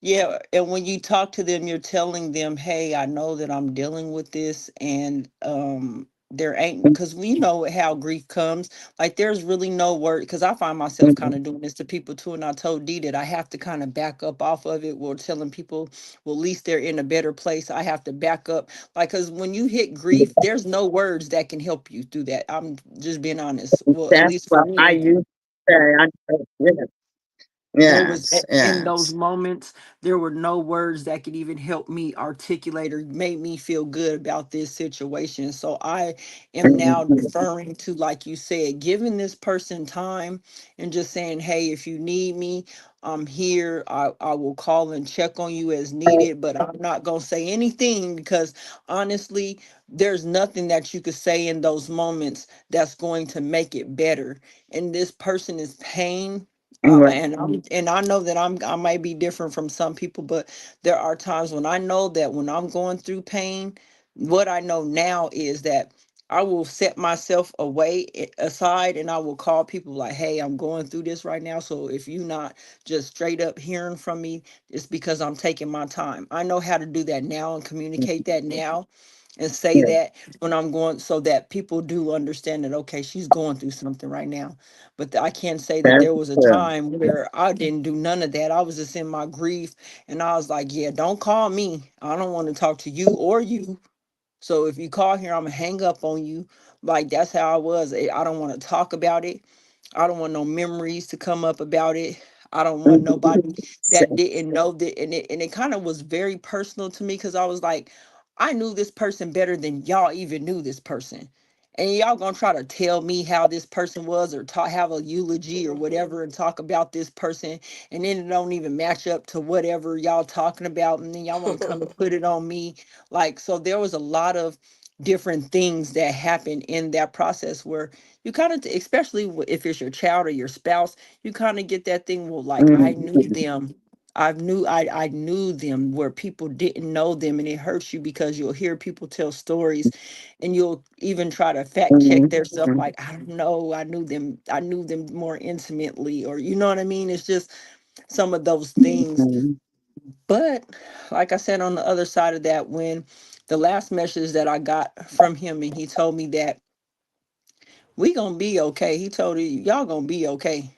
Yeah, and when you talk to them, you're telling them, "Hey, I know that I'm dealing with this, and there ain't because we know how grief comes. Like, there's really no word. Because I find myself kind of doing this to people too, and I told Dee that I have to kind of back up off of it. We're telling people, well, at least they're in a better place. I have to back up, like, because when you hit grief, there's no words that can help you through that. I'm just being honest. Well, at That's least for what I me. used to say. There was Yes, in those yes. moments, there were no words that could even help me articulate or make me feel good about this situation. So I am now Mhm. deferring to, like you said, giving this person time and just saying, hey, if you need me, I'm here. I will call and check on you as needed, but I'm not going to say anything because honestly, there's nothing that you could say in those moments that's going to make it better. And this person is pain, Right. and I know that I might be different from some people, but there are times when I know that when I'm going through pain, what I know now is that I will set myself aside, and I will call people like, hey, I'm going through this right now. So if you not just straight up hearing from me, it's because I'm taking my time. I know how to do that now and communicate that now and say Yeah, that when I'm going, so that people do understand that, okay, she's going through something right now. But I can't say that that's there was a true. time where I didn't do none of that. I was just in my grief, and I was like, yeah, don't call me. I don't want to talk to you or you. So if you call here, I'm gonna hang up on you. Like that's how I was. I don't want to talk about it. I don't want no memories to come up about it. I don't want nobody Mhm. that didn't know that. And it kind of was very personal to me because I was like, I knew this person better than y'all even knew this person. And y'all gonna try to tell me how this person was or talk, have a eulogy or whatever and talk about this person, and then it don't even match up to whatever y'all talking about, and then y'all want to come and put it on me. Like, so there was a lot of different things that happened in that process where you kind of, especially if it's your child or your spouse, you kind of get that thing, well, like I knew Mhm. them. I knew them, where people didn't know them, and it hurts you because you'll hear people tell stories and you'll even try to fact check their stuff Mhm. like, I don't know, I knew them more intimately, or you know what I mean? It's just some of those things. Mhm. But like I said, on the other side of that, when the last message that I got from him and he told me that we gonna be okay. He told you, y'all gonna be okay.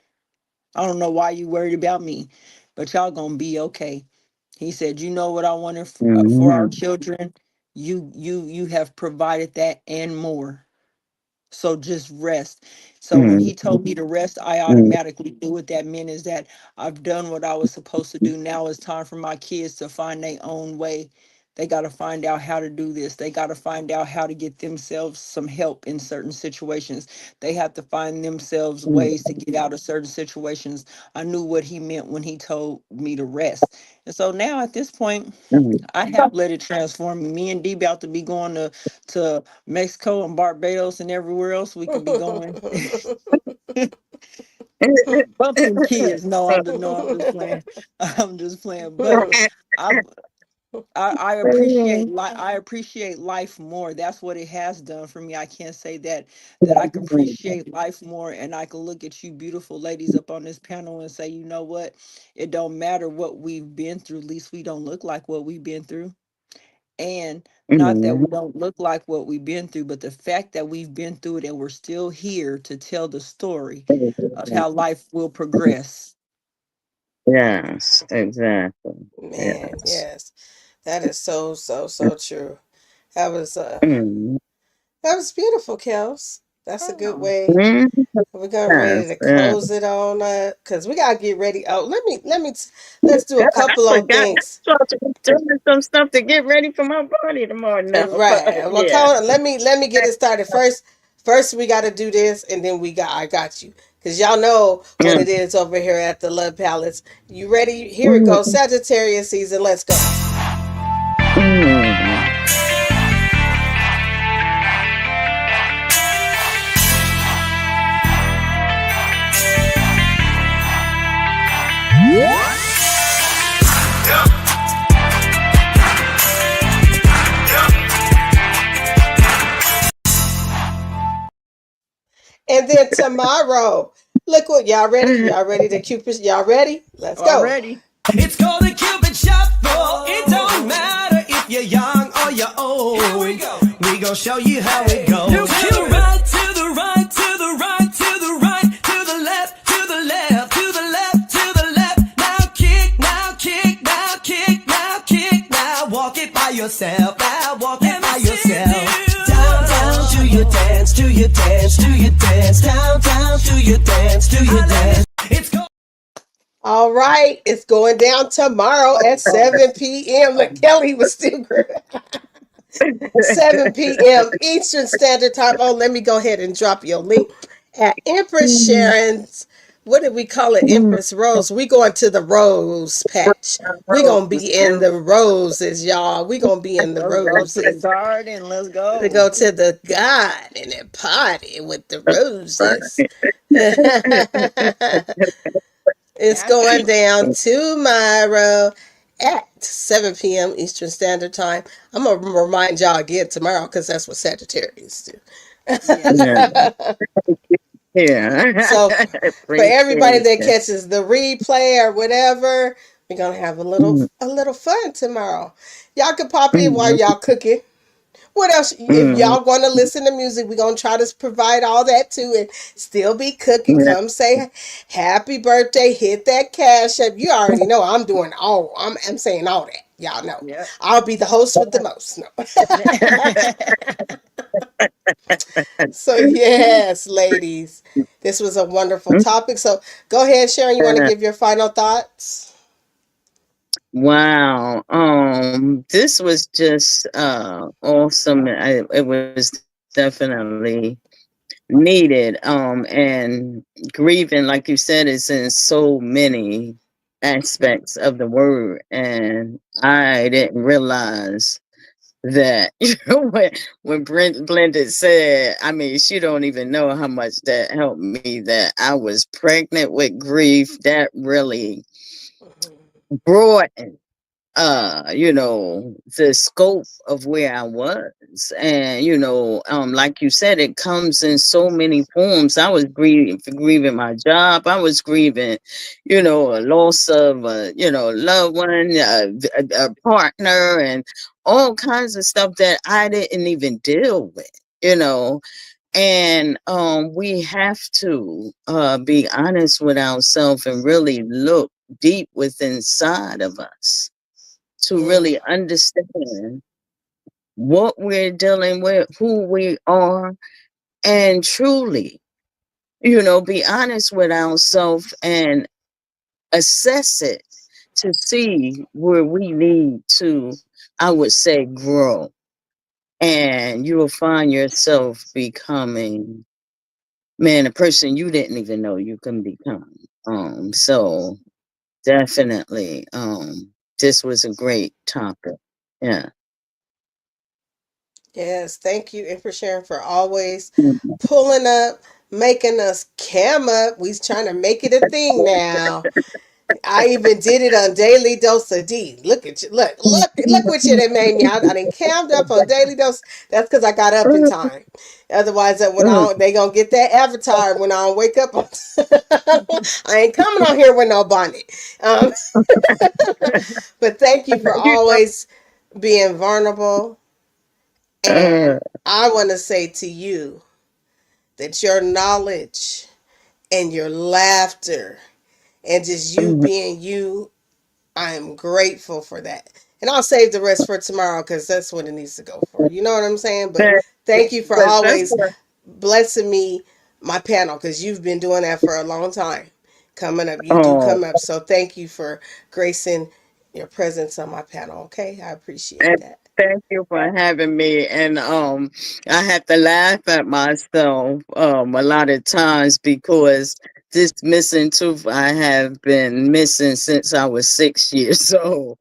I don't know why you worried about me, but y'all gonna be okay. He said, you know what I wanted for our Mhm. children? You have provided that and more. So just rest. So when he Mhm. told me to rest, I Mhm. automatically knew what that meant, is that I've done what I was supposed to do. Now it's time for my kids to find their own way. They got to find out how to do this. They got to find out how to get themselves some help in certain situations. They have to find themselves ways to get out of certain situations. I knew what he meant when he told me to rest. And so now at this point, Mhm. I have let it transform me. Me and D about to be going to Mexico and Barbados and everywhere else we could be going. Bumping kids. No, I'm just playing. I'm just playing. But I I appreciate I appreciate life more. That's what it has done for me. I can't say that I can appreciate life more, and I can look at you beautiful ladies up on this panel and say, you know what? It don't matter what we've been through. At least we don't look like what we've been through. And not that we Mhm. don't look like what we've been through, but the fact that we've been through it and we're still here to tell the story of how life will progress. Yes, exactly. Man, Yes. yes. That is so true. That was uh Mhm. that was beautiful, Kels. That's a good Oh, way. Mhm. We're going ready Yes, to yes. close it on up because we gotta get ready. Oh, let's do a God, I couple on forgot. things. I'm supposed to be doing some stuff to get ready for my party tomorrow. No, but Right. Well, yeah. come on. Let me get it started first. First, we got to do this, and then I got you, because y'all know what Yeah. it is over here at the Love Palace. You ready? Here it goes. Mhm. Sagittarius season. Let's go. Mhm. And then tomorrow, look what y'all ready? Y'all ready to Cupid? Y'all ready? Let's go. already. It's called the Cupid Shuffle. It don't matter if you're young or you're old. Here we go. We gon' show you how it goes. To the right, to the right, to the right, to the right, to the left, to the left, to the left, to the left. Now kick, now kick, now kick, now kick, now walk it by yourself. Now walk it by yourself. Down, down to your dance, to your dance, to your dance. Down, down to your dance, to your dance. It's called All right, it's going down tomorrow at 7 p.m. Look, Kelly was still 7 p.m. Eastern Standard Time. Oh, let me go ahead and drop your link at Empress Sharon's. What did we call it? Empress Rose. We going to the rose patch. We gonna be in the roses, y'all. We gonna be in the Let's go to the roses. garden. Let's To go. go to the garden and party with the roses. It's going down tomorrow at 7 p.m. Eastern Standard Time. I'm going to remind y'all again tomorrow because that's what Sagittarius do. Yes. Yeah. Yeah. So for everybody Appreciate that it. catches the replay or whatever, we're gonna have a little fun tomorrow. Y'all can pop in while y'all cooking. What else? If Mm. y'all want to listen to music, we're going to try to provide all that too and still be cooking. Yeah. Come say happy birthday. Hit that cash up. You already know I'm doing all, I'm saying all that. Y'all know. Yep. I'll be the host with the most. No. So, yes, ladies, this was a wonderful topic. So, go ahead, Sharon. You want to give your final thoughts? Wow. This was just awesome. It was definitely needed. And grieving, like you said, is in so many aspects of the word. And I didn't realize that when Blended said, I mean, she don't even know how much that helped me, that I was pregnant with grief. That really brought the scope of where I was. And like you said, it comes in so many forms. I was grieving my job. I was grieving, a loss of loved one, a partner, and all kinds of stuff that I didn't even deal with, you know and we have to be honest with ourselves and really look deep within inside of us to really understand what we're dealing with, who we are, and truly, be honest with ourselves and assess it to see where we need to, I would say, grow. And you will find yourself becoming, man, a person you didn't even know you can become. So definitely, this was a great topic. Yeah. Yes, thank you, and for sharing for always pulling up, making us cam up. We's trying to make it a thing now. I even did it on Daily Dose of D. Look at you. Look what you done made me. I done cammed up on Daily Dose. That's because I got up in time. Otherwise, when they gonna get that avatar when I don't wake up. I ain't coming on here with no bonnet. Um, but thank you for always being vulnerable. And I want to say to you that your knowledge and your laughter and just you being you, I'm grateful for that. And I'll save the rest for tomorrow because that's what it needs to go for. You know what I'm saying? But thank you for That's always what, blessing me, my panel, because you've been doing that for a long time. Coming up, you do oh, come up. So thank you for gracing your presence on my panel. Okay, I appreciate and that. thank you for having me. And I have to laugh at myself a lot of times because this missing tooth I have been missing since I was 6 years old.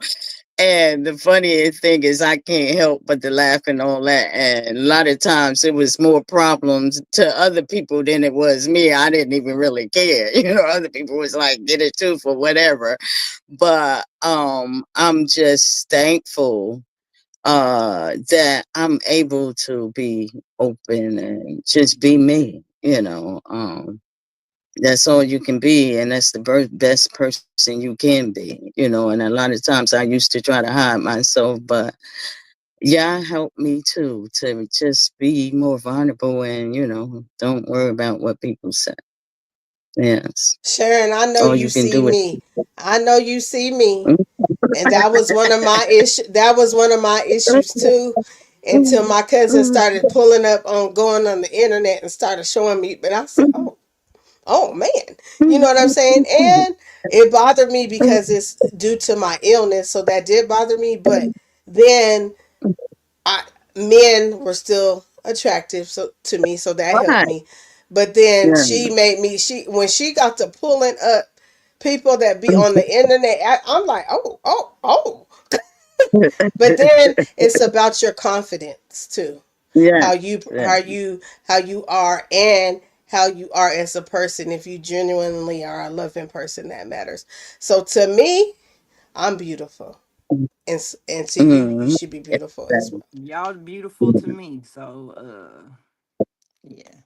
And the funniest thing is I can't help but to laugh and all that. And a lot of times it was more problems to other people than it was me. I didn't even really care. Other people was like, get a tooth or whatever. But I'm just thankful that I'm able to be open and just be me. That's all you can be, and that's the best person you can be. And a lot of times I used to try to hide myself, but yeah, helped me too to just be more vulnerable and don't worry about what people say. Yes, Sharon, I know all you you can see do is. me. I know you see me. And that was one of my issues too. Until my cousin started pulling up on going on the internet and started showing me. But I said, oh. oh man, you know what I'm saying? And it bothered me because it's due to my illness, so that did bother me. But then I men were still attractive so to me, so that helped Right. me. But then Yeah. she made me she when she got to pulling up people that be on the internet, I'm like, oh, oh, oh. But then it's about your confidence too. Yeah. How you Yeah. how you how you are and how you are as a person. If you genuinely are a loving person, that matters. So to me, I'm beautiful. And to you, you Mhm. should be beautiful as well. Y'all beautiful to me. So yeah.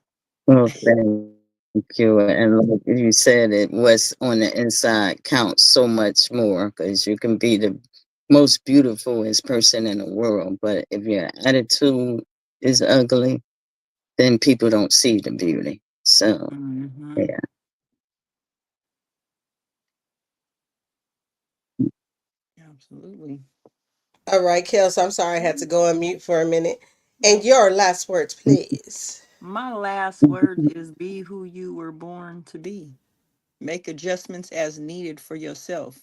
Well, thank you. And like you said, it was on the inside counts so much more because you can be the most beautifulest person in the world, but if your attitude is ugly, then people don't see the beauty. So, Hmm. yeah. Absolutely. All right, Kels, I'm sorry I had to go on mute for a minute. And your last words, please. My last word is be who you were born to be. Make adjustments as needed for yourself.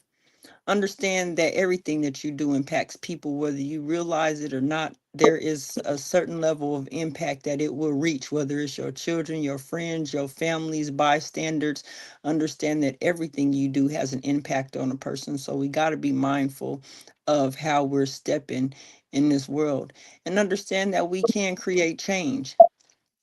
Understand that everything that you do impacts people, whether you realize it or not. There is a certain level of impact that it will reach, whether it's your children, your friends, your families, bystanders. Understand that everything you do has an impact on a person. So we got to be mindful of how we're stepping in this world and understand that we can create change.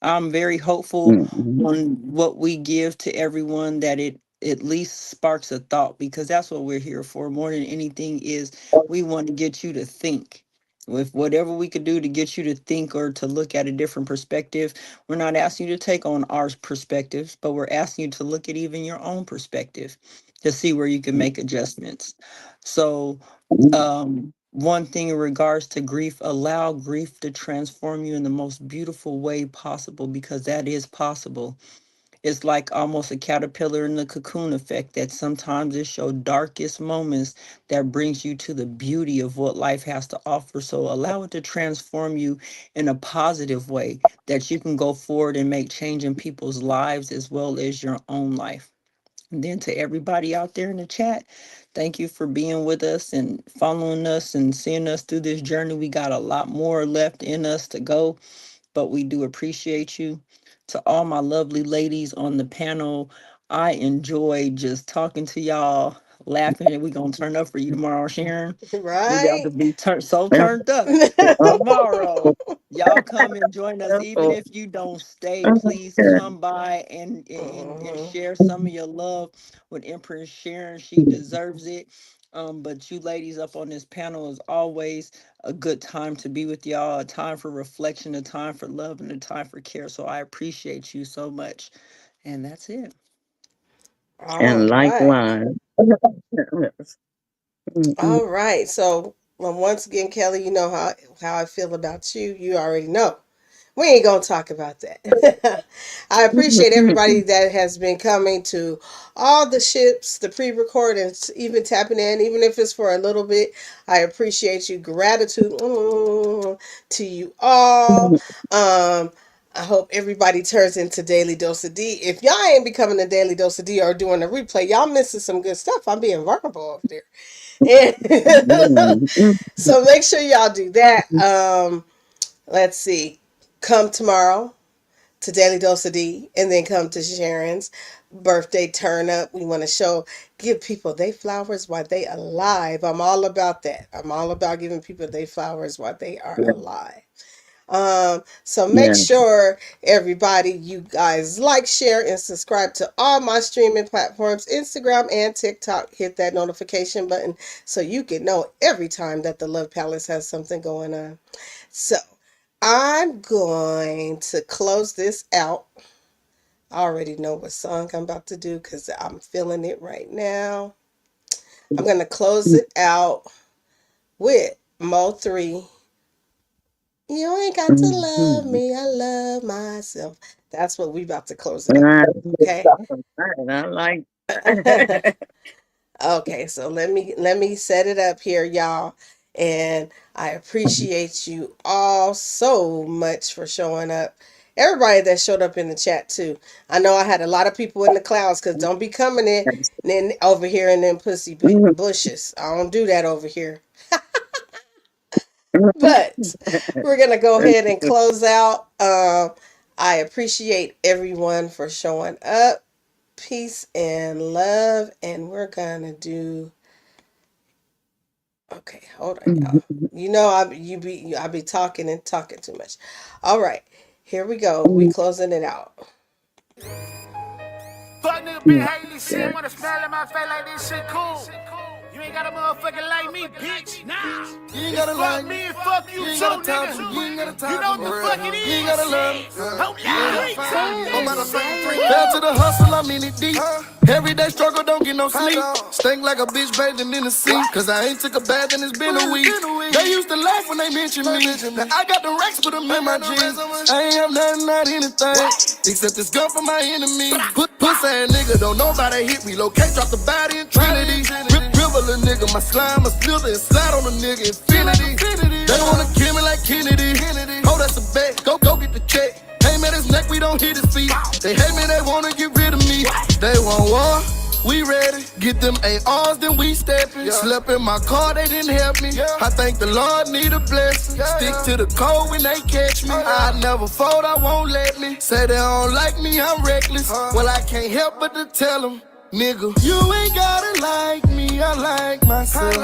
I'm very hopeful Mhm. on what we give to everyone that it at least sparks a thought, because that's what we're here for more than anything is we want to get you to think. With whatever we could do to get you to think or to look at a different perspective, we're not asking you to take on our perspectives, but we're asking you to look at even your own perspective to see where you can make adjustments. So one thing in regards to grief, allow grief to transform you in the most beautiful way possible, because that is possible. It's like almost a caterpillar in the cocoon effect, that sometimes it's your darkest moments that brings you to the beauty of what life has to offer. So allow it to transform you in a positive way that you can go forward and make change in people's lives as well as your own life. And then to everybody out there in the chat, thank you for being with us and following us and seeing us through this journey. We got a lot more left in us to go, but we do appreciate you. To all my lovely ladies on the panel, I enjoy just talking to y'all, laughing, and we're gonna turn up for you tomorrow, Sharon. We got to Right? be so turned up tomorrow. Y'all come and join us, even if you don't stay. Please come by and Mhm. share some of your love with Empress Sharon. She deserves it. But you ladies up on this panel is always a good time to be with y'all, a time for reflection, a time for love, and a time for care. So I appreciate you so much. And that's it. All And right. likewise. All right. So, well, once again, Kelly, you know how I feel about you. You already know. We ain't gonna talk about that. I appreciate everybody that has been coming to all the ships, the pre-record, and even tapping in, even if it's for a little bit. I appreciate you. Gratitude to you all. I hope everybody turns into Daily Dose of D. If y'all ain't becoming a Daily Dose of D or doing a replay, y'all missing some good stuff. I'm being vulnerable over there. And so make sure y'all do that. Let's see. Come tomorrow to Daily Dose of D, and then come to Sharon's birthday turn up. We want to give people they flowers while they alive. I'm all about that. I'm all about giving people they flowers while they are alive. So make Yeah. sure everybody, you guys like, share, and subscribe to all my streaming platforms, Instagram and TikTok. Hit that notification button so you can know every time that the Love Palace has something going on. So I'm going to close this out. I already know what song I'm about to do because I'm feeling it right now. I'm going to close it out with Mo 3. You ain't got to love Mhm. me. I love myself. That's what we about to close it out Right. with. Okay. I like Okay, so let me set it up here, y'all. And I appreciate you all so much for showing up. Everybody that showed up in the chat too. I know I had a lot of people in the clouds because don't be coming in then over here in them pussy bushes. I don't do that over here. But we're gonna go ahead and close out. I appreciate everyone for showing up. Peace and love, and we're gonna do. Okay, hold on, y'all. You know I be talking and talking too much. All right, here we go. We closing it out. Fuck nigga been hating this shit. Wanna smile in my face like this shit cool. You ain't got a motherfucker like me, bitch. Nah. You ain't gotta like me and fuck you too, nigga. You ain't gotta talk. You know what the fuck it is. You ain't gotta love me. Fell to the hustle, I'm in it deep. Everyday struggle, don't get no sleep. Stink like a bitch bathing in the sea. Cause I ain't took a bath and it's been a week. They used to laugh when they mentioned me. Now I got the racks, put them in my jeans. I ain't have nothing, not anything. Except this gun for my enemy. Pussy ass nigga, don't nobody hit me. Locate, drop the body in Trinity. River a nigga, my slime, a slither and slide on a nigga infinity. They wanna kill me like Kennedy. Oh, that's a bet, go get the check. Aim at his neck, we don't hit his feet. They hate me, they wanna get rid of me. They want war, we ready. Get them ARs, then we steppin'. Slept in my car, they didn't help me. I think the Lord need a blessing. Stick to the code when they catch me. I never fold, I won't let me. Say they don't like me, I'm reckless. Well, I can't help but to tell them. Nigga, you ain't gotta like me, I like myself.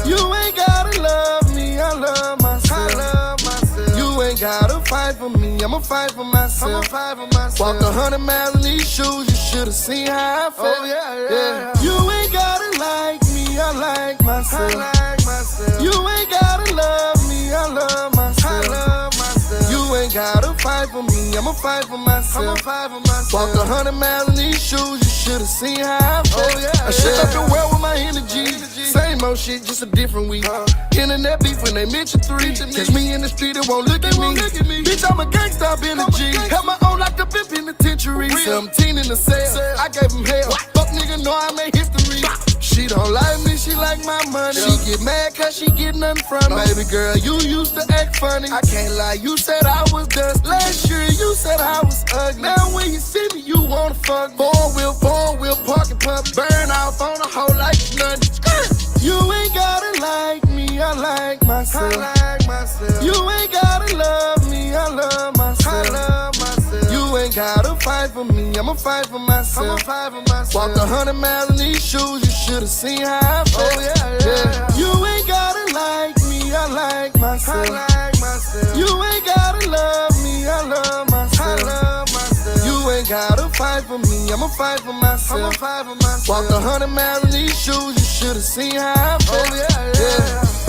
You ain't gotta love me, I love myself. You ain't gotta fight for me, I'ma fight for myself. Walk 100 miles in these shoes, you should've seen how I felt. Oh, yeah. You ain't gotta like me, I like myself. You ain't gotta love me, I love myself. You ain't gotta fight for me, I'ma fight for myself. Walk 100 miles in these shoes, you should've seen how I felt. I shake up the world with my energy. Same old shit, just a different week. Internet beef when they mention 3. Catch me in the street, it won't look at me. Bitch, I'm a gangsta, I've been a G. Held my own like the been penitentiary. 17 in the cell, I gave him hell. Fuck nigga, know I made history. She don't like me, she like my money. She get mad cause she get nothing from me. Baby girl, you used to act funny. I can't lie, you said I was dusty. Last year you said I was ugly. Now when you see me, you wanna fuck me. Four wheel, parking pump. Burn off on a hoe like it's nothing. You ain't gotta like me, I like myself. You ain't gotta love me, I love myself. You ain't gotta fight for me, I'ma fight for myself. Walk 100 miles in these shoes, you should've seen how I felt. Yeah. You ain't gotta like me, I like myself. You ain't gotta love me, I love myself. You ain't gotta fight for me, I'ma fight for myself. Walk 100 miles in these shoes, you should've seen how I felt. Yeah.